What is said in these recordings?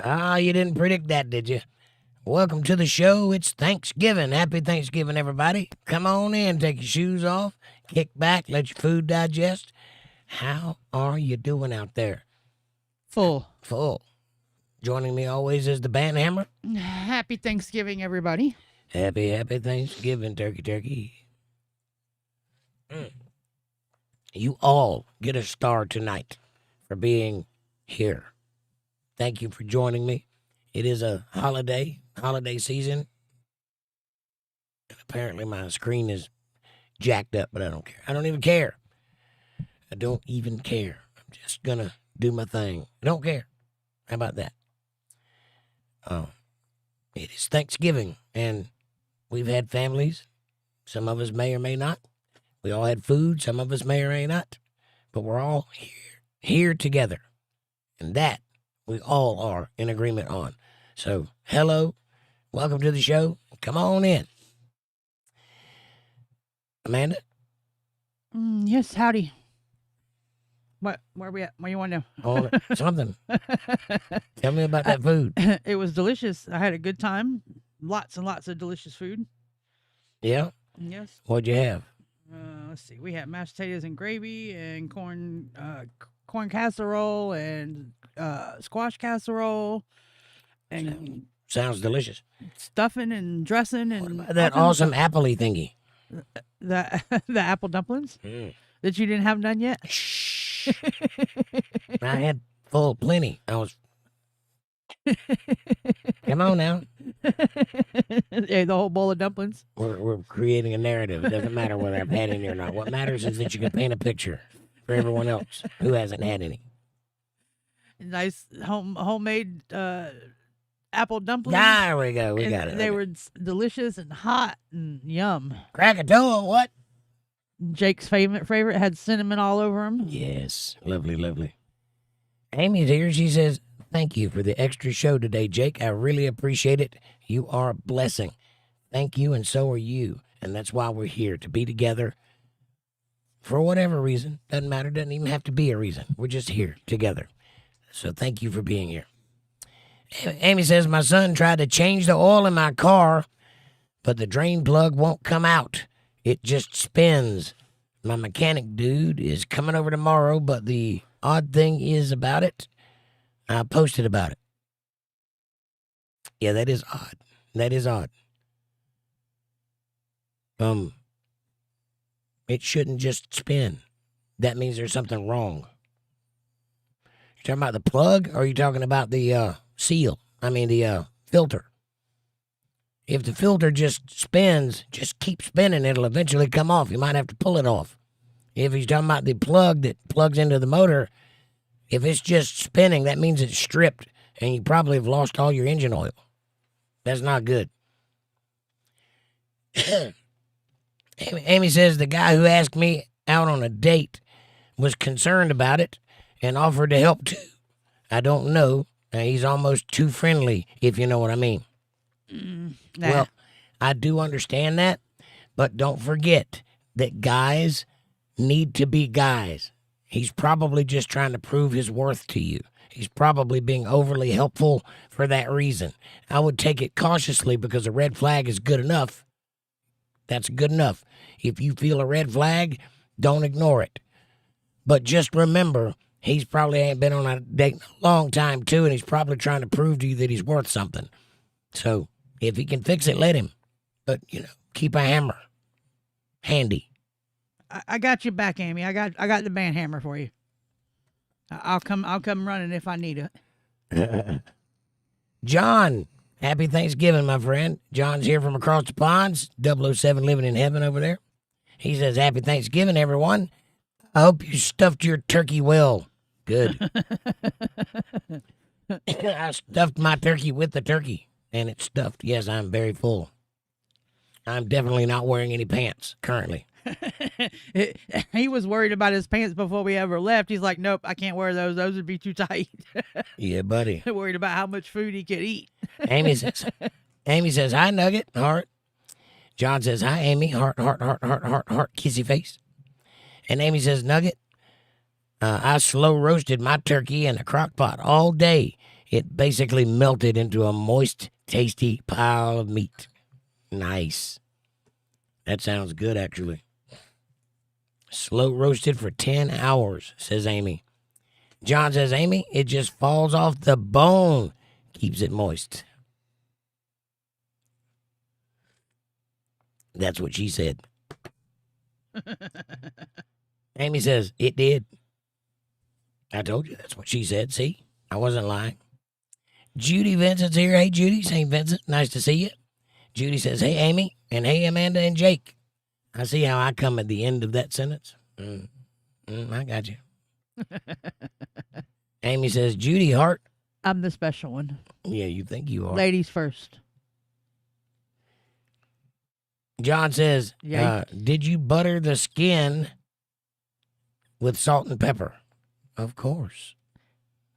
Ah, you didn't predict that, did you? Welcome to the show. It's Thanksgiving. Happy Thanksgiving, everybody. Come on in, take your shoes off, kick back, let your food digest. How are you doing out there? Full. Joining me always is the band hammer. Happy Thanksgiving, everybody. Happy Thanksgiving, turkey. You all get a star tonight for being here. Thank you for joining me. It is a holiday season. And apparently my screen is jacked up, but I don't care. I don't even care. I don't even care. I'm just gonna do my thing. I don't care. How about that? It is Thanksgiving, and we've had families. Some of us may or may not. We all had food. Some of us may or may not. But we're all here together. And that we all are in agreement on. So, hello. Welcome to the show. Come on in. Amanda? Yes, howdy. Where we at? What do you want to know? Oh, something. Tell me about that food. It was delicious. I had a good time. Lots and lots of delicious food. Yeah? Yes. What'd you have? Let's see. We had mashed potatoes and gravy and corn casserole and squash casserole and Sounds delicious. stuffing and dressing and That awesome appley thingy. the apple dumplings that you didn't have done yet. Shh. I had plenty. I was. Come on now. Yeah, the whole bowl of dumplings. We're creating a narrative. It doesn't matter whether I've had any or not. What matters is that you can paint a picture for everyone else who hasn't had any. Nice homemade apple dumplings. There we go. We got it. They were delicious and hot and yum. Krakatoa, what? Jake's favorite had cinnamon all over them. Yes. Lovely. Amy's here. She says, thank you for the extra show today, Jake. I really appreciate it. You are a blessing. Thank you, and so are you. And that's why we're here, to be together for whatever reason. Doesn't matter. Doesn't even have to be a reason. We're just here together. So thank you for being here. Amy says, my son tried to change the oil in my car, but the drain plug won't come out. It just spins. My mechanic dude is coming over tomorrow, but the odd thing is about it, I posted about it. Yeah, that is odd. It shouldn't just spin. That means there's something wrong. You talking about the plug, or are you talking about the seal? I mean the filter. If the filter just spins, just keep spinning, it'll eventually come off. You might have to pull it off. If he's talking about the plug that plugs into the motor, if it's just spinning, that means it's stripped, and you probably have lost all your engine oil. That's not good. Amy says the guy who asked me out on a date was concerned about it and offered to help too. I don't know. He's almost too friendly, if you know what I mean. Nah. Well, I do understand that, but don't forget that guys need to be guys. He's probably just trying to prove his worth to you. He's probably being overly helpful for that reason. I would take it cautiously because a red flag is good enough. That's good enough. If you feel a red flag, don't ignore it. But just remember, he's probably ain't been on a date in a long time too, and he's probably trying to prove to you that he's worth something. So if he can fix it, let him. But, keep a hammer handy. I got you back, Amy. I got the band hammer for you. I'll come running if I need it. John, happy Thanksgiving, my friend. John's here from across the ponds, 007 living in heaven over there. He says, happy Thanksgiving, everyone. I hope you stuffed your turkey well. Good. I stuffed my turkey with the turkey, and it's stuffed. Yes, I'm very full. I'm definitely not wearing any pants currently. He was worried about his pants before we ever left. He's like, nope, I can't wear those. Those would be too tight. Yeah, buddy. Worried about how much food he could eat. Amy says, hi, Nugget, heart. John says, hi, Amy, heart, kissy face. And Amy says, Nugget, I slow roasted my turkey in a crock pot all day. It basically melted into a moist, tasty pile of meat. Nice. That sounds good, actually. Slow roasted for 10 hours, says Amy. John says, Amy, it just falls off the bone. Keeps it moist. That's what she said. Amy says, it did. I told you that's what she said. See, I wasn't lying. Judy Vincent's here. Hey, Judy. St. Vincent. Nice to see you. Judy says, hey, Amy, and hey, Amanda and Jake. I see how I come at the end of that sentence. I got you. Amy says, Judy Hart. I'm the special one. Yeah, you think you are. Ladies first. John says, Yikes. did you butter the skin with salt and pepper? Of course.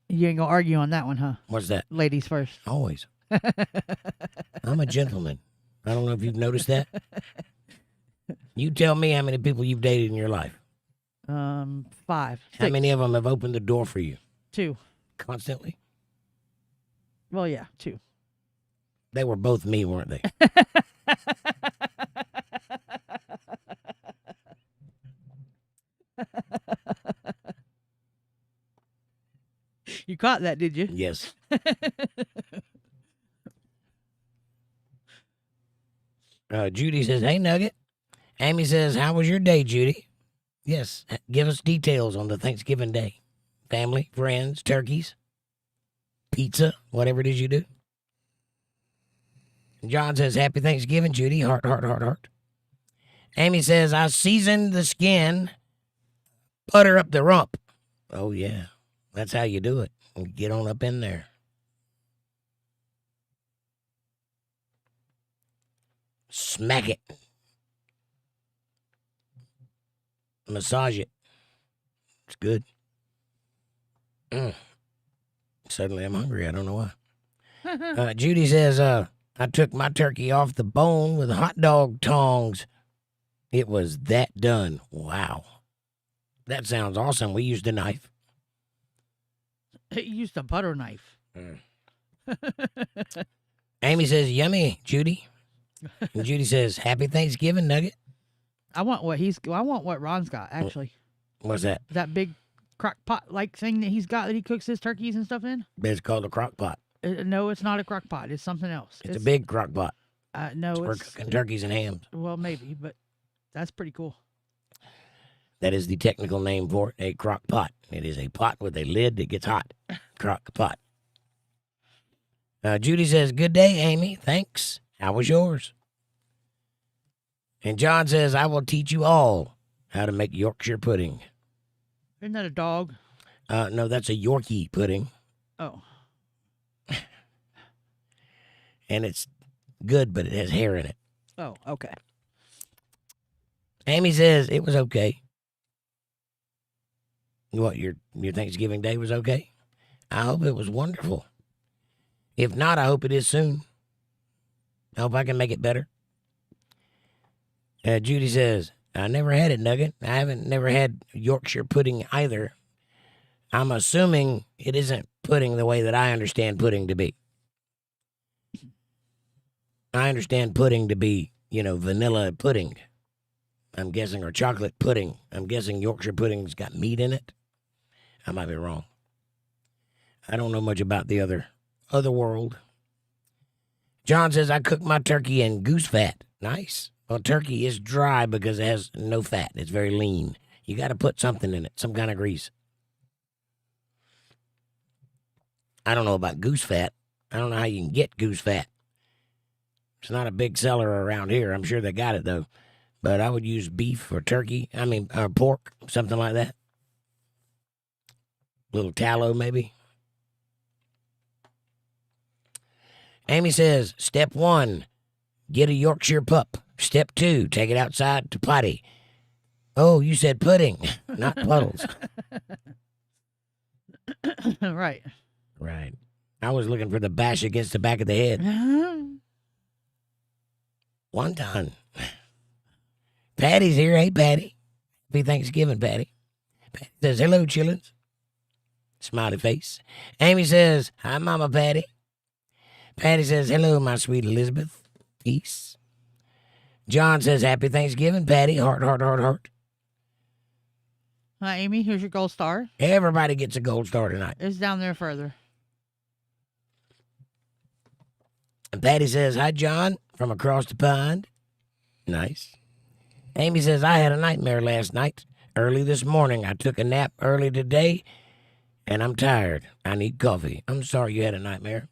You ain't gonna argue on that one, huh? What's that? Ladies first. Always. I'm a gentleman. I don't know if you've noticed that. You tell me how many people you've dated in your life. 5. How 6. many of them have opened the door for you? 2. Constantly? Well, yeah, 2. They were both me, weren't they? You caught that, did you? Yes. Judy says, hey, Nugget. Amy says, how was your day, Judy? Yes. Give us details on the Thanksgiving day. Family, friends, turkeys, pizza, whatever it is you do. John says, happy Thanksgiving, Judy. Heart, heart, heart, heart. Amy says, I seasoned the skin, butter up the rump. Oh, yeah. That's how you do it. Get on up in there. Smack it. Massage it. It's good. Suddenly I'm hungry. I don't know why. Judy says, I took my turkey off the bone with hot dog tongs. It was that done. Wow. That sounds awesome. We used a knife. He used a butter knife. Amy says, yummy, Judy. And Judy says, happy Thanksgiving, Nugget. I want what Ron's got, actually. What's that? That big crock pot like thing that he's got that he cooks his turkeys and stuff in. It's called a crock pot. No, it's not a crock pot. It's something else. It's a big crock pot. No, We're it's cooking turkeys and hams. well, maybe, but that's pretty cool. That is the technical name for it, a crock pot. It is a pot with a lid that gets hot. Crock pot. Judy says, good day, Amy. Thanks. How was yours? And John says, I will teach you all how to make Yorkshire pudding. Isn't that a dog? No, that's a Yorkie pudding. Oh. And it's good, but it has hair in it. Oh, okay. Amy says it was okay. What, your Thanksgiving day was okay? I hope it was wonderful. If not, I hope it is soon. I hope I can make it better. Judy says, I never had it, Nugget. I haven't never had Yorkshire pudding either. I'm assuming it isn't pudding the way that I understand pudding to be. I understand pudding to be, vanilla pudding. I'm guessing, or chocolate pudding. I'm guessing Yorkshire pudding's got meat in it. I might be wrong. I don't know much about the other world. John says, I cook my turkey in goose fat. Nice. Well, turkey is dry because it has no fat. It's very lean. You got to put something in it, some kind of grease. I don't know about goose fat. I don't know how you can get goose fat. It's not a big seller around here. I'm sure they got it, though. But I would use beef or turkey. Pork, something like that. Little tallow, maybe. Amy says, step 1, get a Yorkshire pup. Step 2, take it outside to potty. Oh, you said pudding, not puddles. Right. Right. I was looking for the bash against the back of the head. One time. Patty's here. Hey, Patty. Happy Thanksgiving, Patty. Patty says, hello, chillins. Smiley face. Amy says, hi, Mama Patty. Patty says, hello, my sweet Elizabeth. Peace. John says, happy Thanksgiving, Patty. Heart, heart, heart, heart. Hi, Amy. Here's your gold star. Everybody gets a gold star tonight. It's down there further. And Patty says, hi, John, from across the pond. Nice. Amy says, I had a nightmare last night. Early this morning. I took a nap early today, and I'm tired. I need coffee. I'm sorry you had a nightmare.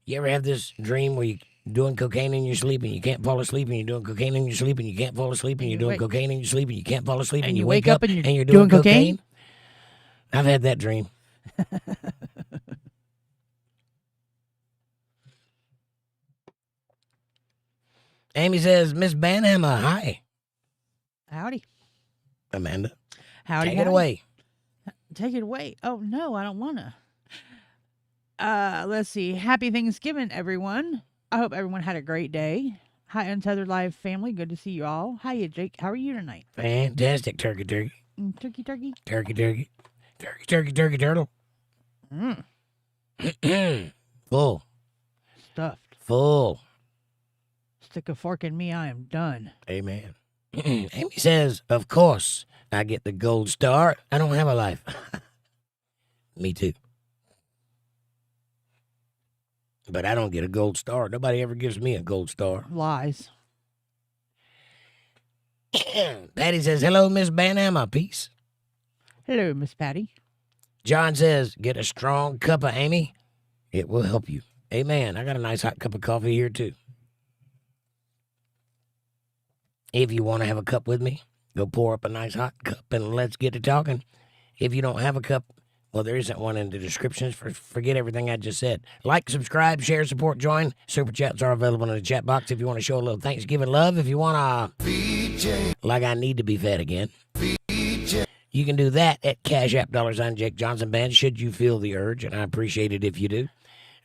You ever have this dream where you're doing cocaine in your sleep and you can't fall asleep, and you're doing cocaine in your sleep and you can't fall asleep, and you're doing cocaine in your sleep and you can't fall asleep, and you wake up and you're doing cocaine? I've had that dream. Amy says, Miss Banhammer, hi. Howdy. Amanda. Howdy. Take it away. Take it away. Oh, no, I don't want to. Let's see. Happy Thanksgiving, everyone. I hope everyone had a great day. Hi, Untethered Live family. Good to see you all. Hiya, Jake. How are you tonight? Fantastic. Turkey, turkey. Turkey, turkey. Turkey, turkey. Turkey, turkey, turkey, turtle. Full. Stuffed. Full. Stick a fork in me. I am done. Amen. Amy says, of course, I get the gold star. I don't have a life. Me too. But I don't get a gold star. Nobody ever gives me a gold star. Lies. Patty says, hello, Miss Banhammer. Peace. Hello, Miss Patty. John says, get a strong cup of Amy. It will help you. Amen. I got a nice hot cup of coffee here, too. If you want to have a cup with me, go pour up a nice hot cup and let's get to talking. If you don't have a cup, well, there isn't one in the descriptions. Forget everything I just said. Like, subscribe, share, support, join. Super chats are available in the chat box if you want to show a little Thanksgiving love. If you want to, like I need to be fed again, you can do that at CashApp $JakeJohnsonband should you feel the urge, and I appreciate it if you do.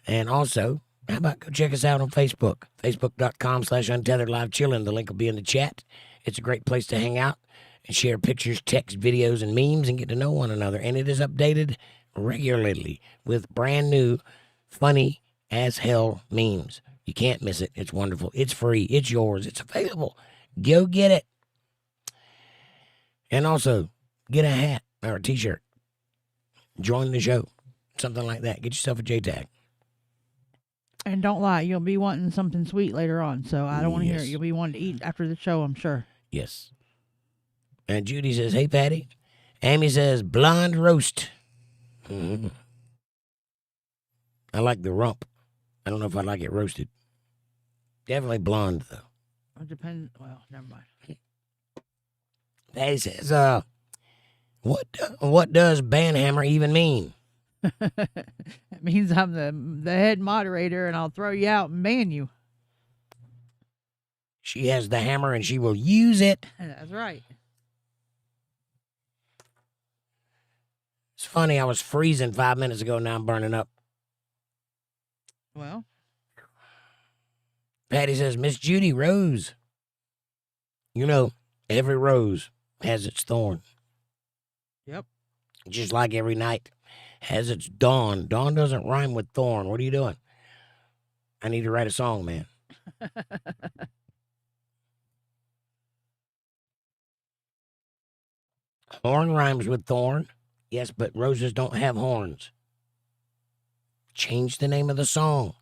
And also, how about go check us out on Facebook, facebook.com/UntetheredLive chillin'. The link will be in the chat. It's a great place to hang out and share pictures, text, videos, and memes and get to know one another. And it is updated regularly with brand new, funny as hell memes. You can't miss it. It's wonderful. It's free. It's yours. It's available. Go get it. And also, get a hat or a t-shirt. Join the show. Something like that. Get yourself a J-tag. And don't lie, you'll be wanting something sweet later on, so I don't want to hear it. You'll be wanting to eat after the show, I'm sure. Yes. And Judy says, hey, Patty. Amy says, blonde roast. Mm-hmm. I like the rump. I don't know if I like it roasted. Definitely blonde, though. It depends. Well, never mind. Patty says, what does banhammer even mean? It means I'm the head moderator and I'll throw you out and ban you. She has the hammer and she will use it. That's right. It's funny, I was freezing 5 minutes ago, now I'm burning up. Well. Patty says, Miss Judy, rose. You know, every rose has its thorn. Yep. Just like every night has its dawn. Dawn doesn't rhyme with thorn. What are you doing? I need to write a song, man. Horn rhymes with thorn. Yes, but roses don't have horns. Change the name of the song.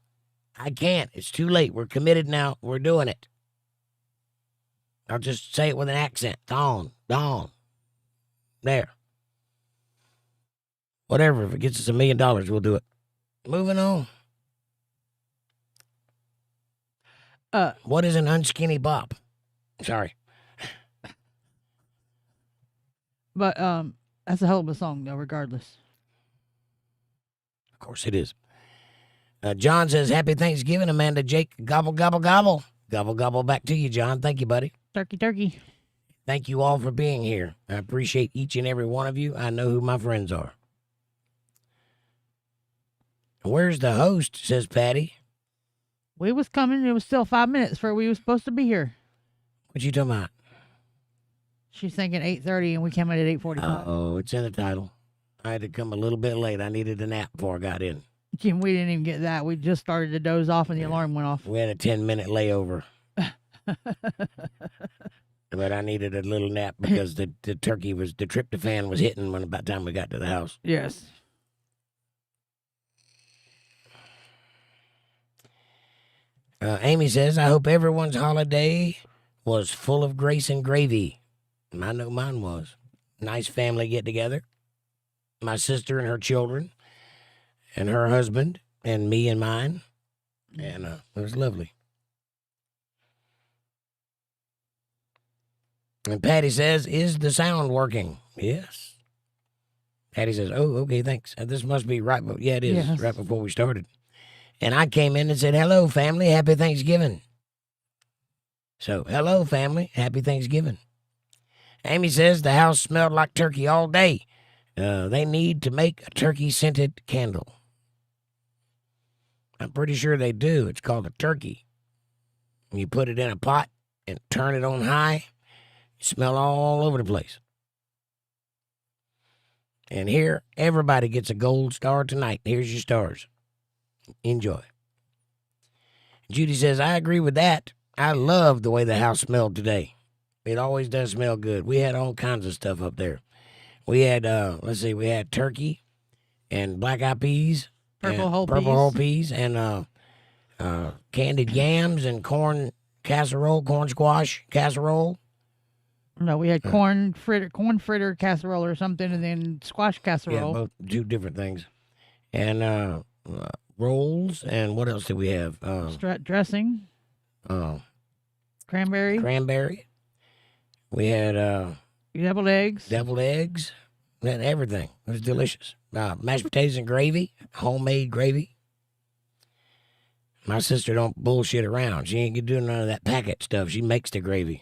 I can't. It's too late. We're committed now. We're doing it. I'll just say it with an accent. Dawn. Dawn. There. Whatever. If it gets us $1 million, we'll do it. Moving on. What is an unskinny bop? Sorry. But that's a hell of a song, though, regardless. Of course it is. John says, happy Thanksgiving, Amanda, Jake. Gobble, gobble, gobble. Gobble, gobble back to you, John. Thank you, buddy. Turkey, turkey. Thank you all for being here. I appreciate each and every one of you. I know who my friends are. Where's the host, says Patty. We was coming. It was still 5 minutes before we was supposed to be here. What you talking about? She's thinking 8:30 and we came in at 8:45. Oh, it's in the title. I had to come a little bit late. I needed a nap before I got in. Jim, we didn't even get that. We just started to doze off and the alarm went off. We had a 10-minute layover. But I needed a little nap because the turkey was, the tryptophan was hitting when about the time we got to the house. Yes. Amy says, I hope everyone's holiday was full of grace and gravy. I know mine was. Nice family get together. My sister and her children and her husband and me and mine. And it was lovely. And Patty says, is the sound working? Yes. Patty says, oh, okay, thanks. This must be right. Yeah, it is. Yes. Right before we started. And I came in and said, hello, family. Happy Thanksgiving. So, hello, family. Happy Thanksgiving. Amy says the house smelled like turkey all day. They need to make a turkey-scented candle. I'm pretty sure they do. It's called a turkey. You put it in a pot and turn it on high. You smell all over the place. And here, everybody gets a gold star tonight. Here's your stars. Enjoy. Judy says, I agree with that. I love the way the house smelled today. It always does smell good. We had all kinds of stuff up there. We had, we had turkey and black-eyed peas. Purple whole peas and candied yams and corn squash casserole. No, we had corn fritter casserole or something, and then squash casserole. Yeah, both two different things. And rolls, and what else did we have? Dressing. Cranberry. We had deviled eggs. And everything. It was delicious. Mashed potatoes and gravy, homemade gravy. My sister don't bullshit around. She ain't doing none of that packet stuff. She makes the gravy.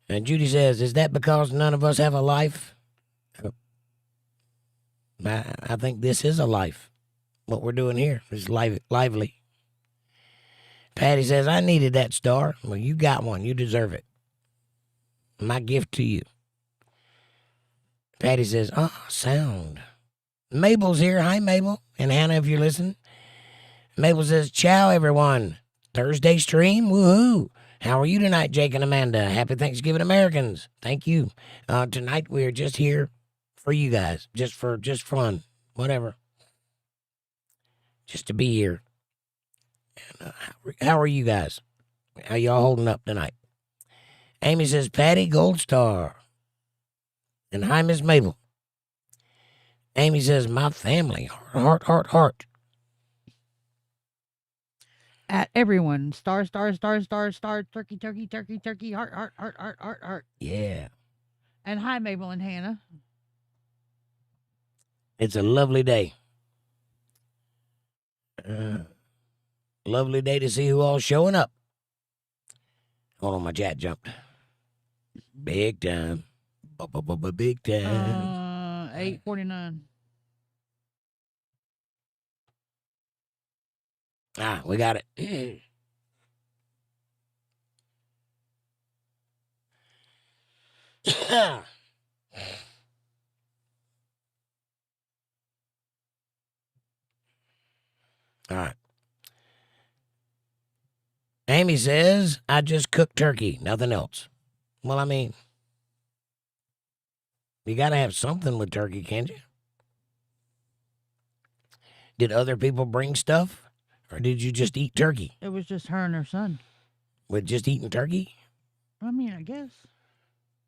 And Judy says, is that because none of us have a life? I think this is a life. What we're doing here is lively. Patty says, I needed that star. Well, you got one. You deserve it. My gift to you. Patty says, sound. Mabel's here. Hi, Mabel. And Hannah, if you're listening. Mabel says, ciao, everyone. Thursday stream. Woohoo. How are you tonight, Jake and Amanda? Happy Thanksgiving, Americans. Thank you. Tonight we are just here for you guys. Just fun. Whatever. Just to be here. And, how are you guys? How y'all holding up tonight? Amy says, Patty, gold star. And hi, Miss Mabel. Amy says, my family. Heart. At everyone. Star, turkey, heart. Yeah. And hi, Mabel and Hannah. It's a lovely day. Lovely day to see who all showing up. Hold on, my chat jumped. Big time. Big time. 8:49. We got it. All right. Amy says, I just cooked turkey, nothing else. Well, I mean, you got to have something with turkey, can't you? Did other people bring stuff? Or did you just eat turkey? It was just her and her son. With just eating turkey? I mean, I guess.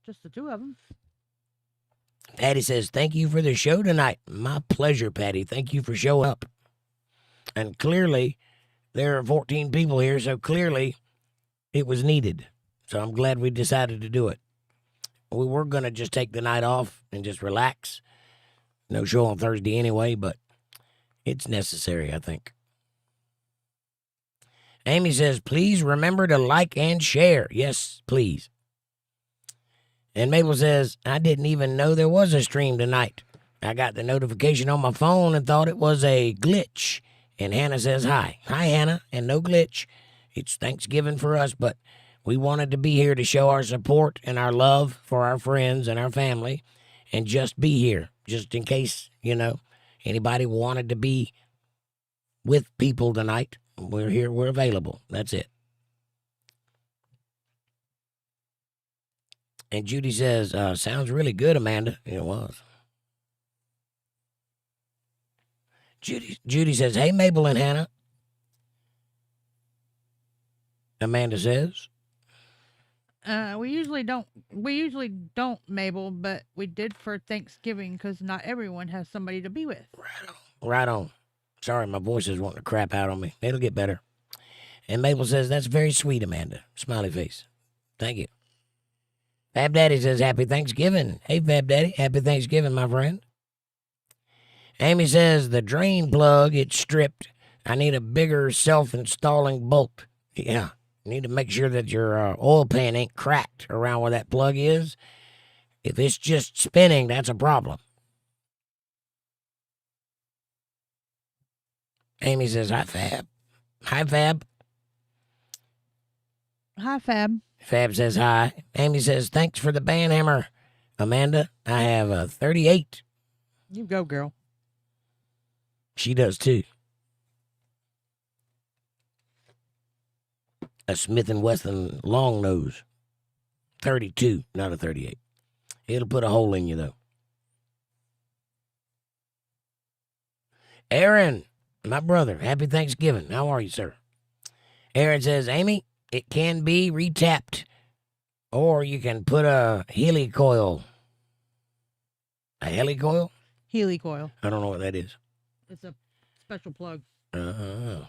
Just the two of them. Patty says, thank you for the show tonight. My pleasure, Patty. Thank you for showing up. And clearly, there are 14 people here, so clearly it was needed. So I'm glad we decided to do it. We were going to just take the night off and just relax. No show on Thursday anyway, but it's necessary, I think. Amy says, please remember to like and share. Yes, please. And Mabel says, I didn't even know there was a stream tonight. I got the notification on my phone and thought it was a glitch. And Hannah says, hi. Hi, Hannah. And no glitch. It's Thanksgiving for us, but We wanted to be here to show our support and our love for our friends and our family and just be here, just in case, anybody wanted to be with people tonight. We're here. We're available. That's it. And Judy says, sounds really good, Amanda. It was. Judy says, hey, Mabel and Hannah. Amanda says, we usually don't, Mabel, but we did for Thanksgiving because not everyone has somebody to be with. Right on. Sorry, my voice is wanting to crap out on me. It'll get better. And Mabel says, that's very sweet, Amanda. Smiley face. Thank you. Fab Daddy says, happy Thanksgiving. Hey, Fab Daddy. Happy Thanksgiving, my friend. Amy says, the drain plug, it's stripped. I need a bigger self-installing bolt. Yeah. You need to make sure that your oil pan ain't cracked around where that plug is. If it's just spinning, that's a problem. Amy says, hi, Fab. Hi, Fab. Hi, Fab. Fab says hi. Amy says, thanks for the band hammer. Amanda, I have a 38. You go, girl. She does too. A Smith & Wesson long nose. 32, not a 38. It'll put a hole in you, though. Aaron, my brother, happy Thanksgiving. How are you, sir? Aaron says, Amy, it can be retapped, or you can put a helicoil. A helicoil? Helicoil. I don't know what that is. It's a special plug. And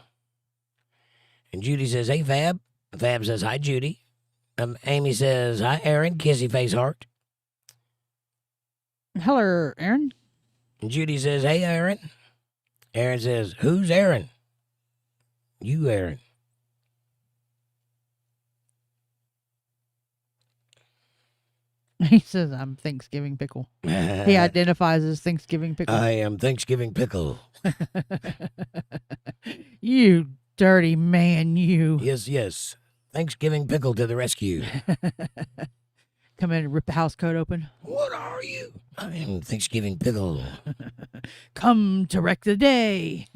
Judy says, hey, Fab. Fab says, hi, Judy. Amy says, hi, Aaron. Kissy face heart. Hello, Aaron. And Judy says, hey, Aaron. Aaron says, who's Aaron? You, Aaron. He says, I'm Thanksgiving Pickle. He identifies as Thanksgiving Pickle. I am Thanksgiving Pickle. You dirty man, you. Yes. Thanksgiving Pickle to the rescue. Come in and rip the house coat open. What are you? I am Thanksgiving Pickle. Come to wreck the day.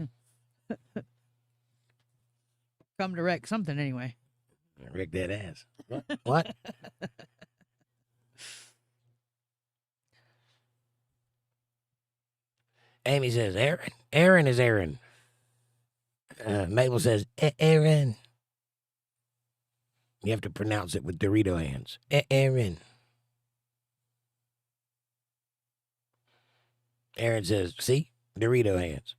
Come to wreck something anyway. Wreck that ass. What? Amy says, Aaron. Aaron is Aaron. Mabel says, Aaron. You have to pronounce it with Dorito hands. Aaron. Aaron says, see? Dorito hands.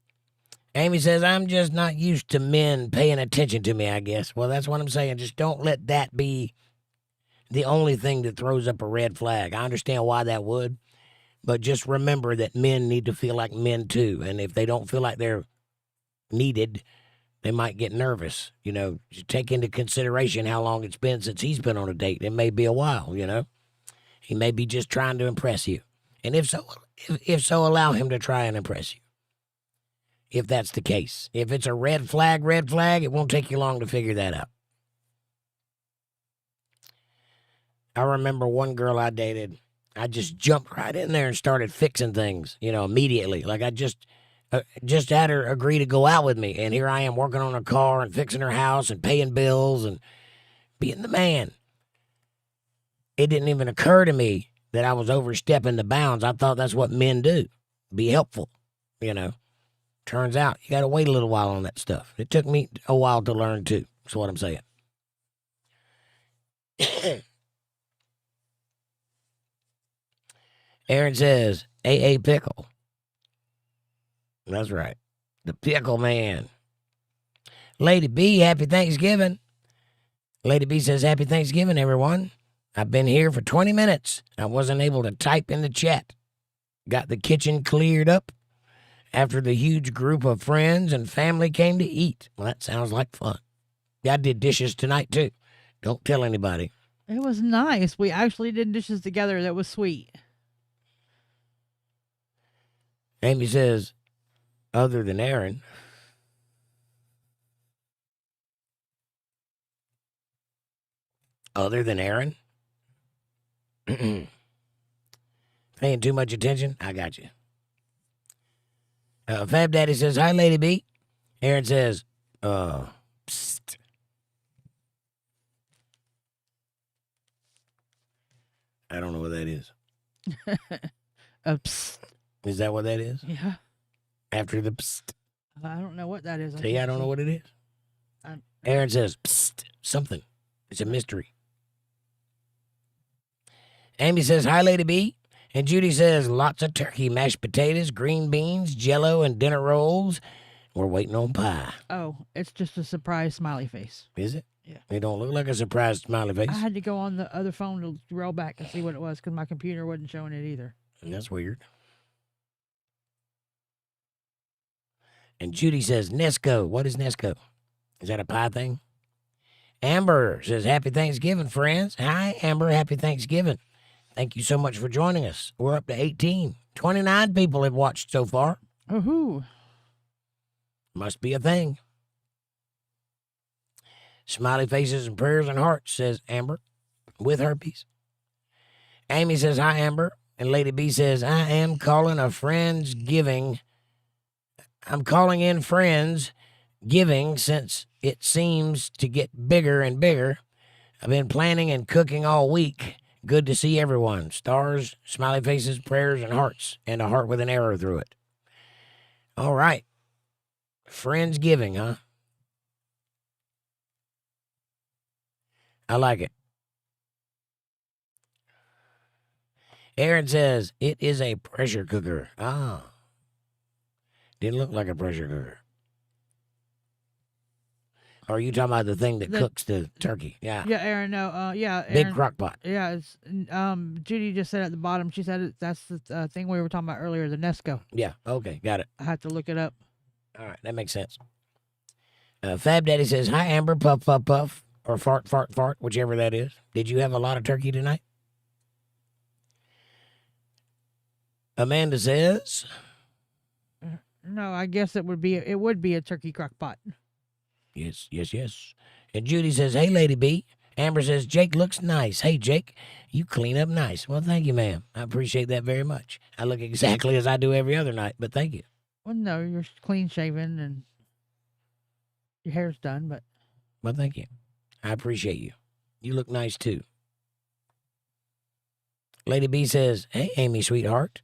Amy says, I'm just not used to men paying attention to me, I guess. Well, that's what I'm saying. Just don't let that be the only thing that throws up a red flag. I understand why that would. But just remember that men need to feel like men too. And if they don't feel like they're needed, they might get nervous. Just take into consideration how long it's been since he's been on a date. It may be a while, He may be just trying to impress you. And if so, allow him to try and impress you. If that's the case. If it's a red flag, it won't take you long to figure that out. I remember one girl I dated. I just jumped right in there and started fixing things, immediately. Like I just had her agree to go out with me. And here I am working on her car and fixing her house and paying bills and being the man. It didn't even occur to me that I was overstepping the bounds. I thought that's what men do. Be helpful, Turns out you got to wait a little while on that stuff. It took me a while to learn too. That's what I'm saying. Aaron says, AA Pickle. That's right. The Pickle Man. Lady B, happy Thanksgiving. Lady B says, happy Thanksgiving, everyone. I've been here for 20 minutes. I wasn't able to type in the chat. Got the kitchen cleared up after the huge group of friends and family came to eat. Well, that sounds like fun. Yeah, I did dishes tonight, too. Don't tell anybody. It was nice. We actually did dishes together. That was sweet. Amy says, other than Aaron. other than Aaron? Paying too much attention? I got you. Fab Daddy says, hi, Lady B. Aaron says, psst. I don't know what that is. Psst. Is that what that is? Yeah. After the psst. I don't know what that is. See, I don't know what it is. Aaron says, psst, something. It's a mystery. Amy says, hi, Lady B. And Judy says, lots of turkey, mashed potatoes, green beans, jello, and dinner rolls. We're waiting on pie. Oh, it's just a surprise smiley face. Is it? Yeah. It don't look like a surprise smiley face. I had to go on the other phone to roll back and see what it was because my computer wasn't showing it either. That's weird. And Judy says, Nesco. What is Nesco? Is that a pie thing? Amber says, happy Thanksgiving, friends. Hi, Amber. Happy Thanksgiving. Thank you so much for joining us. We're up to 18. 29 people have watched so far. Oh, Must be a thing. Smiley faces and prayers and hearts, says Amber, with herpes. Amy says, hi, Amber. And Lady B says, I am calling a friend's giving. I'm calling in friends giving since it seems to get bigger and bigger. I've been planning and cooking all week. Good to see everyone. Stars, smiley faces, prayers, and hearts, and a heart with an arrow through it. All right. Friends giving, huh? I like it. Aaron says, it is a pressure cooker. Ah. Didn't look like a pressure cooker. Or are you talking about the thing that cooks the turkey? Yeah. yeah, Aaron. No, yeah, Aaron, Big crock pot. Yeah, it's Judy just said at the bottom. She said that's the thing we were talking about earlier, the Nesco. Yeah. Okay. Got it. I had to look it up. All right. That makes sense. Fab Daddy says, hi, Amber, puff, puff, puff, or fart, fart, fart, whichever that is. Did you have a lot of turkey tonight? Amanda says, No, I guess it would be a turkey crock pot. yes, yes, yes. And Judy says, hey, Lady B. Amber says, Jake looks nice. Hey, Jake, you clean up nice. Well, thank you, ma'am. I appreciate that very much. I look exactly as I do every other night, but thank you. Well, no, you're clean shaven and your hair's done, but. Well, thank you. I appreciate you. You look nice, too. Lady B says, hey, Amy, sweetheart.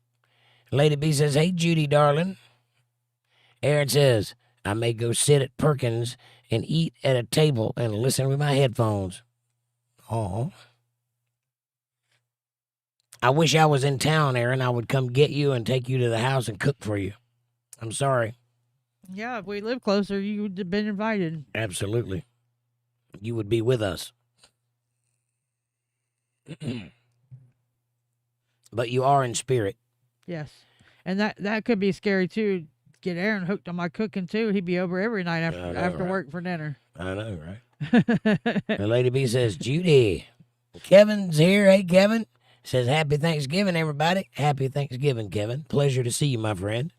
Lady B says, hey, Judy, darling. Aaron says, I may go sit at Perkins and eat at a table and listen with my headphones. Oh. I wish I was in town, Aaron. I would come get you and take you to the house and cook for you. I'm sorry. Yeah, if we lived closer, you would have been invited. Absolutely. You would be with us. But you are in spirit. Yes. And that could be scary, too. Get Aaron hooked on my cooking, too. He'd be over every night after right? work for dinner. I know, right? And Lady B says, Judy, Kevin's here. Hey, Kevin. Says, happy Thanksgiving, everybody. Happy Thanksgiving, Kevin. Pleasure to see you, my friend.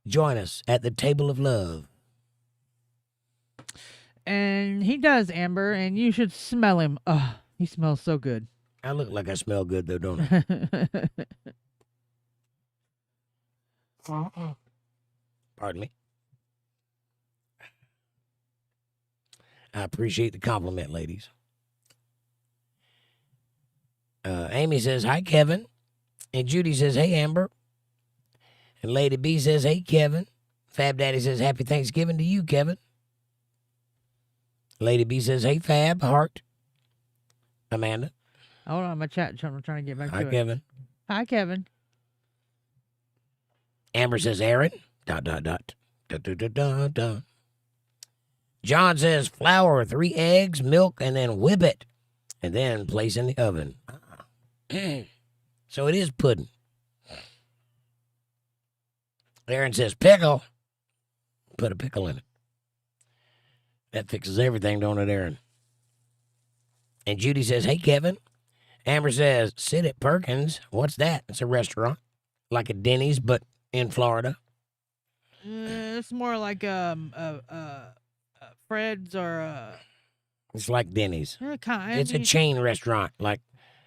Join us at the table of love. And he does, Amber, and you should smell him. Oh, he smells so good. I look like I smell good, though, don't I? Pardon me. I appreciate the compliment, ladies. Amy says, hi, Kevin. And Judy says, hey, Amber. And Lady B says, hey, Kevin. Fab Daddy says, happy Thanksgiving to you, Kevin. Lady B says, hey, Fab, heart. Amanda. Hold on, my chat. I'm trying to get back Hi, to it. Kevin. Hi, Kevin. Amber says, Aaron. ... John says, flour, 3 eggs, milk, and then whip it. And then place in the oven. So it is pudding. Aaron says, pickle. Put a pickle in it. That fixes everything, don't it, Aaron? And Judy says, hey, Kevin. Amber says, sit at Perkins. What's that? It's a restaurant. Like a Denny's, but in Florida. It's more like Fred's or It's like Denny's. Yeah, It's a chain restaurant. Like,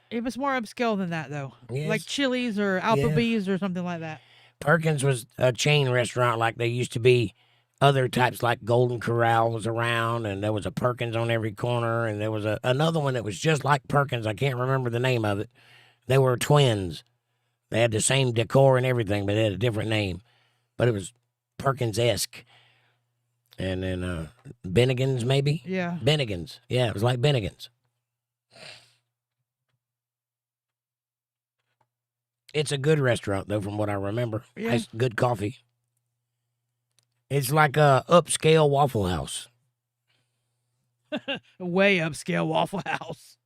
it was more upscale than that, though. yes. Like Chili's or Applebee's or something like that. Perkins was a chain restaurant like they used to be. Other types like Golden Corral was around, and there was a Perkins on every corner, and there was another one that was just like Perkins. I can't remember the name of it. They were twins. They had the same decor and everything, but they had a different name. But it was Perkins-esque. And then Bennigan's, maybe? Yeah. Bennigan's. Yeah, it was like Bennigan's. It's a good restaurant, though, from what I remember. Yeah. Has good coffee. It's like a upscale Waffle House. Way upscale Waffle House.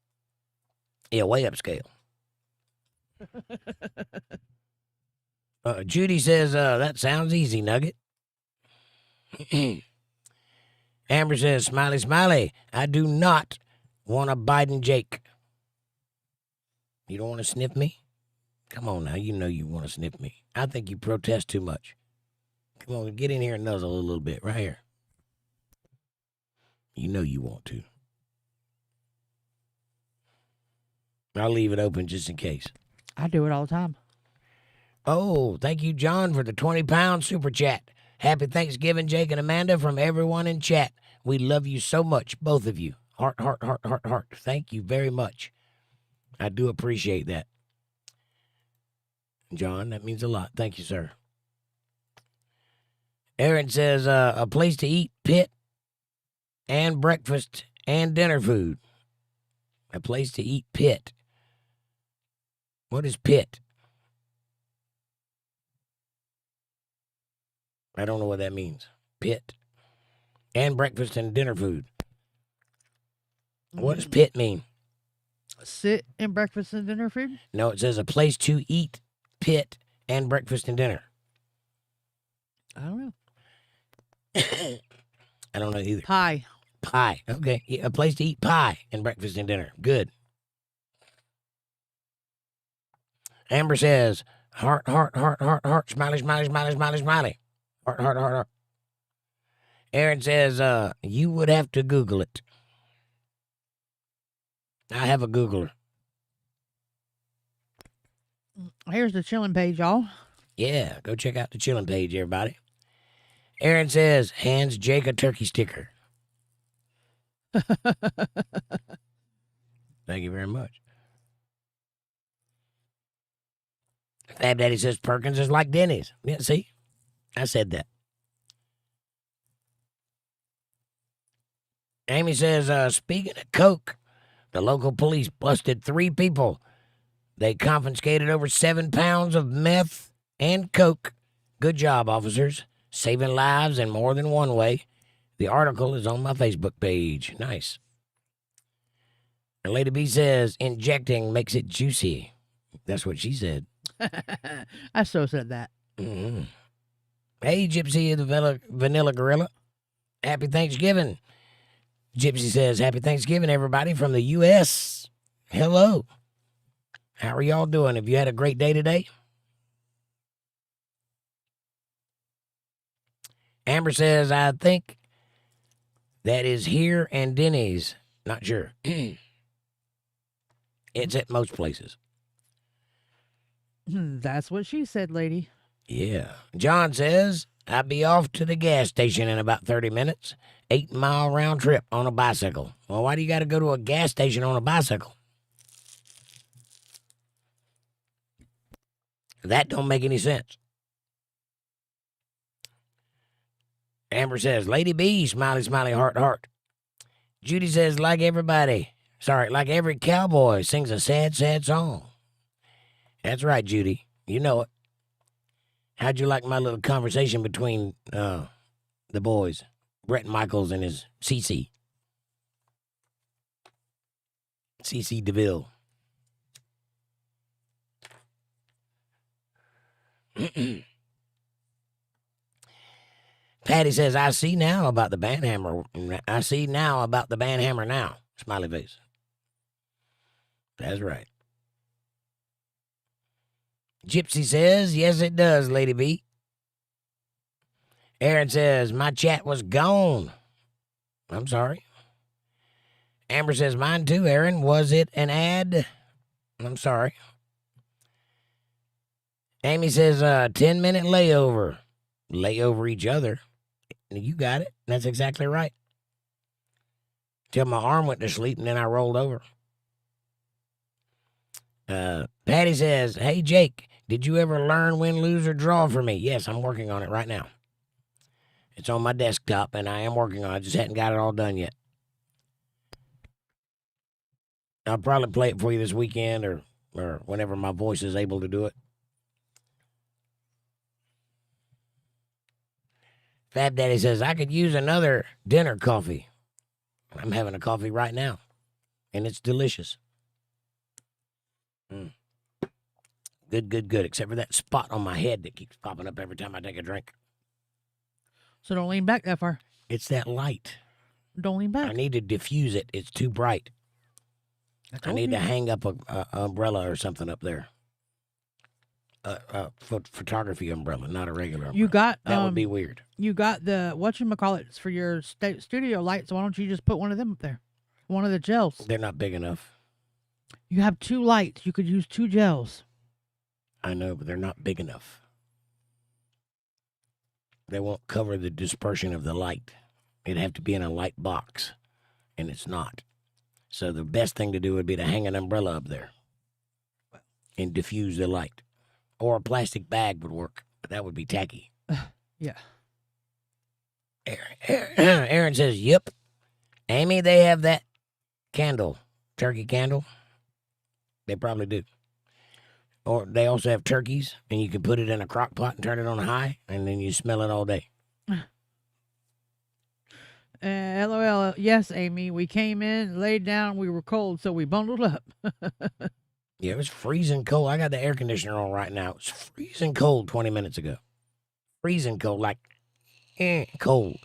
Yeah, way upscale. Judy says, that sounds easy, Nugget. Amber says, smiley, smiley, I do not want a Biden Jake. You don't want to sniff me? Come on now, you know you want to sniff me. I think you protest too much. Come on, get in here and nuzzle a little bit, right here. You know you want to. I'll leave it open just in case. I do it all the time. Oh, thank you, John, for the 20-pound super chat. Happy Thanksgiving, Jake and Amanda, from everyone in chat. We love you so much, both of you. Heart, heart, heart, heart, heart. Thank you very much. I do appreciate that. John, that means a lot. Thank you, sir. Aaron says, a place to eat, pit, and breakfast and dinner food. A place to eat, pit. What is pit? I don't know what that means. Pit. And breakfast and dinner food. What does pit mean? Sit and breakfast and dinner food? No, it says a place to eat, pit, and breakfast and dinner. I don't know. I don't know either. Pie. Pie. Okay. A place to eat pie and breakfast and dinner. Good. Amber says, heart, heart, heart, heart, heart, smiley, smiley, smiley, smiley, smiley. Heart, heart, heart, heart. Aaron says, you would have to Google it. I have a Googler. Here's the chilling page, y'all. Yeah, go check out the chilling page, everybody. Aaron says, hands Jake a turkey sticker. Thank you very much. Fab Daddy says Perkins is like Denny's. Yeah, see? I said that. Amy says, speaking of coke, the local police busted 3 people. They confiscated over 7 pounds of meth and coke. Good job, officers. Saving lives in more than one way. The article is on my Facebook page. Nice. And Lady B says, injecting makes it juicy. That's what she said. I so said that. Mm-hmm. Hey, Gypsy the Vanilla Gorilla. Happy Thanksgiving. Gypsy says, happy Thanksgiving, everybody, from the U.S. Hello. How are y'all doing? Have you had a great day today? Amber says, I think that is here and Denny's. Not sure. It's at most places. That's what she said, lady. Yeah. John says, I'll be off to the gas station in about 30 minutes. 8-mile round trip on a bicycle. Well, why do you got to go to a gas station on a bicycle? That don't make any sense. Amber says, Lady B, smiley, smiley, heart, heart. Judy says, like every cowboy sings a sad, sad song. That's right, Judy. You know it. How'd you like my little conversation between the boys? Brett Michaels and his CC. CC DeVille. Patty says, I see now about the band hammer. I see now about the band hammer now. Smiley face. That's right. Gypsy says, yes, it does, Lady B. Aaron says, my chat was gone. I'm sorry. Amber says, mine too, Aaron. Was it an ad? I'm sorry. Amy says, 10-minute layover. Lay over each other. You got it. That's exactly right. Till my arm went to sleep and then I rolled over. Patty says, hey, Jake, did you ever learn win, lose, or draw for me? Yes, I'm working on it right now. It's on my desktop and I am working on it. I just hadn't got it all done yet. I'll probably play it for you this weekend or whenever my voice is able to do it. Fat Daddy says, I could use another dinner coffee. I'm having a coffee right now, and it's delicious. Good, good, good, except for that spot on my head that keeps popping up every time I take a drink. So don't lean back that far. It's that light. Don't lean back. I need to diffuse it. It's too bright. I need to hang up a umbrella or something up there. Photography umbrella, not a regular umbrella. You got that would be weird. You got the whatchamacallits for your studio lights. Why don't you just put one of them up there? One of the gels. They're not big enough. You have 2 lights. You could use 2 gels. I know, but they're not big enough. They won't cover the dispersion of the light. It'd have to be in a light box, and it's not. So the best thing to do would be to hang an umbrella up there and diffuse the light. Or a plastic bag would work, but that would be tacky. Yeah. Aaron says, yep. Amy, they have that candle, turkey candle. They probably do. Or they also have turkeys, and you can put it in a crock pot and turn it on high, and then you smell it all day. LOL. Yes, Amy. We came in, laid down. We were cold, so we bundled up. Yeah, it was freezing cold. I got the air conditioner on right now. It was freezing cold 20 minutes ago. Freezing cold, like cold.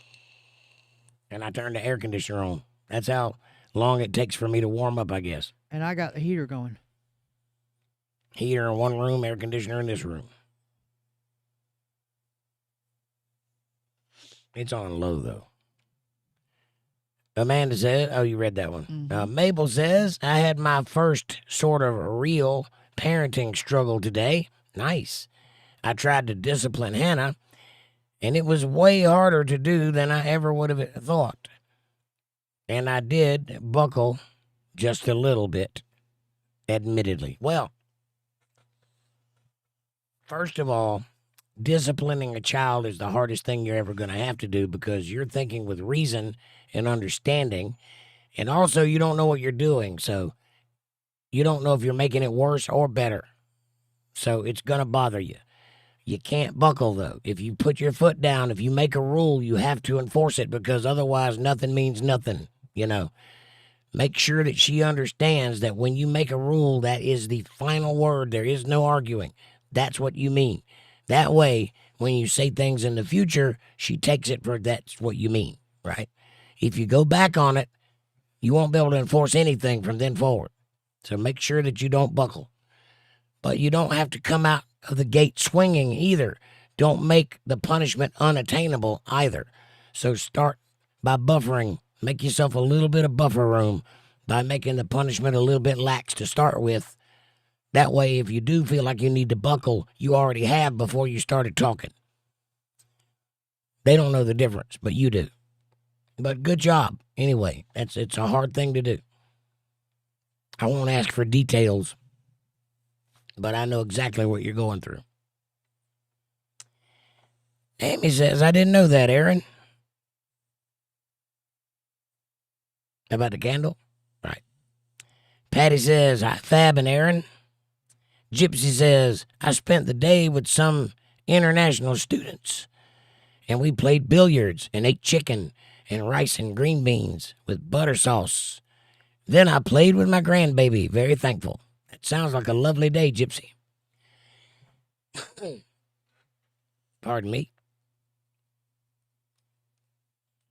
And I turned the air conditioner on. That's how long it takes for me to warm up, I guess. And I got the heater going. Heater in one room, air conditioner in this room. It's on low, though. Amanda said, oh, you read that one. Mm-hmm. Mabel says, I had my first sort of real parenting struggle today. Nice. I tried to discipline Hannah, and it was way harder to do than I ever would have thought. And I did buckle just a little bit, admittedly. Well, first of all, disciplining a child is the hardest thing you're ever going to have to do because you're thinking with reason and understanding, and also you don't know what you're doing, so you don't know if you're making it worse or better. So it's going to bother you. You can't buckle, though. If you put your foot down, if you make a rule, you have to enforce it because otherwise nothing means nothing, you know. Make sure that she understands that when you make a rule, that is the final word. There is no arguing. That's what you mean. That way, when you say things in the future, she takes it for that's what you mean, right? If you go back on it, you won't be able to enforce anything from then forward. So make sure that you don't buckle. But you don't have to come out of the gate swinging either. Don't make the punishment unattainable either. So start by buffering. Make yourself a little bit of buffer room by making the punishment a little bit lax to start with. That way, if you do feel like you need to buckle, you already have before you started talking. They don't know the difference, but you do. But good job. Anyway, it's a hard thing to do. I won't ask for details, but I know exactly what you're going through. Amy says, I didn't know that, Aaron. About the candle? Right. Patty says, hi, Fab and Aaron. Gypsy says, I spent the day with some international students, and we played billiards and ate chicken and rice and green beans with butter sauce. Then I played with my grandbaby. Very thankful. That sounds like a lovely day, Gypsy. Pardon me.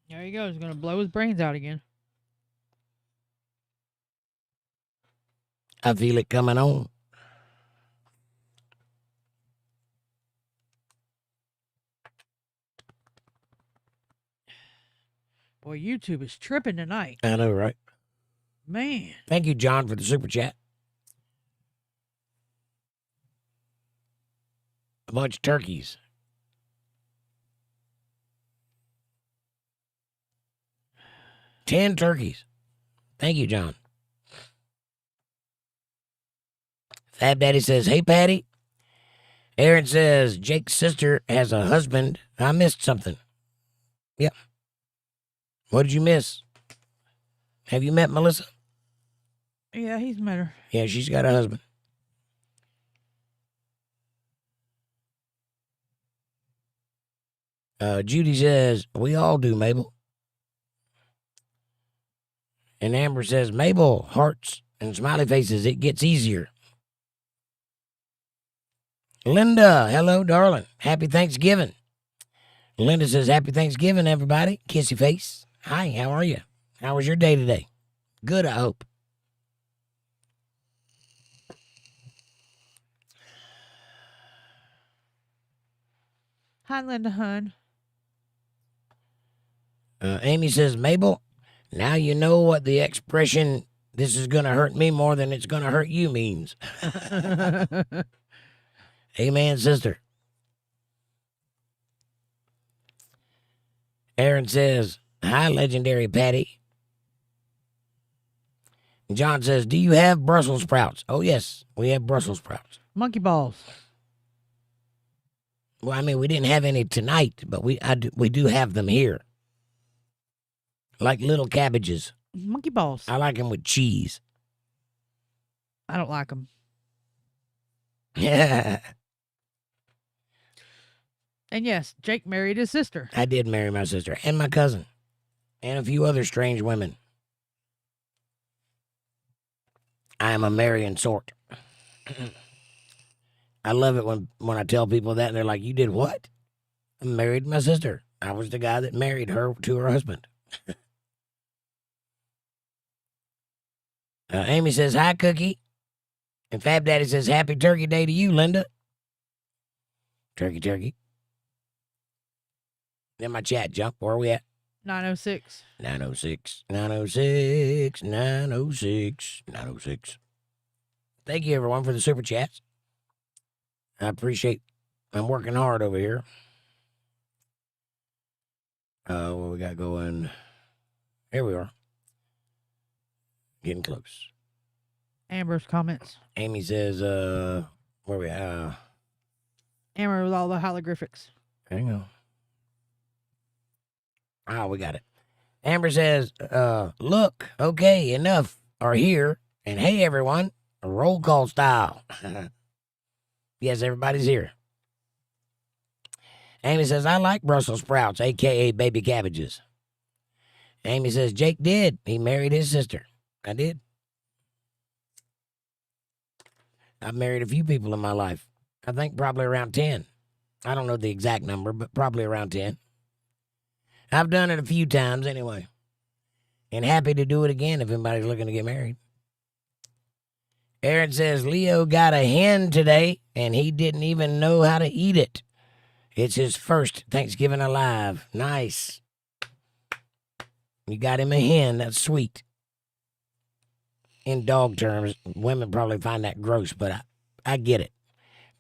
There you go. He's going to blow his brains out again. I feel it coming on. Boy, YouTube is tripping tonight. I know, right? Man. Thank you, John, for the super chat. A bunch of turkeys. $10 turkeys. Thank you, John. Fab Daddy says, hey, Patty. Aaron says, Jake's sister has a husband. I missed something. Yep. What did you miss? Have you met Melissa? Yeah, he's met her. Yeah, she's got a husband. Judy says, we all do, Mabel. And Amber says, Mabel, hearts and smiley faces, it gets easier. Linda, hello, darling. Happy Thanksgiving. Linda says, happy Thanksgiving, everybody. Kissy face. Hi, how are you? How was your day today? Good, I hope. Hi, Linda Hun. Amy says, Mabel, now you know what the expression, this is going to hurt me more than it's going to hurt you means. Amen, sister. Aaron says, hi, legendary Patty. John says, do you have Brussels sprouts? Oh, yes, we have Brussels sprouts. Monkey balls. Well, I mean, we didn't have any tonight, but we do have them here. Like little cabbages. Monkey balls. I like them with cheese. I don't like them. Yeah. And yes, Jake married his sister. I did marry my sister and my cousin and a few other strange women. I am a marrying sort. I love it when I tell people that and they're like, you did what? I married my sister. I was the guy that married her to her husband. Amy says, hi, Cookie. And Fab Daddy says, happy Turkey Day to you, Linda. Turkey, turkey. Then my chat jump. Where are we at? 906. 906, 906, 906, 906. Thank you, everyone, for the super chats. I appreciate. I'm working hard over here. What we got going? Here we are. Getting close. Amber's comments. Amy says, where we at? Amber with all the hieroglyphics. Hang on. Ah, we got it. Amber says, look, okay, enough are here. And hey, everyone, roll call style. Yes, everybody's here. Amy says, I like Brussels sprouts, a.k.a. baby cabbages. Amy says, Jake did. He married his sister. I did. I've married a few people in my life. I think probably around 10. I don't know the exact number, but probably around 10. I've done it a few times anyway. And happy to do it again if anybody's looking to get married. Aaron says, Leo got a hen today, and he didn't even know how to eat it. It's his first Thanksgiving alive. Nice. You got him a hen. That's sweet. In dog terms, women probably find that gross, but I get it.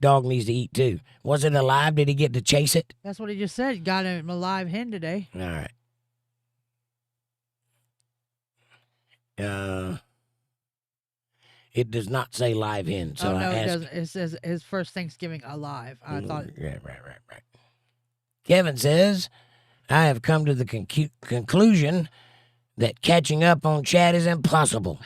Dog needs to eat too. Was it alive? Did he get to chase it? That's what he just said. Got him a live hen today. All right. It does not say live hen, so oh, no, I asked. it doesn't. It says his first Thanksgiving alive. I thought. Yeah, right. Kevin says, I have come to the conclusion that catching up on chat is impossible.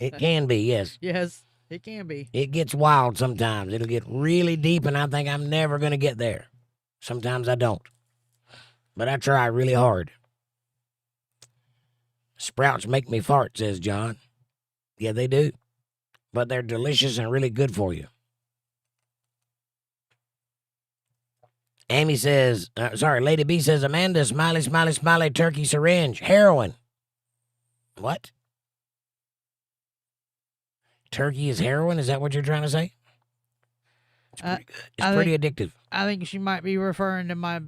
It can be, yes. Yes, it can be. It gets wild sometimes. It'll get really deep, and I think I'm never going to get there. Sometimes I don't. But I try really hard. Sprouts make me fart, says John. Yeah, they do. But they're delicious and really good for you. Amy says, Lady B says, Amanda, smiley, smiley, smiley, turkey syringe, heroin. What? Turkey is heroin? Is that what you're trying to say? It's pretty good. It's pretty addictive. I think she might be referring to my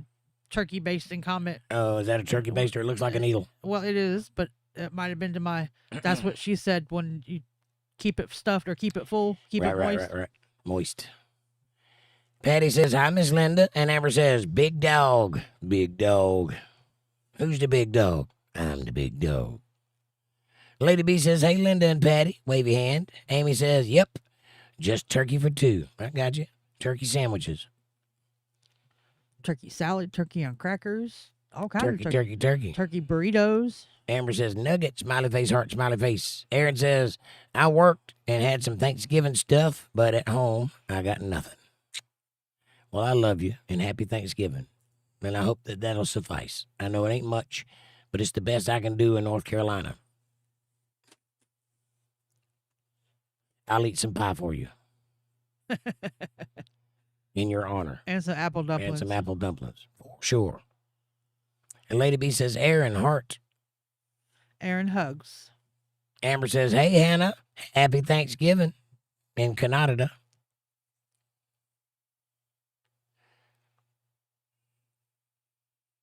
turkey basting comment. Oh, is that a turkey baster? It looks like a needle. Well, it is, but it might have been to my. That's what she said when you keep it stuffed or keep it full, keep it moist. Right. Moist. Patty says, hi, Miss Linda. And Amber says, big dog. Big dog. Who's the big dog? I'm the big dog. Lady B says, hey, Linda and Patty. Wave your hand. Amy says, yep. Just turkey for two. I got you. Turkey sandwiches. Turkey salad, turkey on crackers, all kinds of turkey. Turkey burritos. Amber says, nugget, smiley face, heart, smiley face. Aaron says, I worked and had some Thanksgiving stuff, but at home, I got nothing. Well, I love you, and happy Thanksgiving. And I hope that that'll suffice. I know it ain't much, but it's the best I can do in North Carolina. I'll eat some pie for you. In your honor. And some apple dumplings. For sure. And Lady B says, Aaron, heart. Aaron hugs. Amber says, hey, Hannah, happy Thanksgiving in Canada.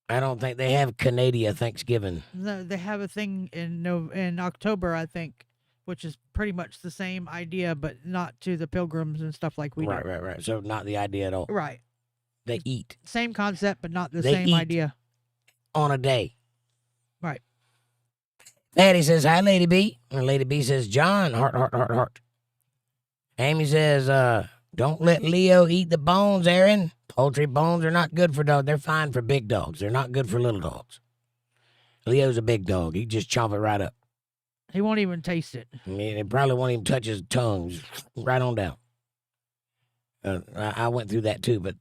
I don't think they have Canada Thanksgiving. No, they have a thing in October, I think, which is pretty much the same idea, but not to the pilgrims and stuff like we do. Right. So not the idea at all. Right. They eat. Same concept, but not the They same eat idea. On a day. Right. Patty says, hi, Lady B. And Lady B says, John, heart. Amy says, don't let Leo eat the bones, Aaron. Poultry bones are not good for dogs. They're fine for big dogs. They're not good for little dogs. Leo's a big dog. He just chomp it right up. He won't even taste it. They probably won't even touch his tongue. Just right on down. I went through that too, but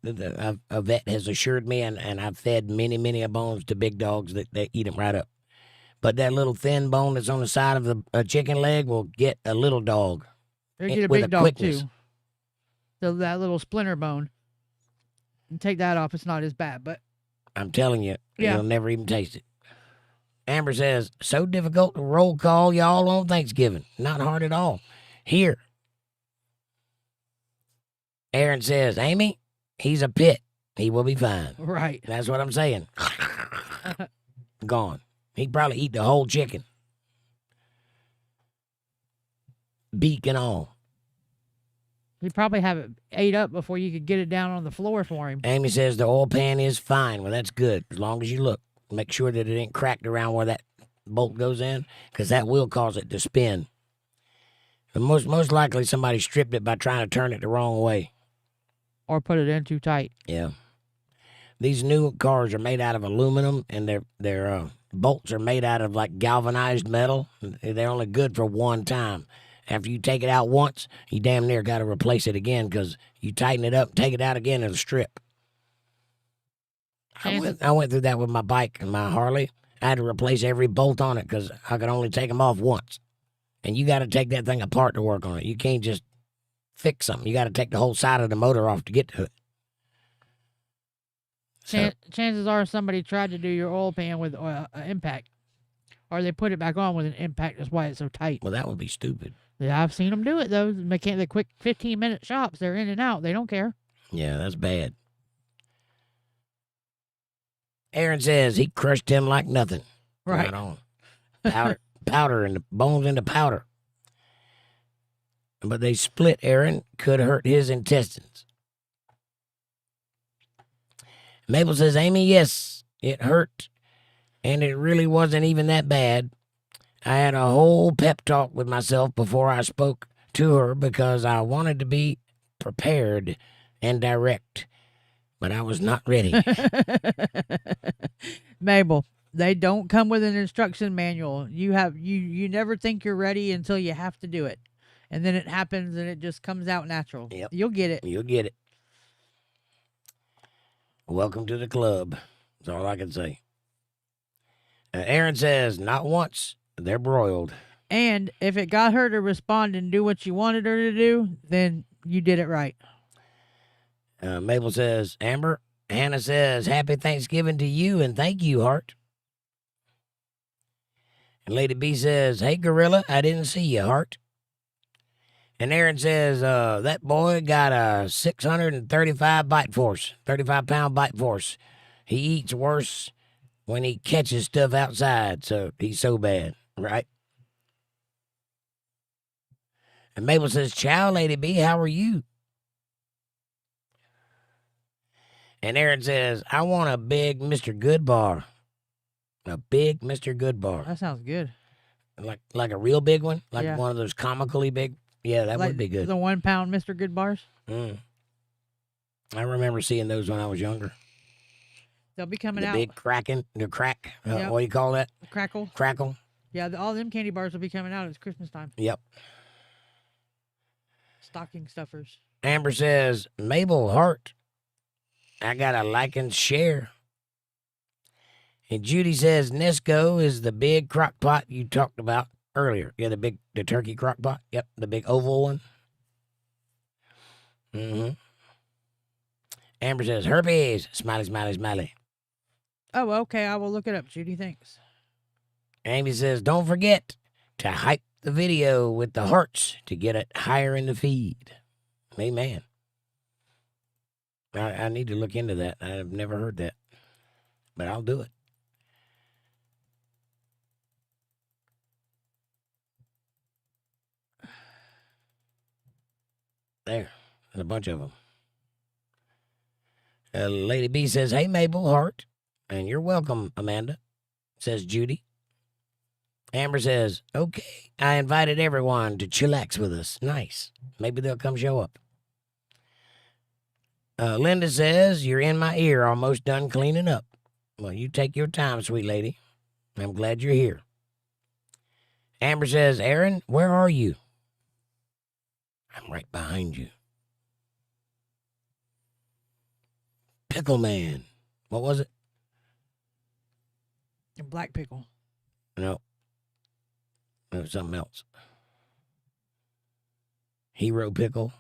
a vet has assured me, and I've fed many bones to big dogs that they eat them right up. But that little thin bone that's on the side of a chicken leg will get a little dog. They get a with big dog quickness. too. So that little splinter bone. And take that off, it's not as bad, but I'm telling you, yeah. You'll never even taste it. Amber says, so difficult to roll call y'all on Thanksgiving. Not hard at all. Here. Aaron says, Amy, he's a pit. He will be fine. Right. That's what I'm saying. Gone. He'd probably eat the whole chicken. Beak and all. He'd probably have it ate up before you could get it down on the floor for him. Amy says the oil pan is fine. Well, that's good. As long as you look. Make sure that it ain't cracked around where that bolt goes in, because that will cause it to spin. But most likely somebody stripped it by trying to turn it the wrong way. Or put it in too tight. Yeah. These new cars are made out of aluminum, and their bolts are made out of like galvanized metal. They're only good for one time. After you take it out once, you damn near got to replace it again, because you tighten it up, take it out again, it'll strip. I went through that with my bike and my Harley. I had to replace every bolt on it because I could only take them off once. And you got to take that thing apart to work on it. You can't just fix something. You got to take the whole side of the motor off to get to it. So, chances are somebody tried to do your oil pan with impact. Or they put it back on with an impact. That's why it's so tight. Well, that would be stupid. Yeah, I've seen them do it, though. The quick 15-minute shops, they're in and out. They don't care. Yeah, that's bad. Aaron says he crushed him like nothing. Right on. Powder and the bones into powder. But they split, Aaron. Could hurt his intestines. Mabel says, Amy, yes, it hurt. And it really wasn't even that bad. I had a whole pep talk with myself before I spoke to her because I wanted to be prepared and direct. But I was not ready. Mabel, they don't come with an instruction manual. You never think you're ready until you have to do it. And then it happens and it just comes out natural. Yep. You'll get it. You'll get it. Welcome to the club. That's all I can say. Aaron says, not once. They're broiled. And if it got her to respond and do what you wanted her to do, then you did it right. Mabel says, Amber. Hannah says, happy Thanksgiving to you and thank you, heart. And Lady B says, hey, Gorilla, I didn't see you, heart. And Aaron says, that boy got a 635 bite force, 35-pound bite force. He eats worse when he catches stuff outside, so he's so bad. Right. And Mabel says, "Ciao, Lady B, how are you?" And Aaron says, "I want a big Mr. Good bar. A big Mr. Good bar. That sounds good. Like a real big one? Like Yeah. one of those comically big? Yeah, that Like would be good. The 1 pound Mr. Good bars. I remember seeing those when I was younger. They'll be coming The out. big cracking, the crack. Yep. What do you call that? Crackle. Crackle. Yeah, all them candy bars will be coming out. It's Christmas time. Yep. Stocking stuffers. Amber says, "Mabel Hart, I got a like and share." And Judy says, "Nesco is the big crock pot you talked about earlier." Yeah, the turkey crock pot. Yep, the big oval one. Amber says, "Herpes." Smiley, smiley, smiley. Oh, okay. I will look it up, Judy. Thanks. Amy says, "Don't forget to hype the video with the hearts to get it higher in the feed." Amen. I need to look into that. I've never heard that, but I'll do it. There's a bunch of them. Lady B says, "Hey, Mabel Hart," and "You're welcome, Amanda," says Judy. Amber says, "Okay, I invited everyone to chillax with us." Nice. Maybe they'll come show up. Linda says, "You're in my ear, almost done cleaning up." Well, you take your time, sweet lady. I'm glad you're here. Amber says, "Aaron, where are you?" I'm right behind you. Pickle Man. What was it? Black pickle. No. It was something else. Hero Pickle.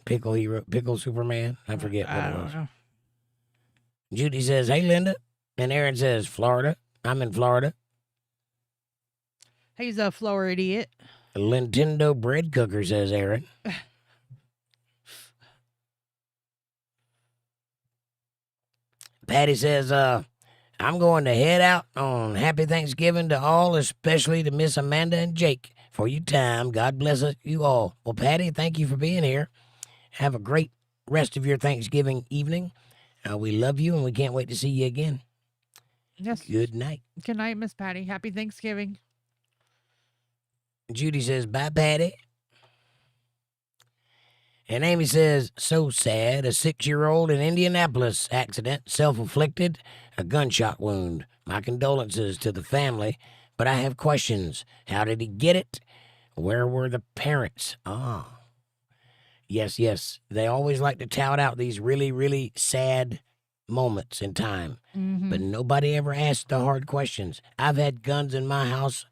Pickle Hero. Pickle Superman. I forget what it was. Know. Judy says, "Hey, Linda." And Aaron says, "Florida. I'm in Florida." He's a floor idiot. Nintendo bread cooker, says Aaron. Patty says, "I'm going to head out on Happy Thanksgiving to all, especially to Miss Amanda and Jake for your time. God bless you all." Well, Patty, thank you for being here. Have a great rest of your Thanksgiving evening. We love you, and we can't wait to see you again. Yes. Good night. Good night, Miss Patty. Happy Thanksgiving. Judy says, "Bye, Patty." And Amy says, "So sad, a 6-year-old in Indianapolis accident, self-inflicted, a gunshot wound. My condolences to the family, but I have questions. How did he get it? Where were the parents?" Yes. They always like to tout out these really, really sad moments in time, but nobody ever asks the hard questions. I've had guns in my house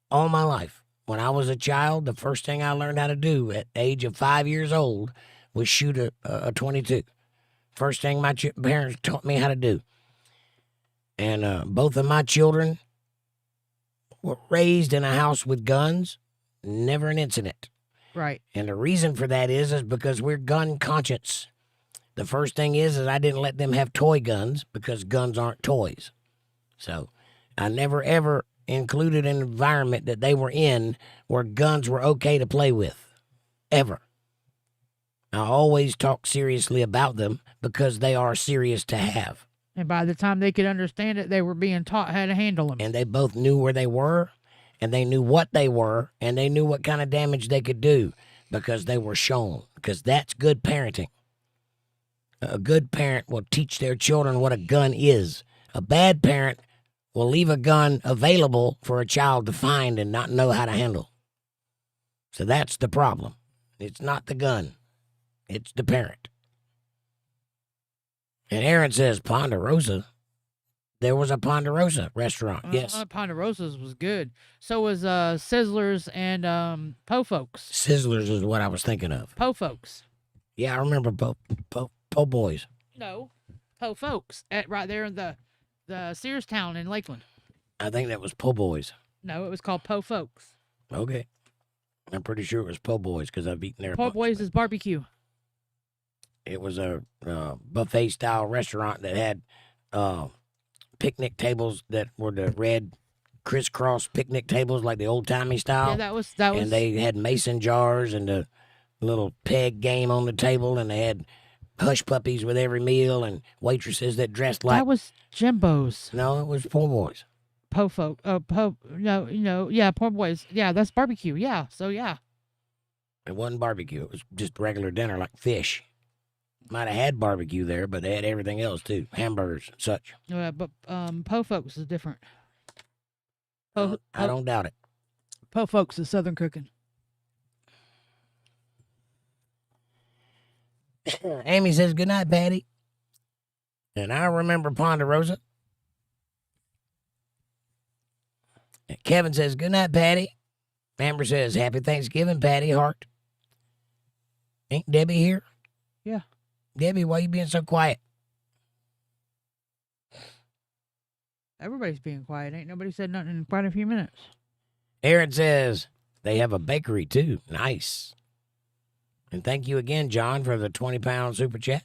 all my life. When I was a child, the first thing I learned how to do at the age of 5 years old was shoot a 22. First thing my parents taught me how to do. And both of my children were raised in a house with guns, never an incident. Right. And the reason for that is because we're gun conscious. The first thing is I didn't let them have toy guns because guns aren't toys. So I never, ever included an environment that they were in where guns were okay to play with. Ever. I always talk seriously about them because they are serious to have. And by the time they could understand it, they were being taught how to handle them. And they both knew where they were, and they knew what they were, and they knew what kind of damage they could do because they were shown. Because that's good parenting. A good parent will teach their children what a gun is. A bad parent will leave a gun available for a child to find and not know how to handle. So that's the problem. It's not the gun. It's the parent. And Aaron says Ponderosa. There was a Ponderosa restaurant. Yes. Ponderosa's was good. So was Sizzlers and Po Folks. Sizzlers is what I was thinking of. Po Folks. Yeah, I remember Po Boys. No, Po Folks right there in the Sears Town in Lakeland. I think that was Po Boys. No, it was called Po Folks. Okay. I'm pretty sure it was Po Boys because I've eaten there. Po Boys is barbecue. It was a buffet-style restaurant that had picnic tables that were the red crisscross picnic tables like the old-timey style. Yeah, that was. And they had mason jars and a little peg game on the table, and they had hush puppies with every meal and waitresses that dressed like. That was Jimbo's. No, it was poor boys. Po folk. Yeah, poor boys. Yeah, that's barbecue. Yeah, so yeah. It wasn't barbecue. It was just regular dinner like fish. Might have had barbecue there, but they had everything else too, hamburgers and such. Yeah, but po folks is different. I don't doubt it. Po folks is Southern cooking. Amy says, good night, Patty. And I remember Ponderosa. And Kevin says, good night, Patty. Amber says, happy Thanksgiving, Patty, heart. Ain't Debbie here? Yeah. Debbie, why you being so quiet? Everybody's being quiet. Ain't nobody said nothing in quite a few minutes. Aaron says, they have a bakery, too. Nice. And thank you again, John, for the 20-pound super chat.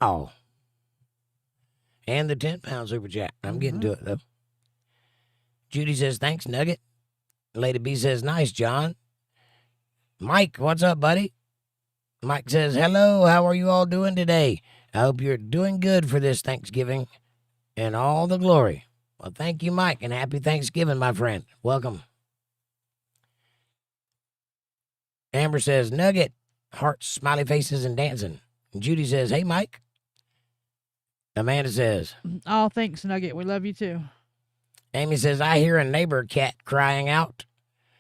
Wow. And the 10-pound super chat. I'm getting to it, though. Judy says, thanks, Nugget. Lady B says, nice, John. Mike, what's up, buddy? Mike says, hello, how are you all doing today? I hope you're doing good for this Thanksgiving and all the glory. Well, thank you, Mike, and happy Thanksgiving, my friend. Welcome. Amber says, Nugget, hearts, smiley faces, and dancing. And Judy says, hey, Mike. Amanda says, oh, thanks, Nugget. We love you, too. Amy says, I hear a neighbor cat crying out.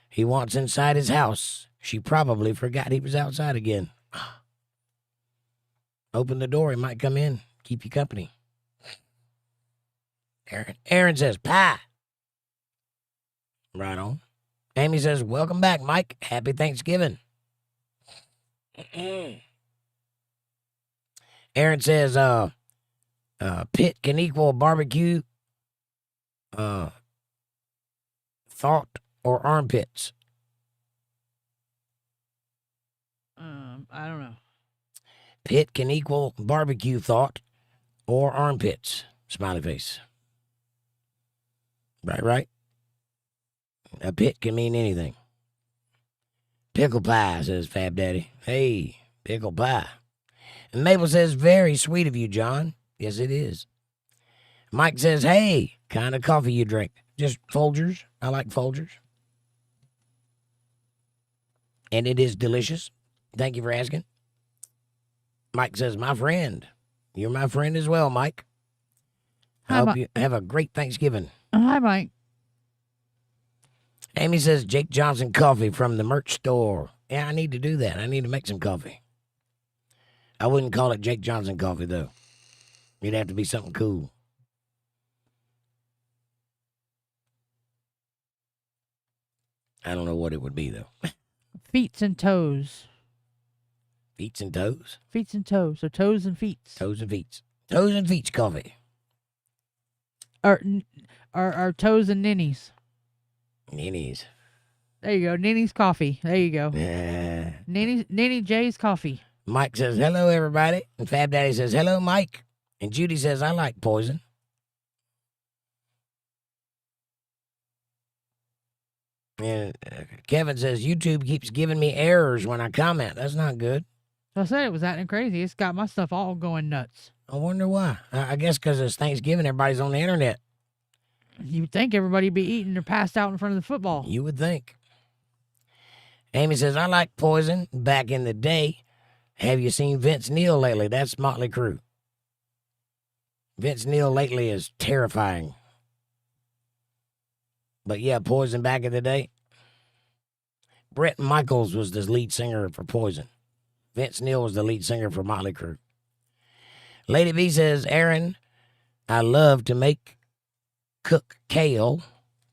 He wants inside his house. She probably forgot he was outside again. Open the door. He might come in. Keep you company. Aaron says, pie. Right on. Amy says, welcome back, Mike. Happy Thanksgiving. Aaron says, pit can equal barbecue, thought, or armpits. I don't know. Pit can equal barbecue thought or armpits. Smiley face. Right? A pit can mean anything. Pickle pie, says Fab Daddy. Hey, pickle pie. And Mabel says, very sweet of you, John. Yes, it is. Mike says, hey, kind of coffee you drink? Just Folgers. I like Folgers. And it is delicious. Thank you for asking. Mike says, my friend. You're my friend as well, Mike. I hope you have a great Thanksgiving. Hi, Mike. Amy says, Jake Johnson coffee from the merch store. Yeah, I need to do that. I need to make some coffee. I wouldn't call it Jake Johnson coffee, though. It'd have to be something cool. I don't know what it would be, though. Feets and toes. Feets and toes? Feets and toes. So toes and feet. Toes and feet. Toes and feet coffee. Or toes and ninnies. Ninnies. There you go. Ninny's coffee. There you go. Yeah. Ninny J's coffee. Mike says, hello, everybody. And Fab Daddy says, hello, Mike. And Judy says, I like poison. And Kevin says, YouTube keeps giving me errors when I comment. That's not good. So I said it was acting crazy. It's got my stuff all going nuts. I wonder why. I guess because it's Thanksgiving, everybody's on the internet. You would think everybody be eating or passed out in front of the football. You would think. Amy says, I like poison back in the day. Have you seen Vince Neil lately? That's Motley Crue. Vince Neil lately is terrifying. But yeah, Poison back in the day. Bret Michaels was the lead singer for Poison. Vince Neil was the lead singer for Motley Crue. Lady B says, Aaron, I love to cook kale,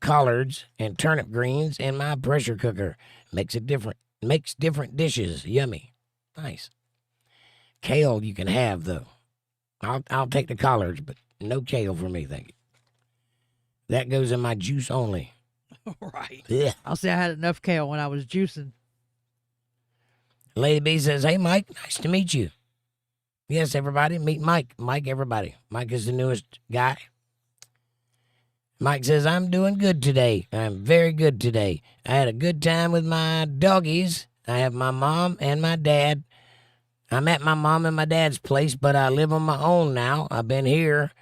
collards, and turnip greens in my pressure cooker. Makes different dishes. Yummy. Nice. Kale you can have, though. I'll take the collards, but no kale for me, thank you. That goes in my juice only. Right. Yeah. I'll say I had enough kale when I was juicing. Lady B says, hey, Mike, nice to meet you. Yes, everybody, meet Mike. Mike, everybody. Mike is the newest guy. Mike says, I'm doing good today. I'm very good today. I had a good time with my doggies. I have my mom and my dad. I'm at my mom and my dad's place, but I live on my own now. I've been here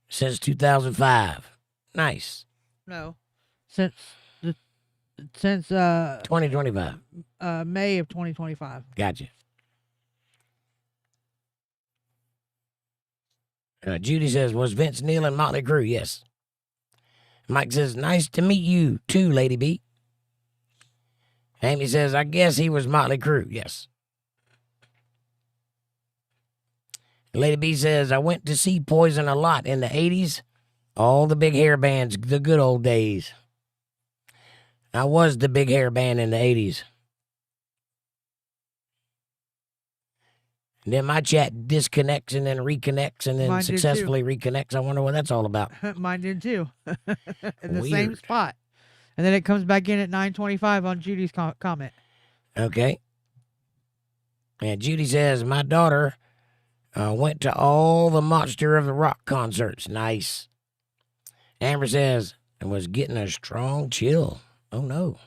since 2005. Nice. No, since since 2025. May of 2025. Gotcha. Judy says, was Vince Neil and Motley Crue? Yes. Mike says, nice to meet you too, Lady B. Amy says, I guess he was Motley Crue. Yes. Lady B says, I went to see Poison a lot in the 80s. All the big hair bands, the good old days. I was the big hair band in the 80s. And then my chat disconnects and then reconnects and then Mine did too. successfully reconnects. I wonder what that's all about. Mine did too. In the same Weird. spot. And then it comes back in at 9:25 on Judy's comment. Okay. And Judy says, my daughter went to all the Monster of the Rock concerts. Nice. Amber says, I was getting a strong chill. Oh, no.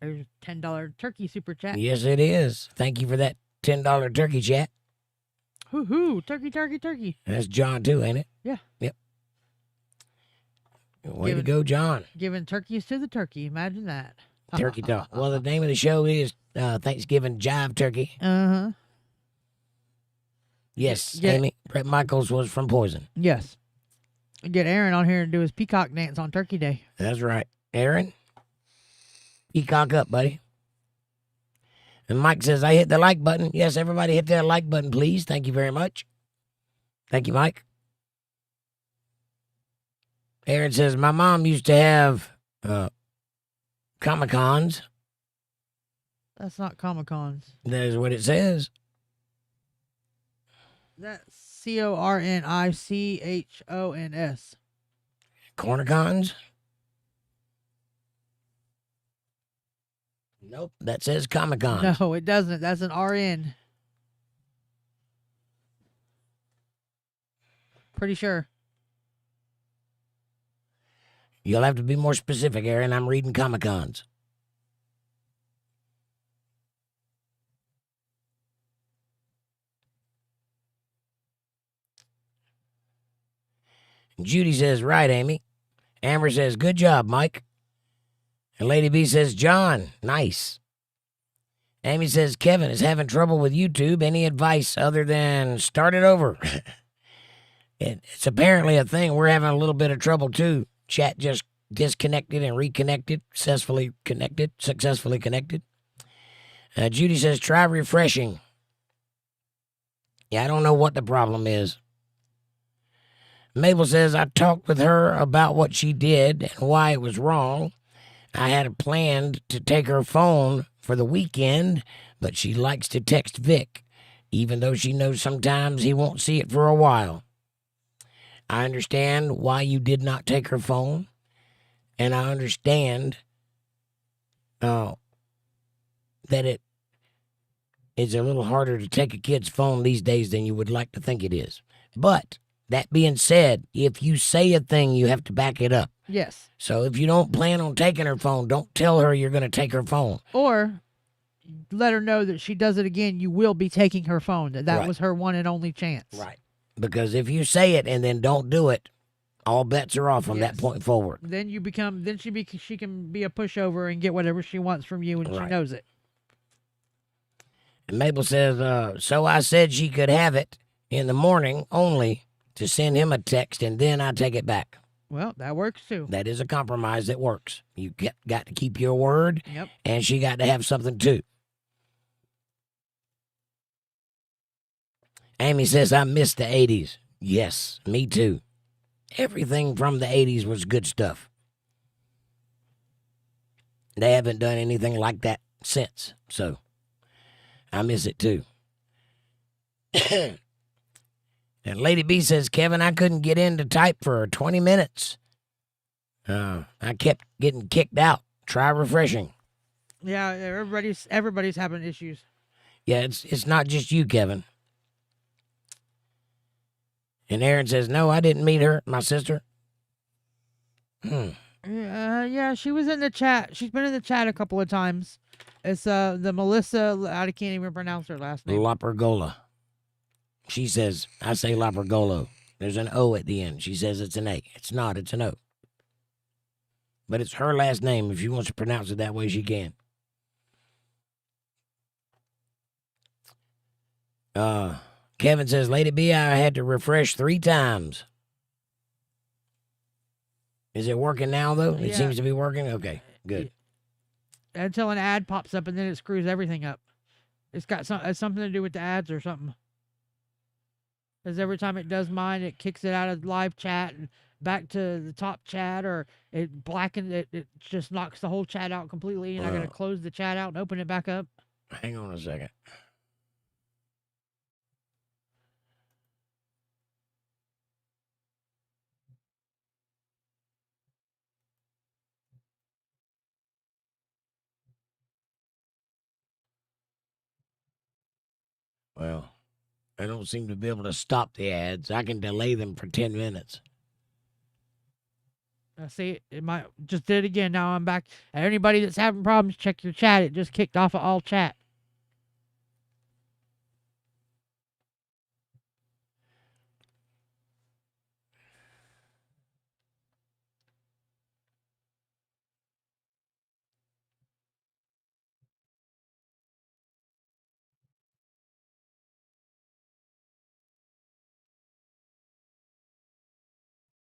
There's a $10 turkey super chat. Yes, it is. Thank you for that $10 turkey chat. Hoo-hoo, turkey, turkey, turkey. That's John, too, ain't it? Yeah. Yep. Way to go, John. Giving turkeys to the turkey. Imagine that. Turkey Talk. Well, the name of the show is Thanksgiving Jive Turkey. Uh-huh. Yes, Yeah. Amy. Brett Michaels was from Poison. Yes. Get Aaron on here and do his peacock dance on Turkey Day. That's right. Aaron, peacock up, buddy. And Mike says, I hit the like button. Yes, everybody hit that like button, please. Thank you very much. Thank you, Mike. Aaron says, my mom used to have Comic-Cons. That's not Comic-Cons. That is what it says. That's CORNICHONS. Corner-Cons? Nope, that says Comic-Con. No, it doesn't. That's an RN. Pretty sure. You'll have to be more specific, Aaron. I'm reading Comic-Cons. Judy says, right, Amy. Amber says, good job, Mike. And Lady B says, John, nice. Amy says, Kevin is having trouble with YouTube. Any advice other than start it over? It's apparently a thing. We're having a little bit of trouble, too. Chat just disconnected and reconnected. Successfully connected. Judy says, try refreshing. Yeah, I don't know what the problem is. Mabel says, I talked with her about what she did and why it was wrong. I had planned to take her phone for the weekend, but she likes to text Vic, even though she knows sometimes he won't see it for a while. I understand why you did not take her phone, and I understand that it is a little harder to take a kid's phone these days than you would like to think it is. But that being said, if you say a thing, you have to back it up. Yes. So if you don't plan on taking her phone, don't tell her you're going to take her phone. Or let her know that she does it again, you will be taking her phone. That Right. was her one and only chance. Right. Because if you say it and then don't do it, all bets are off from that Yes. point forward. Then she can be a pushover and get whatever she wants from you, and she Right. knows it. And Mabel says, so I said she could have it in the morning only to send him a text, and then I take it back. Well, that works too. That is a compromise that works. You got to keep your word, Yep. and she got to have something too. Amy says, I miss the 80s. Yes, me too. Everything from the 80s was good stuff. They haven't done anything like that since, so I miss it too. And Lady B says, Kevin, I couldn't get in to type for 20 minutes. I kept getting kicked out. Try refreshing. Yeah, everybody's having issues. Yeah, it's not just you, Kevin. And Aaron says, no, I didn't meet her, my sister. Yeah, she was in the chat. She's been in the chat a couple of times. It's the Melissa. I can't even pronounce her last name. 𝕉𝕬𝕉𝕠𝕉. She says, I say 𝕉𝕬𝕉𝕠. There's an O at the end. She says it's an A. It's not. It's an O. But it's her last name. If she wants to pronounce it that way, she can. Kevin says, Lady B, I had to refresh 3 times. Is it working now, though? It seems to be working? Okay, good. Until an ad pops up, and then it screws everything up. It's got something to do with the ads or something. Because every time it does mine, it kicks it out of live chat and back to the top chat, or it blackens it. It just knocks the whole chat out completely, and I got to close the chat out and open it back up. Hang on a second. Well, I don't seem to be able to stop the ads. I can delay them for 10 minutes. See, it might just did it again. Now I'm back. Anybody that's having problems, check your chat. It just kicked off of all chat.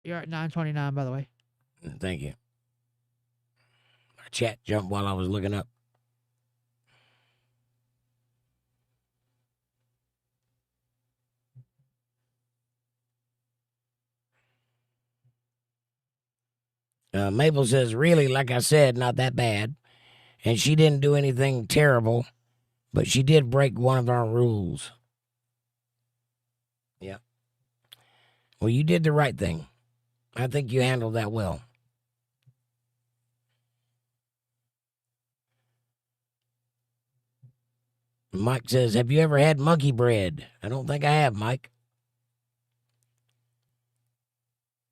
You're at 9:29, by the way. Thank you. My chat jumped while I was looking up. Mabel says, really, like I said, not that bad. And she didn't do anything terrible, but she did break one of our rules. Yeah. Well, you did the right thing. I think you handled that well. Mike says, have you ever had monkey bread? I don't think I have, Mike.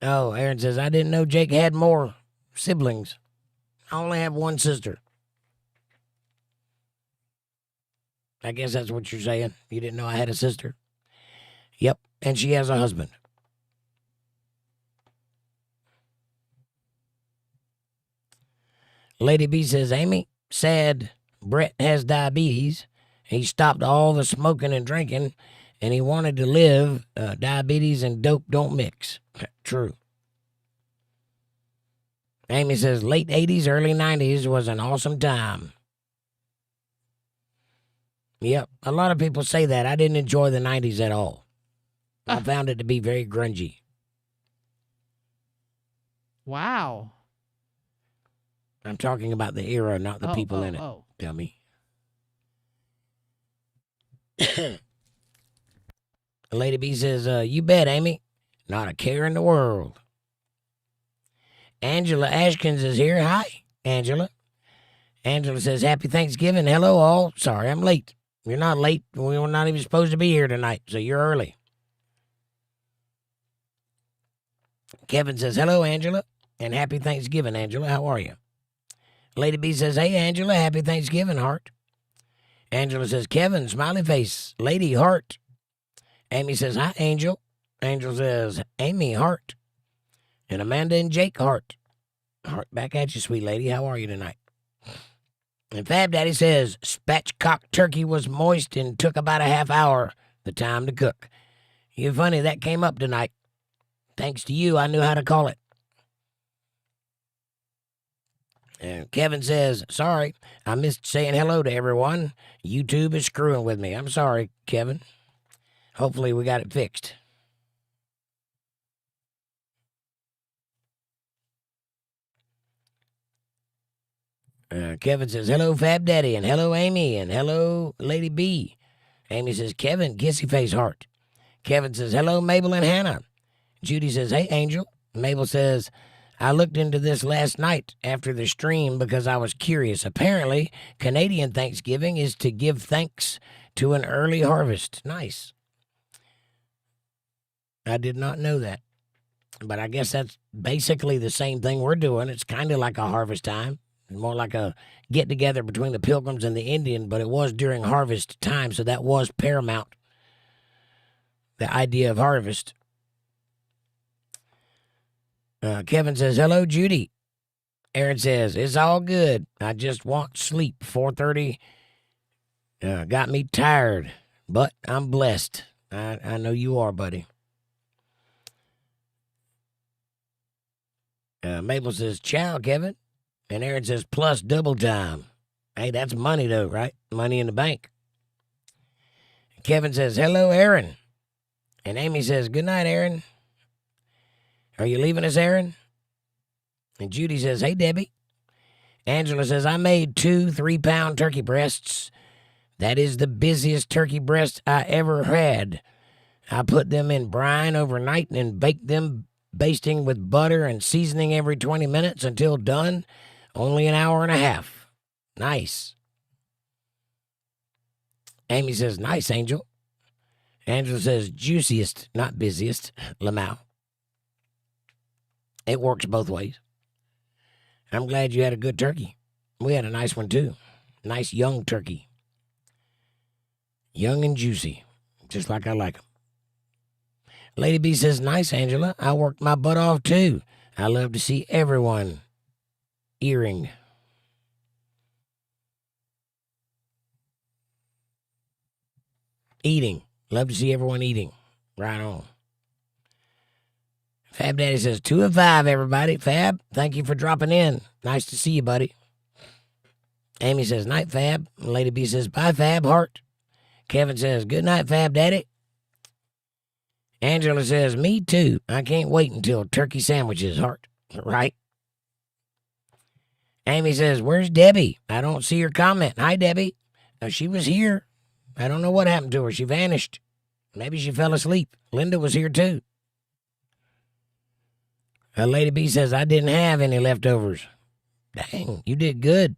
Oh, Aaron says, I didn't know Jake had more siblings. I only have one sister. I guess that's what you're saying. You didn't know I had a sister? Yep, and she has a husband. Lady B says, Amy, sad Brett has diabetes. He stopped all the smoking and drinking, and he wanted to live. Diabetes and dope don't mix. True. Amy says, late 80s, early 90s was an awesome time. Yep, a lot of people say that. I didn't enjoy the 90s at all. I found it to be very grungy. Wow. I'm talking about the era, not the people in it. Dummy. Lady B says, you bet, Amy. Not a care in the world. Angela Ashkins is here. Hi, Angela. Angela says, happy Thanksgiving. Hello, all. Sorry, I'm late. You're not late. We were not even supposed to be here tonight, so you're early. Kevin says, hello, Angela, and happy Thanksgiving, Angela. How are you? Lady B says, hey, Angela, happy Thanksgiving, heart. Angela says, Kevin, smiley face, lady, heart. Amy says, hi, Angel. Angel says, Amy, heart. And Amanda and Jake, heart. Heart back at you, sweet lady. How are you tonight? And Fab Daddy says, spatchcock turkey was moist and took about a half hour, the time to cook. You're funny, that came up tonight. Thanks to you, I knew how to call it. And Kevin says, sorry, I missed saying hello to everyone. YouTube is screwing with me. I'm sorry, Kevin. Hopefully we got it fixed. Kevin says, hello, Fab Daddy, and hello, Amy, and hello, Lady B. Amy says, Kevin, kissy face heart. Kevin says, hello, Mabel and Hannah. Judy says, hey, Angel. Mabel says, I looked into this last night after the stream because I was curious. Apparently, Canadian Thanksgiving is to give thanks to an early harvest. Nice. I did not know that. But I guess that's basically the same thing we're doing. It's kind of like a harvest time, more like a get together between the Pilgrims and the Indian, but it was during harvest time, so that was paramount. The idea of harvest. Kevin says, hello, Judy. Aaron says, it's all good. I just want sleep. 4:30 got me tired, but I'm blessed. I know you are, buddy. Mabel says, ciao, Kevin. And Aaron says, plus double time. Hey, that's money, though, right? Money in the bank. Kevin says, hello, Aaron. And Amy says, good night, Aaron. Are you leaving us, Aaron? And Judy says, hey, Debbie. Angela says, I made 2 3-pound turkey breasts. That is the busiest turkey breast I ever had. I put them in brine overnight and baked them, basting with butter and seasoning every 20 minutes until done. Only an hour and a half. Nice. Amy says, nice, Angel. Angela says, juiciest, not busiest, ℂ𝕚𝕝𝕝𝕝𝕝. It works both ways. I'm glad you had a good turkey. We had a nice one, too. Nice young turkey. Young and juicy, just like I like them. Lady B says, nice, Angela. I worked my butt off, too. I love to see everyone eating. Love to see everyone eating. Right on. Fab Daddy says, 2 of 5, everybody. Fab, thank you for dropping in. Nice to see you, buddy. Amy says, night, Fab. Lady B says, bye, Fab, heart. Kevin says, good night, Fab Daddy. Angela says, me too. I can't wait until turkey sandwiches, heart. Right? Amy says, where's Debbie? I don't see her comment. Hi, Debbie. She was here. I don't know what happened to her. She vanished. Maybe she fell asleep. Linda was here too. Lady B says, I didn't have any leftovers. Dang, you did good.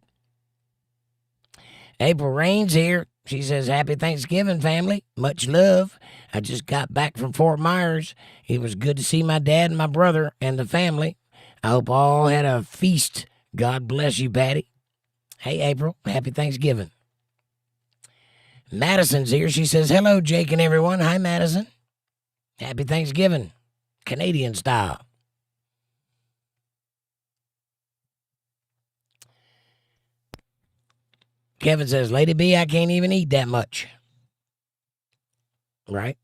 April Rain's here. She says, happy Thanksgiving, family. Much love. I just got back from Fort Myers. It was good to see my dad and my brother and the family. I hope all had a feast. God bless you, Patty. Hey, April. Happy Thanksgiving. Madison's here. She says, hello, Jake and everyone. Hi, Madison. Happy Thanksgiving. Canadian style. Kevin says, Lady B, I can't even eat that much. Right?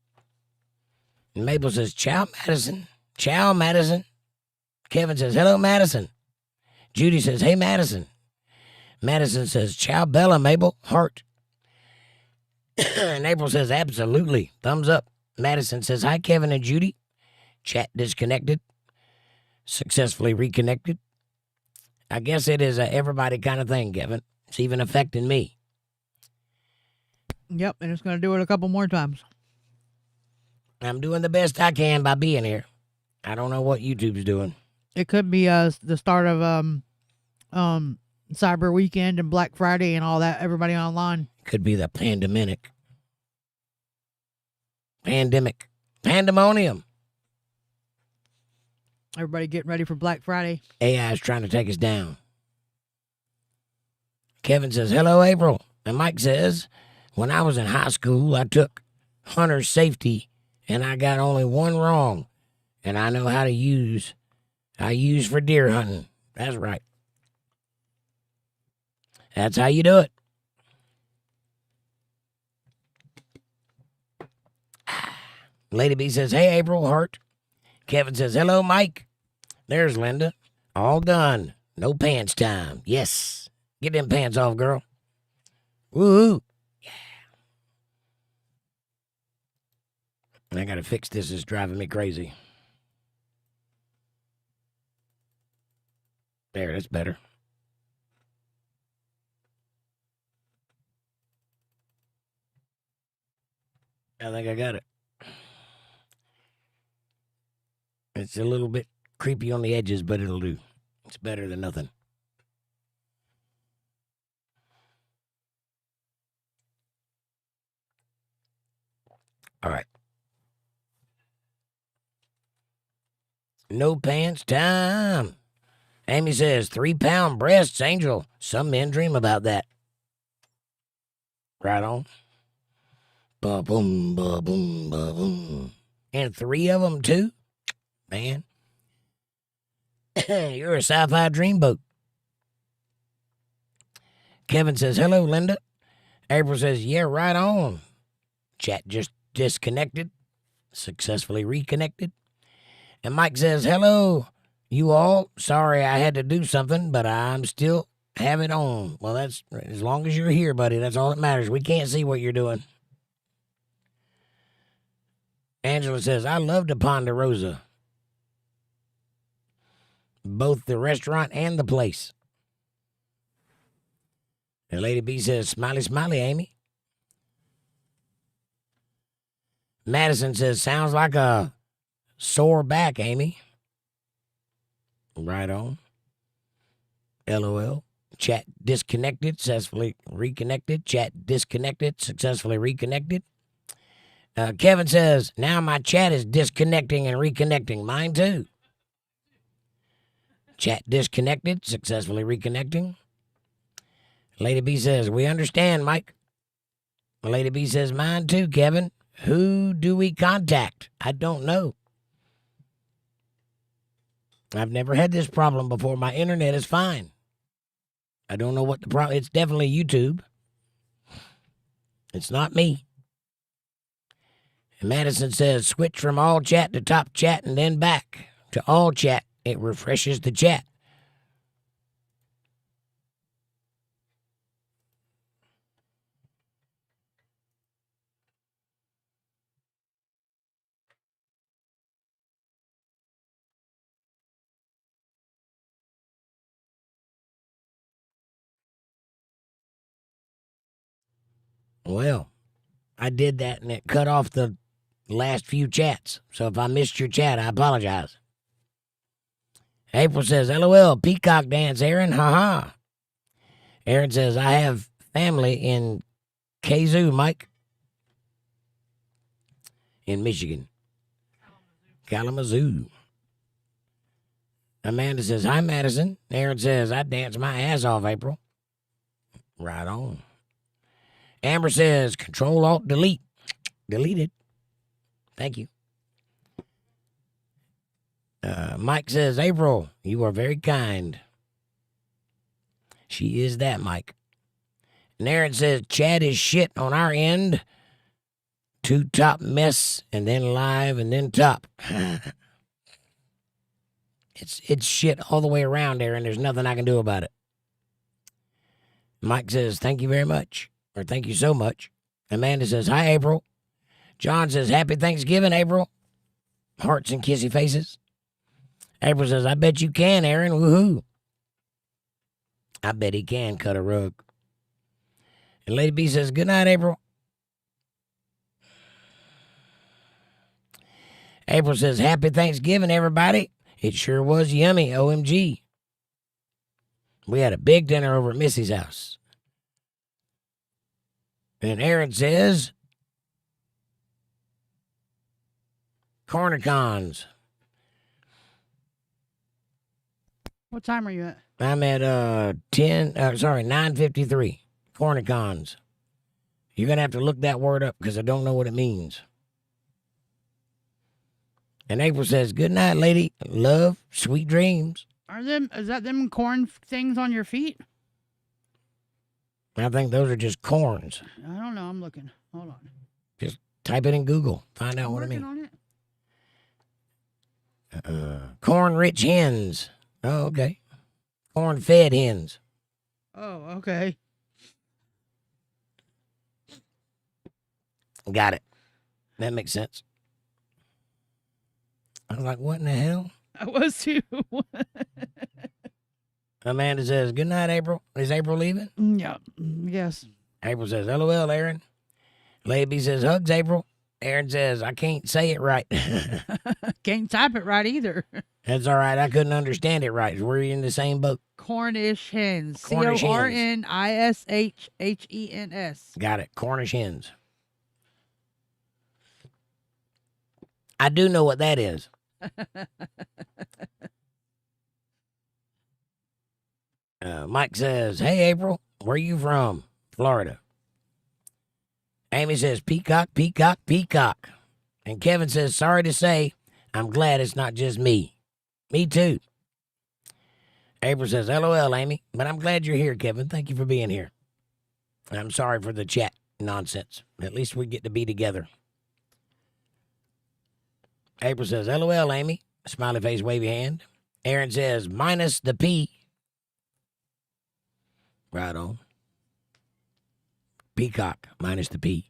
And Mabel says, ciao, Madison. Ciao, Madison. Kevin says, hello, Madison. Judy says, hey, Madison. Madison says, ciao, Bella, Mabel, heart. And April says, absolutely, thumbs up. Madison says, hi, Kevin and Judy. Chat disconnected. Successfully reconnected. I guess it is a everybody kind of thing, Kevin. It's even affecting me. Yep, and it's going to do it a couple more times. I'm doing the best I can by being here. I don't know what YouTube's doing. It could be the start of Cyber Weekend and Black Friday and all that. Everybody online. Could be the pandemic. Pandemonium. Everybody getting ready for Black Friday. AI is trying to take us down. Kevin says, hello, April. And Mike says, when I was in high school, I took hunter safety and I got only one wrong. And I know how to use. I use for deer hunting. That's right. That's how you do it. Lady B says, hey, April, heart. Kevin says, hello, Mike. There's Linda. All done. No pants time. Yes. Get them pants off, girl. Woo-hoo. Yeah. I got to fix this. It's driving me crazy. There, that's better. I think I got it. It's a little bit creepy on the edges, but it'll do. It's better than nothing. All right. No pants time. Amy says, 3-pound breasts, Angel. Some men dream about that. Right on. Ba-boom, ba-boom, ba-boom. And 3 of them, too? Man. You're a sci-fi dreamboat. Kevin says, hello, Linda. April says, yeah, right on. Chat just disconnected. Successfully reconnected. And Mike says, hello, you all. Sorry I had to do something, but I'm still have it on. Well, that's as long as you're here, buddy. That's all that matters. We can't see what you're doing. Angela says, I love the Ponderosa. Both the restaurant and the place. And Lady B says, smiley, smiley, Amy. Madison says, sounds like a sore back, Amy. Right on. LOL. Chat disconnected, successfully reconnected. Chat disconnected, successfully reconnected. Kevin says, now my chat is disconnecting and reconnecting. Mine too. Chat disconnected, successfully reconnecting. Lady B says, we understand, Mike. Lady B says, mine too, Kevin. Who do we contact? I don't know. I've never had this problem before. My internet is fine. I don't know what the problem. It's definitely YouTube. It's not me. And Madison says, switch from all chat to top chat and then back to all chat. It refreshes the chat. Well, I did that and it cut off the last few chats. So if I missed your chat, I apologize. April says, LOL, peacock dance, Aaron, haha. Aaron says, I have family in Kazoo, Mike. In Michigan. Kalamazoo. Amanda says, hi, Madison. Aaron says, I danced my ass off, April. Right on. Amber says, Control-Alt-Delete. Deleted. Thank you. Mike says, April, you are very kind. She is that, Mike. And Aaron says, chat is shit on our end. 2 top mess, and then live, and then top. It's shit all the way around, Aaron. There's nothing I can do about it. Mike says, thank you very much. Or thank you so much. Amanda says, hi, April. John says, happy Thanksgiving, April. Hearts and kissy faces. April says, I bet you can, Aaron. Woohoo. I bet he can cut a rug. And Lady B says, good night, April. April says, happy Thanksgiving, everybody. It sure was yummy, OMG. We had a big dinner over at Missy's house. And Aaron says, Cornicons. What time are you at? I'm at 9:53. Cornicons. You're going to have to look that word up because I don't know what it means. And April says, good night, lady. Love, sweet dreams. Is that them corn things on your feet? I think those are just corns. I don't know. I'm looking. Hold on. Just type it in Google. Find out I'm what it working means. on it. Corn-rich hens. Oh, okay. Corn-fed hens. Oh, okay. Got it. That makes sense. I was like, what in the hell? I was too. Amanda says, good night, April. Is April leaving? Yeah. Yes. April says, LOL, Aaron. Lady B says, hugs, April. Aaron says, I can't say it right. Can't type it right either. That's all right. I couldn't understand it right. We're in the same boat. Cornish hens. Cornish hens. Cornishhens. Got it. Cornish hens. I do know what that is. Mike says, hey, April, where you from? Florida. Amy says, peacock, peacock, peacock. And Kevin says, sorry to say, I'm glad it's not just me. Me too. April says, LOL, Amy, but I'm glad you're here, Kevin. Thank you for being here. I'm sorry for the chat nonsense. At least we get to be together. April says, LOL, Amy. Smiley face, wavy hand. Aaron says, minus the P. Right on. Peacock, minus the P.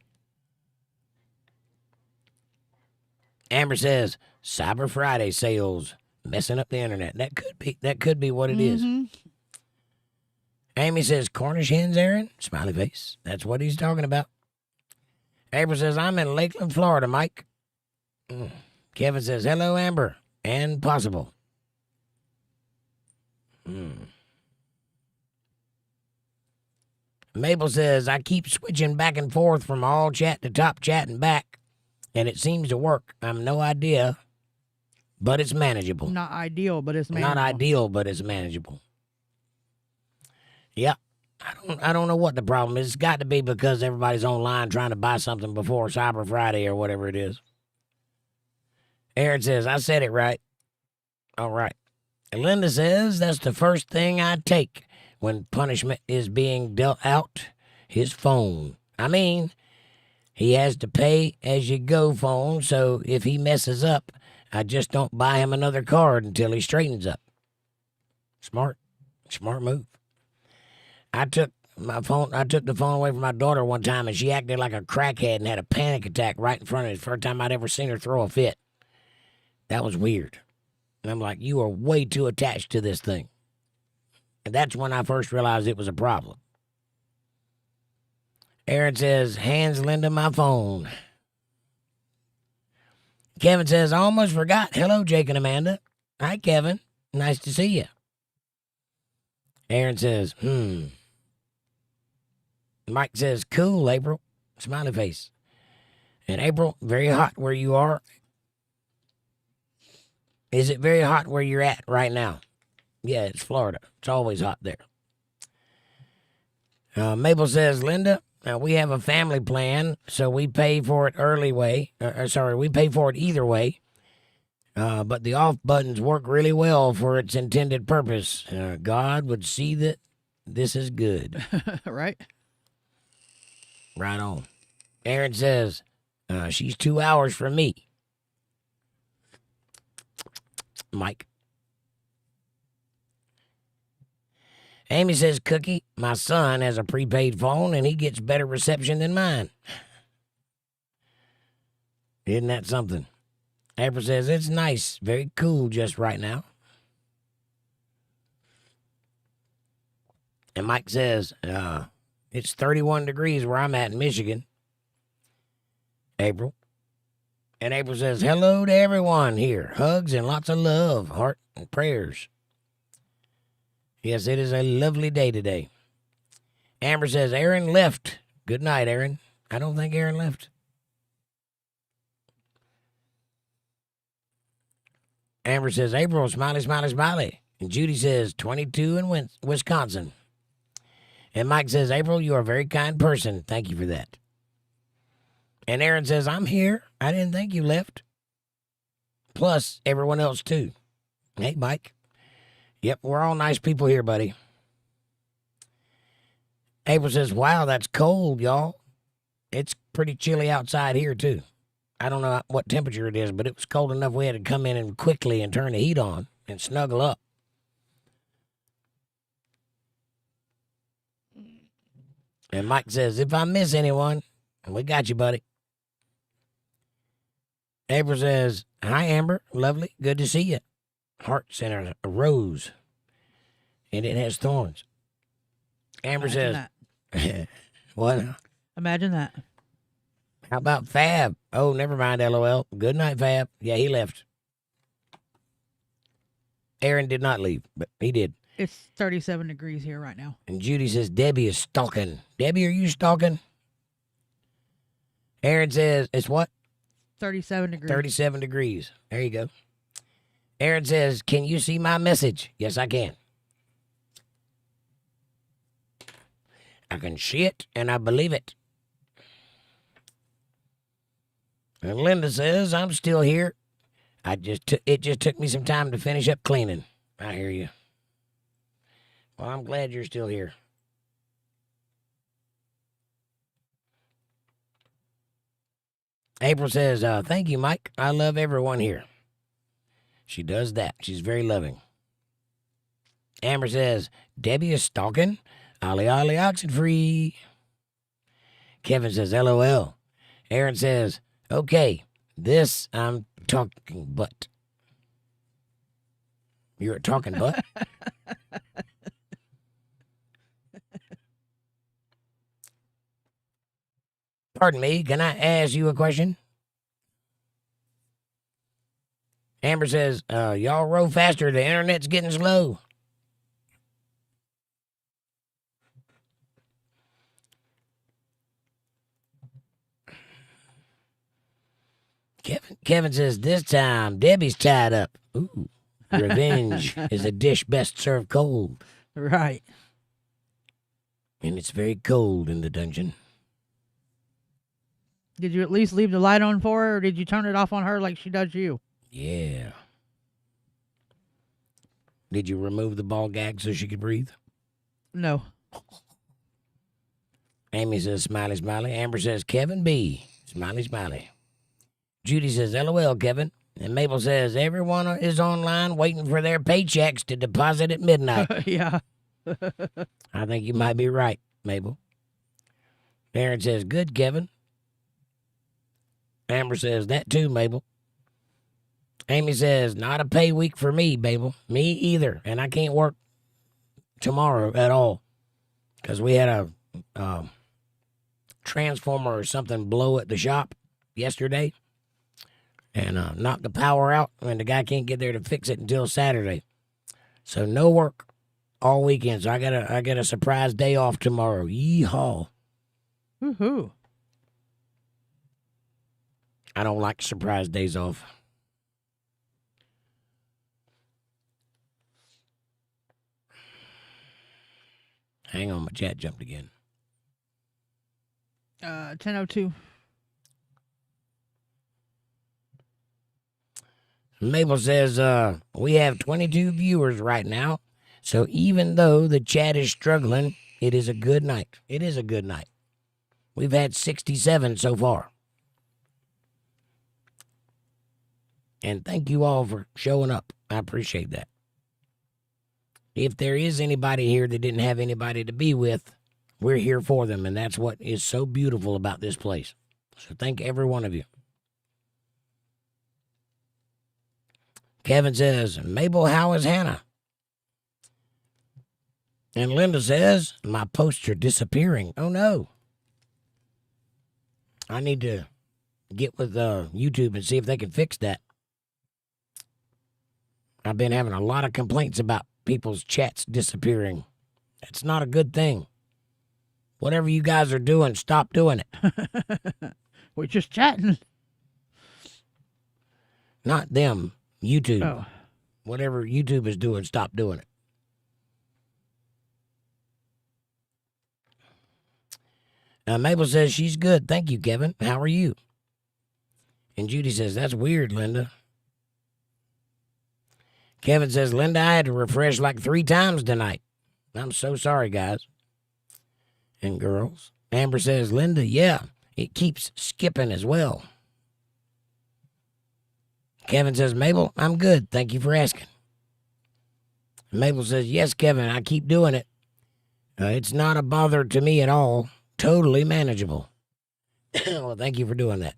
Amber says, Cyber Friday sales messing up the internet. That could be what it is. Amy says, Cornish hens, Aaron? Smiley face. That's what he's talking about. April says, I'm in Lakeland, Florida, Mike. Kevin says, hello, Amber. And possible. Mabel says, I keep switching back and forth from all chat to top chat and back, and it seems to work. I'm no idea, but it's manageable. Not ideal, but it's manageable. Not ideal, but it's manageable. Yeah. I don't know what the problem is. It's got to be because everybody's online trying to buy something before Cyber Friday or whatever it is. Aaron says, I said it right. All right. And Linda says, that's the first thing I take when punishment is being dealt out, his phone. I mean, he has to pay as you go phone, so if he messes up, I just don't buy him another card until he straightens up. Smart move. I took the phone away from my daughter one time, and she acted like a crackhead and had a panic attack right in front of me. First time I'd ever seen her throw a fit. That was weird. And I'm like, you are way too attached to this thing. And that's when I first realized it was a problem. Aaron says, hands Linda my phone. Kevin says, I almost forgot. Hello, Jake and Amanda. Hi, Kevin. Nice to see you. Aaron says, Mike says, cool, April. Smiley face. And April, very hot where you are. Is it very hot where you're at right now? Yeah, it's Florida. It's always hot there. Mabel says, Linda, we have a family plan, so we pay for it we pay for it either way. But the off buttons work really well for its intended purpose. God would see that this is good. Right? Right on. Aaron says, she's 2 hours from me. Mike. Amy says, Cookie, my son has a prepaid phone and he gets better reception than mine. Isn't that something? April says, it's nice, very cool just right now. And Mike says, it's 31 degrees where I'm at in Michigan. April. And April says, hello to everyone here. Hugs and lots of love, heart and prayers. Yes, it is a lovely day today. Amber says, Aaron left. Good night, Aaron. I don't think Aaron left. Amber says, April, smiley, smiley, smiley. And Judy says, 22 in Wisconsin. And Mike says, April, you are a very kind person. Thank you for that. And Aaron says, I'm here. I didn't think you left. Plus, everyone else, too. Hey, Mike. Yep, we're all nice people here, buddy. April says, wow, that's cold, y'all. It's pretty chilly outside here, too. I don't know what temperature it is, but it was cold enough we had to come in and quickly and turn the heat on and snuggle up. And Mike says, if I miss anyone, we got you, buddy. April says, hi, Amber. Lovely. Good to see you. Hearts and a rose. And it has thorns. Amber Imagine says, what? Imagine that. How about Fab? Oh, never mind, LOL. Good night, Fab. Yeah, he left. Aaron did not leave, but he did. It's 37 degrees here right now. And Judy says, Debbie is stalking. Debbie, are you stalking? Aaron says, it's what? 37 degrees. 37 degrees. There you go. Aaron says, can you see my message? Yes, I can. I can see it and I believe it. And Linda says, I'm still here. It just took me some time to finish up cleaning. I hear you. Well, I'm glad you're still here. April says, thank you, Mike. I love everyone here. She does that. She's very loving. Amber says, Debbie is stalking. Ollie, ollie, oxen free. Kevin says, LOL. Aaron says, okay, this I'm talking butt. You're a talking butt? Pardon me, can I ask you a question? Amber says, y'all row faster, the internet's getting slow. Kevin says, this time Debbie's tied up. Ooh, revenge is a dish best served cold. Right. And it's very cold in the dungeon. Did you at least leave the light on for her, or did you turn it off on her like she does you? Yeah. Did you remove the ball gag so she could breathe? No. Amy says, smiley, smiley. Amber says, Kevin B. Smiley, smiley. Judy says, LOL, Kevin. And Mabel says, everyone is online waiting for their paychecks to deposit at midnight. Yeah. I think you might be right, Mabel. Aaron says, good, Kevin. Amber says, that too, Mabel. Amy says, not a pay week for me, Mabel. Me either. And I can't work tomorrow at all because we had a transformer or something blow at the shop yesterday and knocked the power out, and the guy can't get there to fix it until Saturday. So no work all weekend. So I got a surprise day off tomorrow. Yeehaw. Woohoo. I don't like surprise days off. Hang on, my chat jumped again. 10:02. Mabel says, we have 22 viewers right now. So even though the chat is struggling, it is a good night. It is a good night. We've had 67 so far. And thank you all for showing up. I appreciate that. If there is anybody here that didn't have anybody to be with, we're here for them. And that's what is so beautiful about this place. So thank every one of you. Kevin says, Mabel, how is Hannah? And Linda says, my posts are disappearing. Oh, no. I need to get with YouTube and see if they can fix that. I've been having a lot of complaints about people's chats disappearing. It's not a good thing. Whatever you guys are doing, stop doing it. We're just chatting. Not them. YouTube. Oh. Whatever YouTube is doing, stop doing it. Mabel says she's good. Thank you, Kevin. How are you? And Judy says, that's weird, Linda. Kevin says, Linda, I had to refresh like 3 times tonight. I'm so sorry, guys and girls. Amber says, Linda, yeah, it keeps skipping as well. Kevin says, Mabel, I'm good. Thank you for asking. Mabel says, yes, Kevin, I keep doing it. It's not a bother to me at all. Totally manageable. Well, thank you for doing that.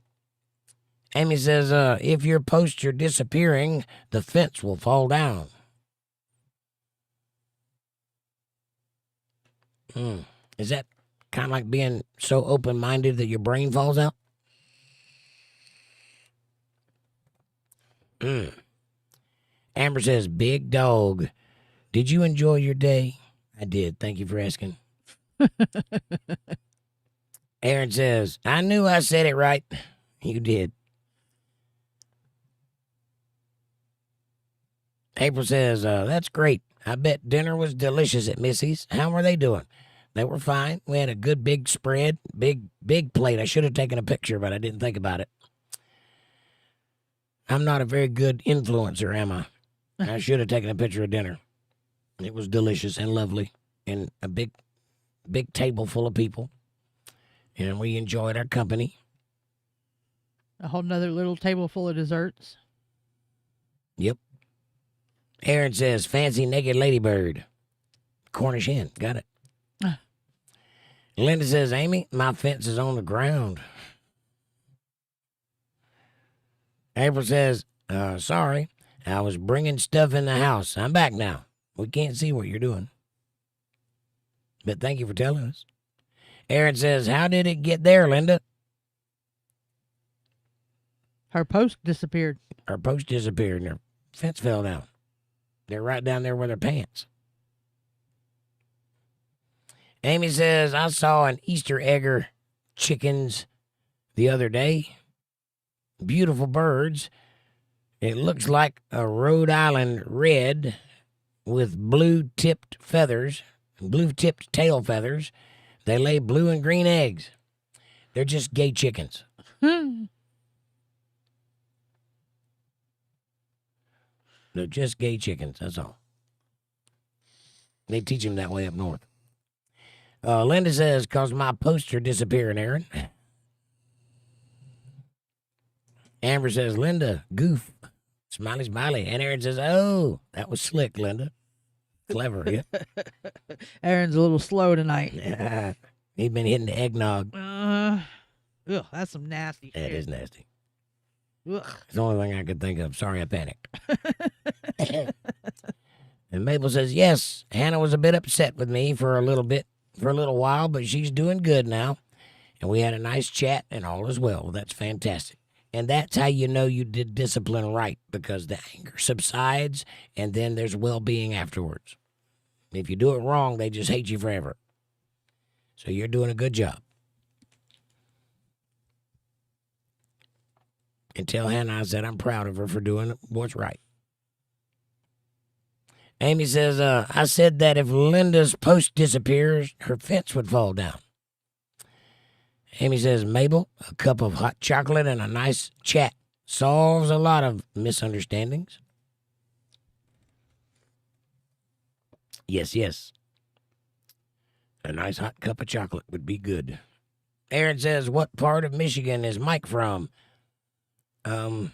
Amy says, if your posts are disappearing, the fence will fall down. Is that kind of like being so open-minded that your brain falls out? Amber says, big dog. Did you enjoy your day? I did. Thank you for asking. Aaron says, I knew I said it right. You did. April says, that's great. I bet dinner was delicious at Missy's. How are they doing? They were fine. We had a good big spread, big plate. I should have taken a picture, but I didn't think about it. I'm not a very good influencer, am I? I should have taken a picture of dinner. It was delicious and lovely, and a big table full of people, and we enjoyed our company. A whole nother little table full of desserts. Yep. Aaron says, fancy naked ladybird. Cornish hen. Got it. Linda says, Amy, my fence is on the ground. April says, sorry, I was bringing stuff in the house. I'm back now. We can't see what you're doing. But thank you for telling us. Aaron says, how did it get there, Linda? Her post disappeared. Her post disappeared and her fence fell down. They're right down there with her pants. Amy says, I saw an Easter egger chickens the other day. Beautiful birds. It looks like a Rhode Island red with blue-tipped feathers, blue-tipped tail feathers. They lay blue and green eggs. They're just gay chickens. They're just gay chickens, that's all. They teach them that way up north. Linda says, cause my poster disappearing, Aaron. Amber says, Linda, goof. Smiley, smiley. And Aaron says, oh, that was slick, Linda. Clever, yeah. Aaron's a little slow tonight. He's been hitting the eggnog. That's some nasty shit. That is nasty. Ugh. It's the only thing I could think of. Sorry, I panicked. And Mabel says, yes, Hannah was a bit upset with me for a little while, but she's doing good now. And we had a nice chat and all is well. That's fantastic. And that's how you know you did discipline right, because the anger subsides and then there's well-being afterwards. If you do it wrong, they just hate you forever. So you're doing a good job. And tell Hannah I said I'm proud of her for doing what's right. Amy says, I said that if Linda's post disappears, her fence would fall down. Amy says, Mabel, a cup of hot chocolate and a nice chat solves a lot of misunderstandings. Yes, yes. A nice hot cup of chocolate would be good. Aaron says, what part of Michigan is Mike from? I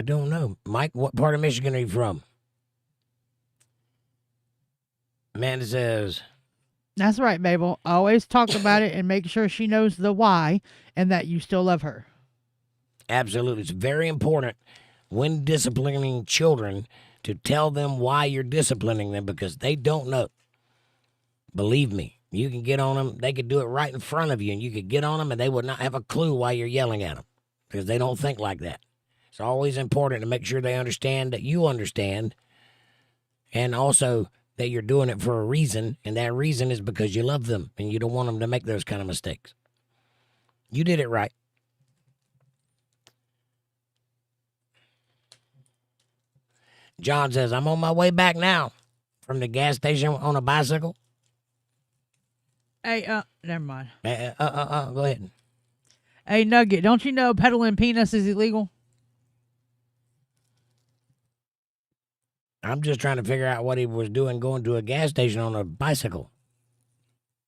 don't know. Mike, what part of Michigan are you from? Amanda says, that's right, Mabel. Always talk about it and make sure she knows the why and that you still love her. Absolutely. It's very important when disciplining children to tell them why you're disciplining them, because they don't know. Believe me, you can get on them. They could do it right in front of you, and you could get on them, and they would not have a clue why you're yelling at them, because they don't think like that. It's always important to make sure they understand that you understand, and also that you're doing it for a reason, and that reason is because you love them, and you don't want them to make those kind of mistakes. You did it right. John says, I'm on my way back now from the gas station on a bicycle. Hey, never mind. Go ahead. Hey, Nugget, don't you know peddling peanuts is illegal? I'm just trying to figure out what he was doing going to a gas station on a bicycle.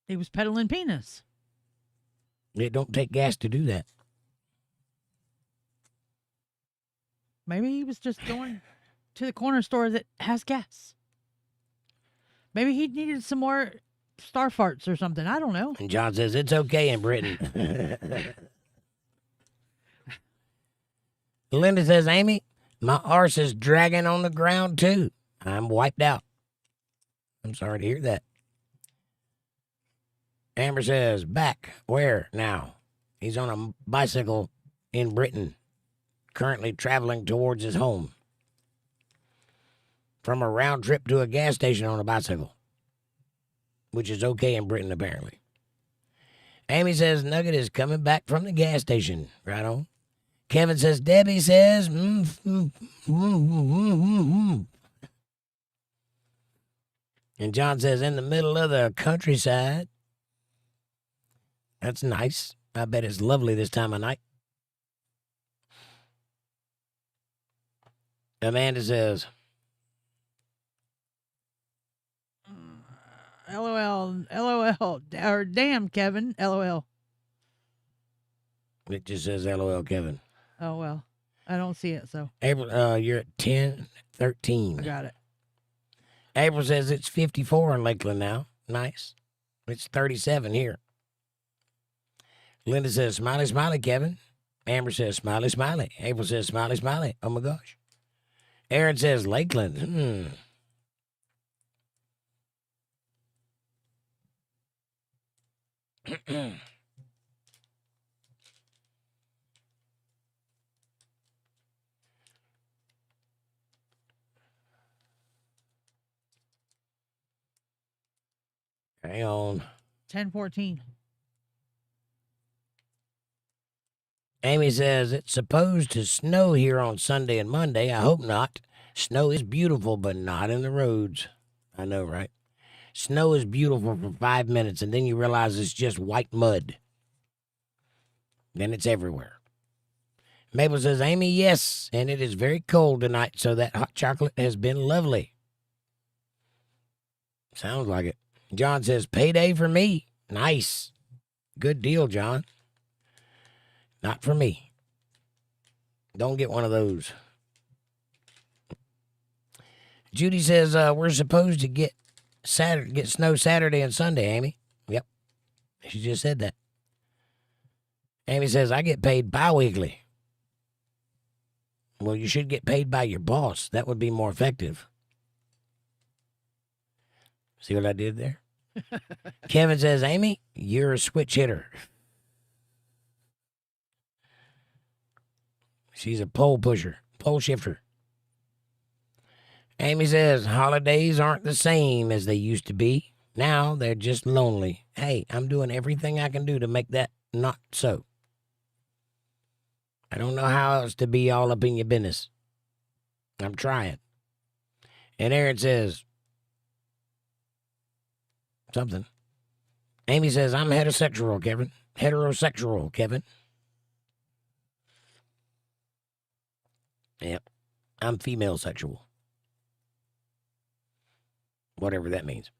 He was peddling peanuts. It don't take gas to do that. Maybe he was just going to the corner store that has gas. Maybe he needed some more star farts or something. I don't know. And John says, it's okay in Britain. Linda says, Amy, my arse is dragging on the ground too. I'm wiped out. I'm sorry to hear that. Amber says, back. Where now? He's on a bicycle in Britain, currently traveling towards his home. From a round trip to a gas station on a bicycle, which is okay in Britain, apparently. Amy says, Nugget is coming back from the gas station. Right on. Kevin says, Debbie says, And John says, in the middle of the countryside. That's nice. I bet it's lovely this time of night. Amanda says, LOL, LOL, or damn, Kevin, LOL. It just says LOL, Kevin. Oh, well, I don't see it, so. April, you're at 10:13. I got it. April says it's 54 in Lakeland now. Nice. It's 37 here. Linda says, smiley, smiley, Kevin. Amber says, smiley, smiley. April says, smiley, smiley. Oh, my gosh. Aaron says, Lakeland. Hang on. 10:14. Amy says, it's supposed to snow here on Sunday and Monday. I hope not. Snow is beautiful, but not in the roads. I know, right? Snow is beautiful for 5 minutes, and then you realize it's just white mud. Then it's everywhere. Mabel says, Amy, yes, and it is very cold tonight, so that hot chocolate has been lovely. Sounds like it. John says, payday for me. Nice. Good deal, John. Not for me. Don't get one of those. Judy says, we're supposed to get snow Saturday and Sunday, Amy. Yep. She just said that. Amy says, I get paid bi-weekly. Well, you should get paid by your boss. That would be more effective. See what I did there? Kevin says, Amy, you're a switch hitter. She's a pole pusher, pole shifter. Amy says, holidays aren't the same as they used to be. Now they're just lonely. Hey, I'm doing everything I can do to make that not so. I don't know how else to be all up in your business. I'm trying. And Aaron says something. Amy says, I'm heterosexual, Kevin. Heterosexual, Kevin. Yep. I'm female sexual. Whatever that means.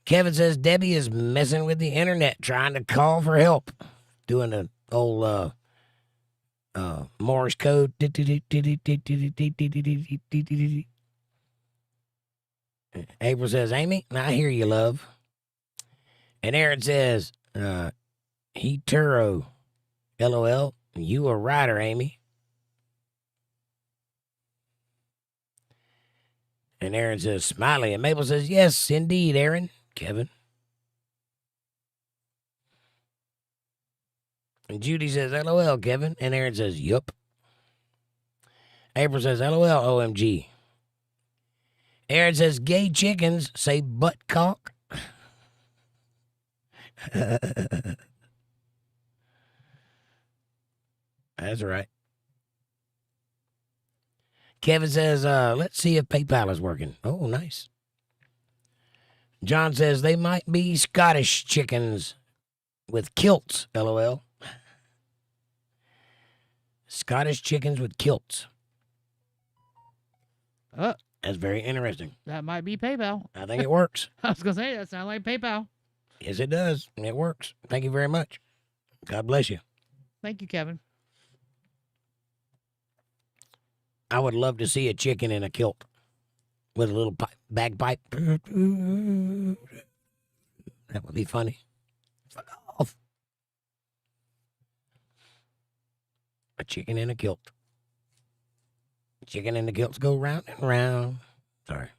Kevin says Debbie is messing with the internet, trying to call for help. Doing an old Morse code. April says, Amy, I hear you, love. And Aaron says, he Turo. LOL. You a writer, Amy. And Aaron says, smiley. And Mabel says, yes, indeed, Aaron. Kevin. And Judy says, LOL, Kevin. And Aaron says, yup. April says, LOL, OMG. Aaron says, gay chickens say butt cock. That's right. Kevin says, let's see if PayPal is working. Oh, nice. John says, they might be Scottish chickens with kilts, LOL. Scottish chickens with kilts. That's very interesting. That might be PayPal. I think it works. I was going to say, that sounds like PayPal. Yes, it does. It works. Thank you very much. God bless you. Thank you, Kevin. I would love to see a chicken in a kilt with a little bagpipe. That would be funny. Fuck off. A chicken in a kilt. Chicken in the kilts go round and round. Sorry.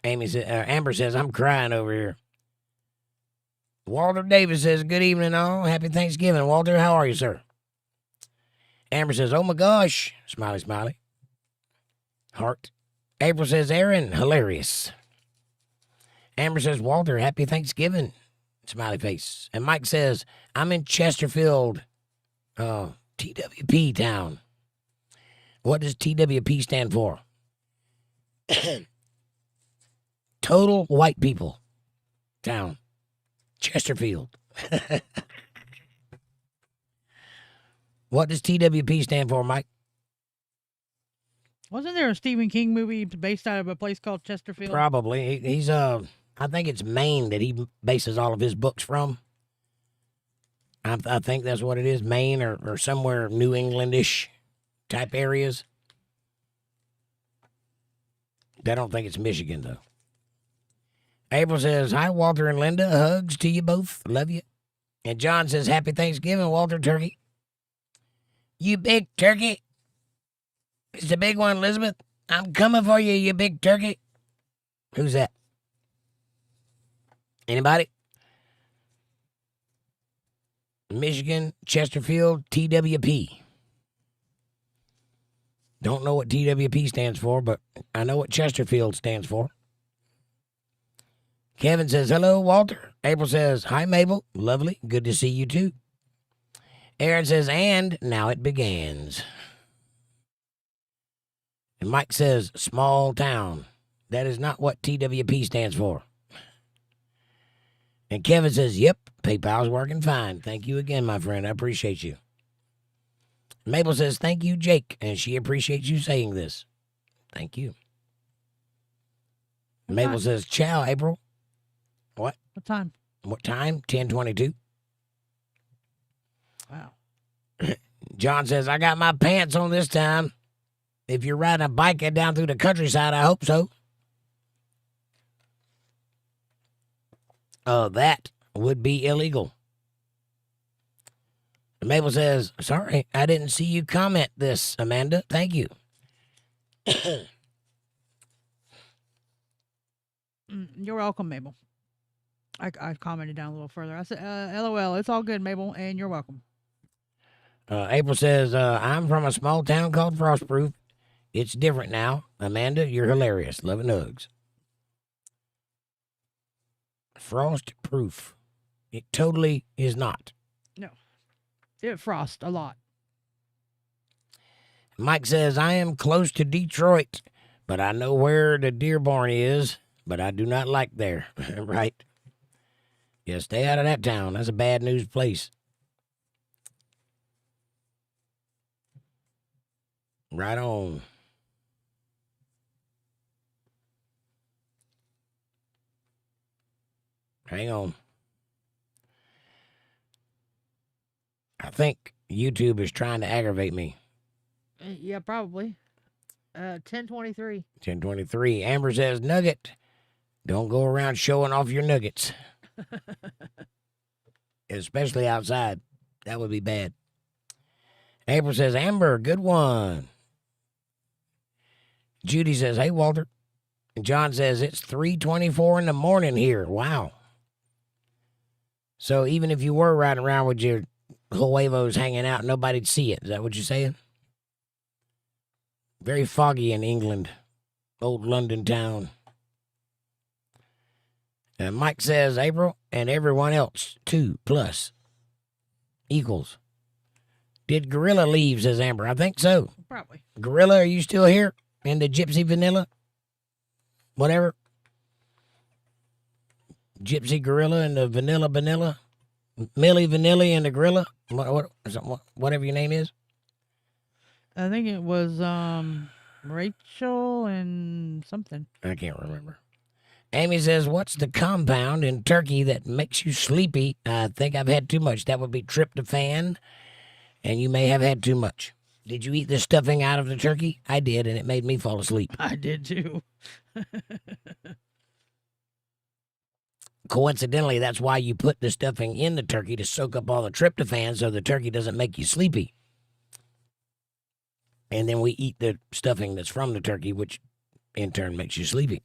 Amber says, I'm crying over here. Walter Davis says, good evening all. Happy Thanksgiving. Walter, how are you, sir? Amber says, oh my gosh. Smiley, smiley. Heart. April says, Aaron, hilarious. Amber says, Walter, happy Thanksgiving. Smiley face. And Mike says, I'm in Chesterfield, TWP town. What does TWP stand for? Total white people town. Chesterfield. What does TWP stand for, Mike? Wasn't there a Stephen King movie based out of a place called Chesterfield? Probably. He's I think it's Maine that he bases all of his books from. I think that's what it is, Maine or somewhere New Englandish type areas. I don't think it's Michigan, though. April says, hi, Walter and Linda. Hugs to you both. Love you. And John says, happy Thanksgiving, Walter Turkey. You big turkey. It's the big one, Elizabeth. I'm coming for you, you big turkey. Who's that? Anybody? Michigan, Chesterfield, TWP. Don't know what TWP stands for, but I know what Chesterfield stands for. Kevin says, hello, Walter. April says, hi, Mabel. Lovely. Good to see you, too. Aaron says, and now it begins. And Mike says, small town. That is not what TWP stands for. And Kevin says, yep, PayPal's working fine. Thank you again, my friend. I appreciate you. Mabel says, thank you, Jake. And she appreciates you saying this. Thank you. Mabel says, ciao, April. What? What time? What time? 10:22. Wow. John says, I got my pants on this time. If you're riding a bike down through the countryside, I hope so. That would be illegal. Mabel says, sorry, I didn't see you comment this, Amanda. Thank you. You're welcome, Mabel. I commented down a little further. I said, LOL, it's all good, Mabel, and you're welcome. April says, I'm from a small town called Frostproof. It's different now. Amanda, you're hilarious. Love and hugs. Frostproof. It totally is not. No. It frosts a lot. Mike says, I am close to Detroit, but I know where the Dearborn is, but I do not like there. Right? Yeah, stay out of that town. That's a bad news place. Right on. Hang on. I think YouTube is trying to aggravate me. Yeah, probably. 10:23. 10:23. Amber says, nugget. Don't go around showing off your nuggets. Especially outside. That would be bad. April says, Amber, good one. Judy says, hey, Walter. And John says, it's 3:24 in the morning here. Wow. So even if you were riding around with your huevos hanging out, nobody'd see it. Is that what you're saying? Very foggy in England. Old London town. And Mike says, April and everyone else, 2 plus equals. Did Gorilla leave, says Amber? I think so. Probably. Gorilla, are you still here? In the Gypsy Vanilla? Whatever. Gypsy Gorilla and the Vanilla. Millie Vanilli and the Gorilla? Whatever your name is. I think it was Rachel and something. I can't remember. Amy says, what's the compound in turkey that makes you sleepy? I think I've had too much. That would be tryptophan, and you may have had too much. Did you eat the stuffing out of the turkey? I did, and it made me fall asleep. I did too. Coincidentally, that's why you put the stuffing in the turkey to soak up all the tryptophan so the turkey doesn't make you sleepy. And then we eat the stuffing that's from the turkey, which in turn makes you sleepy.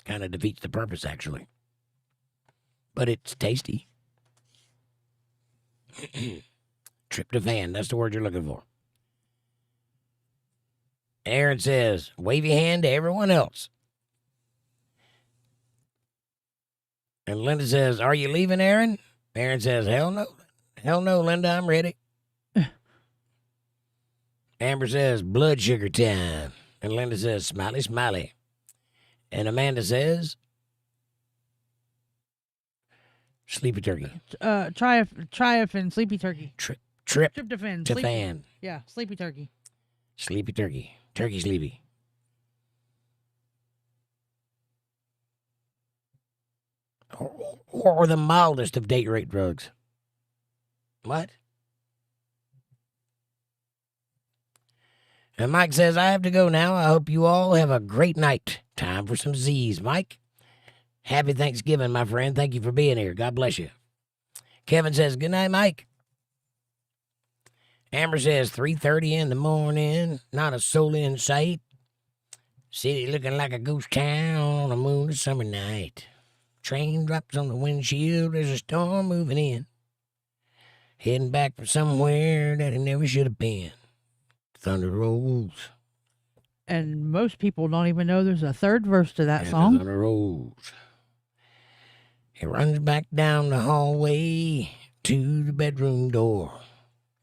Kind of defeats the purpose, actually. But it's tasty. Tryptophan, that's the word you're looking for. Aaron says, wave your hand to everyone else. And Linda says, are you leaving, Aaron? Aaron says, hell no. Hell no, Linda, I'm ready. Amber says, blood sugar time. And Linda says, smiley, smiley. And Amanda says, sleepy turkey. Triumph sleepy turkey. Tryptophan. Sleepy. Yeah, sleepy turkey. Sleepy turkey. Turkey sleepy. Or the mildest of date rape drugs. What? And Mike says, I have to go now. I hope you all have a great night. Time for some Z's. Mike, happy Thanksgiving, my friend. Thank you for being here. God bless you. Kevin says, good night, Mike. Amber says, 3:30 in the morning. Not a soul in sight. City looking like a ghost town on a moonless summer night. Train drops on the windshield. There's a storm moving in. Heading back from somewhere that it never should have been. Thunder rolls. And most people don't even know there's a third verse to that And song. the thunder rolls. He runs back down the hallway to the bedroom door.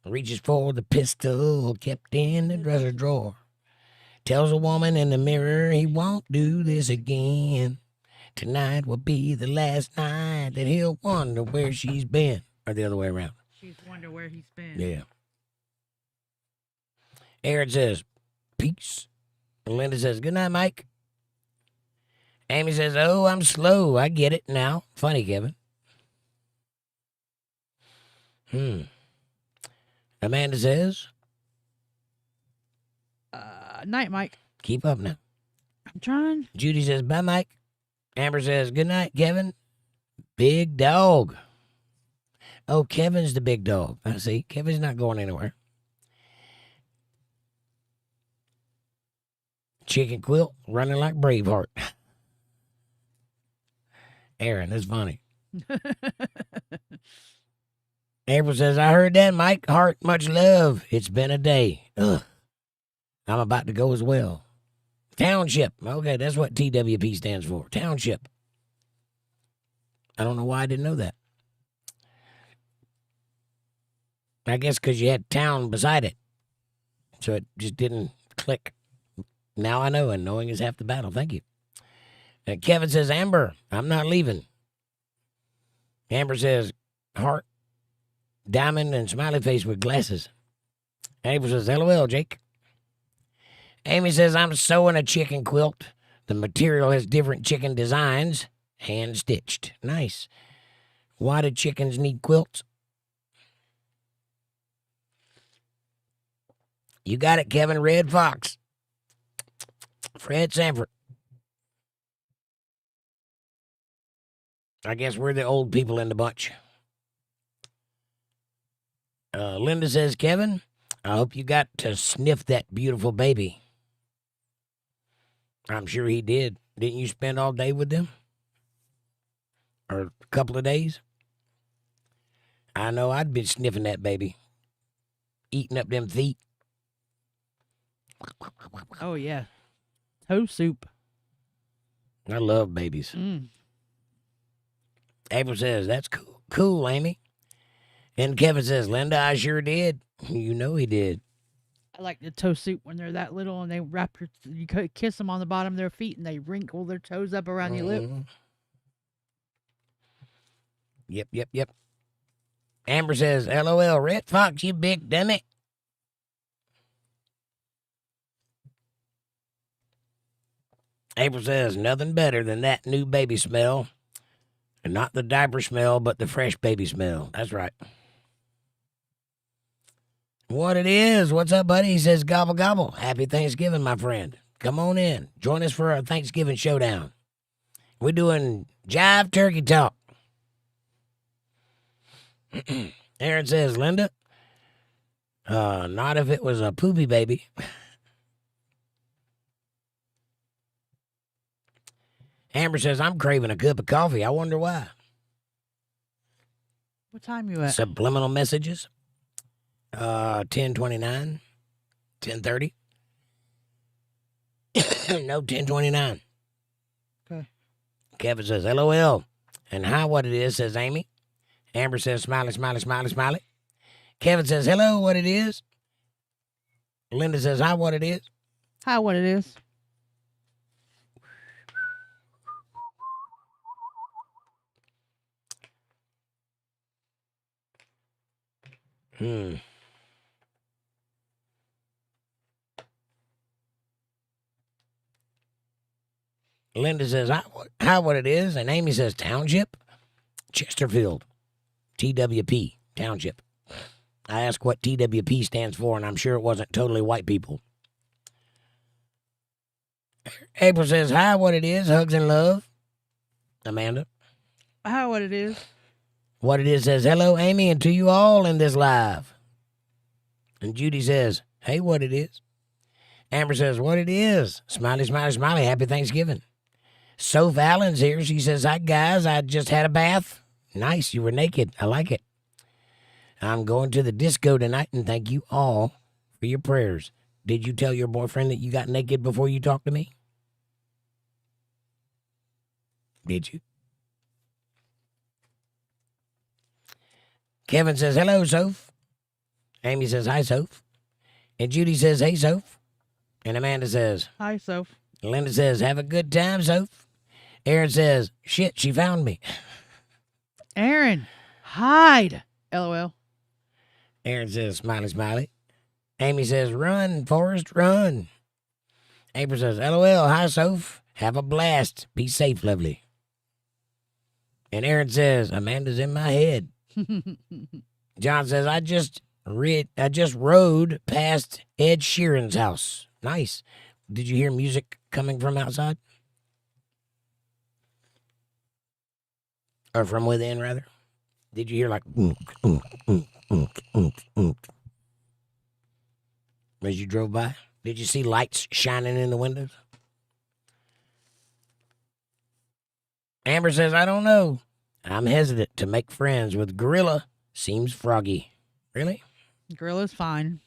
Reaches for the pistol kept in the dresser drawer. Tells a woman in the mirror he won't do this again. Tonight will be the last night that he'll wonder where she's been. Or the other way around. She's wonder where he's been. Yeah. Aaron says, peace. Linda says, good night, Mike. Amy says, oh, I'm slow. I get it now. Funny, Kevin. Amanda says, Night, Mike. keep up now. I'm trying. Judy says, bye, Mike. Amber says, good night, Kevin. Big dog. Oh, Kevin's the big dog. I see. Kevin's not going anywhere. Chicken quilt running like Braveheart. Aaron, that's funny. April says, I heard that, Mike. Heart, much love. It's been a day. Ugh. I'm about to go as well. Township. Okay, that's what TWP stands for. Township. I don't know why I didn't know that. I guess because you had town beside it. So it just didn't click. Now I know, and knowing is half the battle. Thank you. Kevin says, Amber, I'm not leaving. Amber says, heart, diamond, and smiley face with glasses. April says, LOL, Jake. Amy says, I'm sewing a chicken quilt. The material has different chicken designs. Hand stitched. Nice. Why do chickens need quilts? You got it, Kevin. Red Fox. Fred Sanford. I guess we're the old people in the bunch. Linda says, Kevin, I hope you got to sniff that beautiful baby. I'm sure he did. Didn't you spend all day with them? Or a couple of days? I know I'd been sniffing that baby. Eating up them feet. Oh, yeah. Toe soup. I love babies. Mm. April says, that's cool. Cool, Amy. And Kevin says, Linda, I sure did. You know he did. I like the toe soup when they're that little and they you kiss them on the bottom of their feet and they wrinkle their toes up around your lip. Yep. Amber says, LOL, Red Fox, you big dummy. April says, nothing better than that new baby smell. And not the diaper smell, but the fresh baby smell. That's right. What it is. What's up, buddy? He says, gobble, gobble. Happy Thanksgiving, my friend. Come on in. Join us for our Thanksgiving showdown. We're doing Jive Turkey Talk. Aaron says, Linda, not if it was a poopy baby. Amber says, I'm craving a cup of coffee. I wonder why. What time you at? Subliminal messages. 10:29. 10:30. No, 10:29. Okay. Kevin says, LOL. And hi, what it is, says Amy. Amber says, smiley, smiley, smiley, smiley. Kevin says, hello, what it is. Linda says, hi, what it is. Hi, what it is. Linda says, how what it is? And Amy says, Township? Chesterfield. TWP. Township. I asked what TWP stands for, and I'm sure it wasn't totally white people. April says, hi, what it is? Hugs and love. Amanda. Hi, what it is? What it is says, hello, Amy, and to you all in this live. And Judy says, hey, what it is? Amber says, what it is? Smiley, smiley, smiley. Happy Thanksgiving. Soph Allen's here. She says, hi, guys. I just had a bath. Nice. You were naked. I like it. I'm going to the disco tonight, and thank you all for your prayers. Did you tell your boyfriend that you got naked before you talked to me? Did you? Kevin says, hello, Soph. Amy says, hi, Soph. And Judy says, hey, Soph. And Amanda says, Hi, Soph. Linda says, have a good time, Soph. Aaron says, shit, she found me. Aaron, hide. LOL. Aaron says, smiley, smiley. Amy says, run, Forrest, run. April says, LOL, hi, Soph. Have a blast. Be safe, lovely. And Aaron says, Amanda's in my head. John says, I just rode past Ed Sheeran's house. Nice. Did you hear music coming from outside? Or from within, rather? Did you hear like, as you drove by? Did you see lights shining in the windows? Amber says, I don't know. I'm hesitant to make friends with Gorilla. Seems froggy. Really? Gorilla's fine.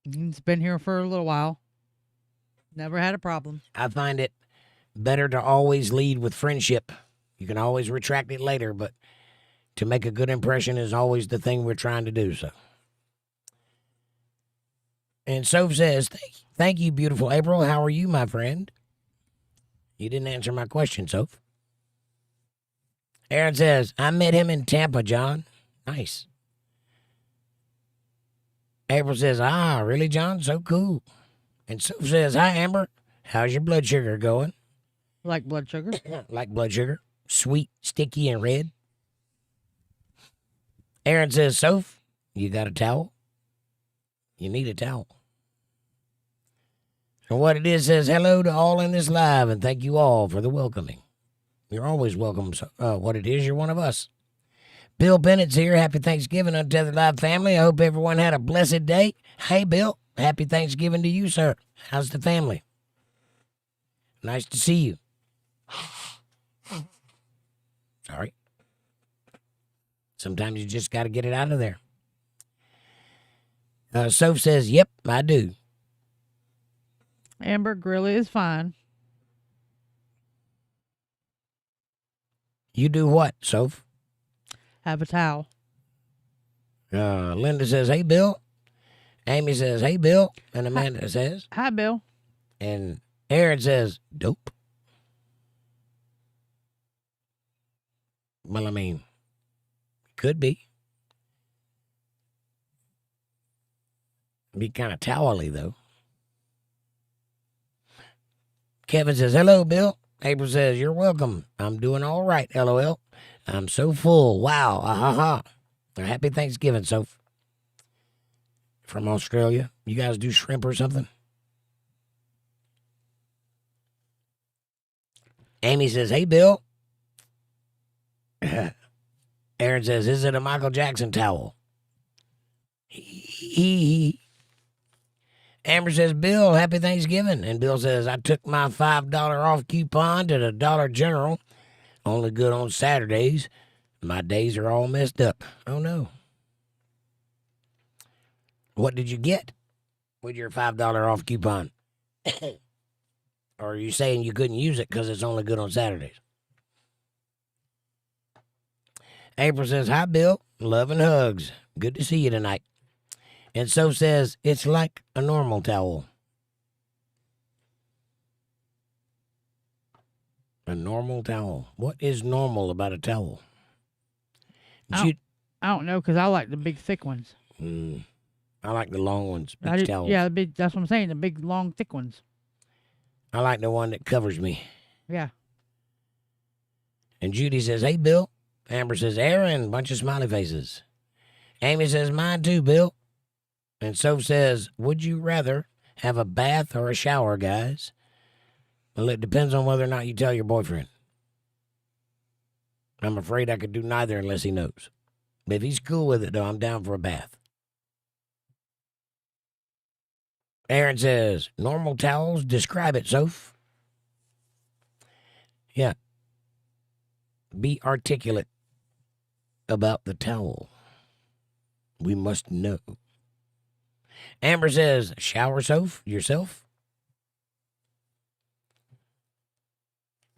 He's been here for a little while. Never had a problem. I find it better to always lead with friendship. You can always retract it later, but to make a good impression is always the thing we're trying to do. So, and Soph says, thank you, beautiful April. How are you, my friend? You didn't answer my question, Soph. Aaron says, I met him in Tampa, John. Nice. April says, really, John? So cool. And Soph says, hi, Amber. How's your blood sugar going? Like blood sugar? Like blood sugar. Sweet, sticky, and red. Aaron says, Soph, you got a towel? You need a towel. And what it is says, hello to all in this live, and thank you all for the welcoming. You're always welcome. What it is, you're one of us. Bill Bennett's here. Happy Thanksgiving, Untethered Live family. I hope everyone had a blessed day. Hey, Bill, happy Thanksgiving to you, sir. How's the family? Nice to see you. Sorry. Sometimes you just got to get it out of there. Soph says, yep, I do. Amber, Gorilla is fine. You do what, Soph? Have a towel. Linda says, hey, Bill. Amy says, hey, Bill. And Amanda says, hi, Bill. And Aaron says, dope. Well, I mean, could be. Be kind of towely, though. Kevin says, hello, Bill. April says, you're welcome. I'm doing all right, LOL. I'm so full. Wow. Ha. Happy Thanksgiving, Soph. From Australia. You guys do shrimp or something? Amy says, hey, Bill. Aaron says, is it a Michael Jackson towel? Amber says, Bill, happy Thanksgiving. And Bill says, I took my $5 off coupon to the Dollar General. Only good on Saturdays. My days are all messed up. Oh, no. What did you get with your $5 off coupon? Or are you saying you couldn't use it because it's only good on Saturdays? April says, hi, Bill. Love and hugs. Good to see you tonight. And so says, it's like a normal towel. A normal towel. What is normal about a towel? I I don't know because I like the big thick ones. I like the long ones, beach towels. Yeah, the big. That's what I'm saying. The big, long, thick ones. I like the one that covers me. Yeah. And Judy says, hey, Bill. Amber says, Aaron, bunch of smiley faces. Amy says, mine too, Bill. And Soph says, would you rather have a bath or a shower, guys? Well, it depends on whether or not you tell your boyfriend. I'm afraid I could do neither unless he knows. But if he's cool with it, though, I'm down for a bath. Aaron says, normal towels, describe it, Soph. Yeah. Be articulate about the towel. We must know. Amber says, shower, Soph, yourself.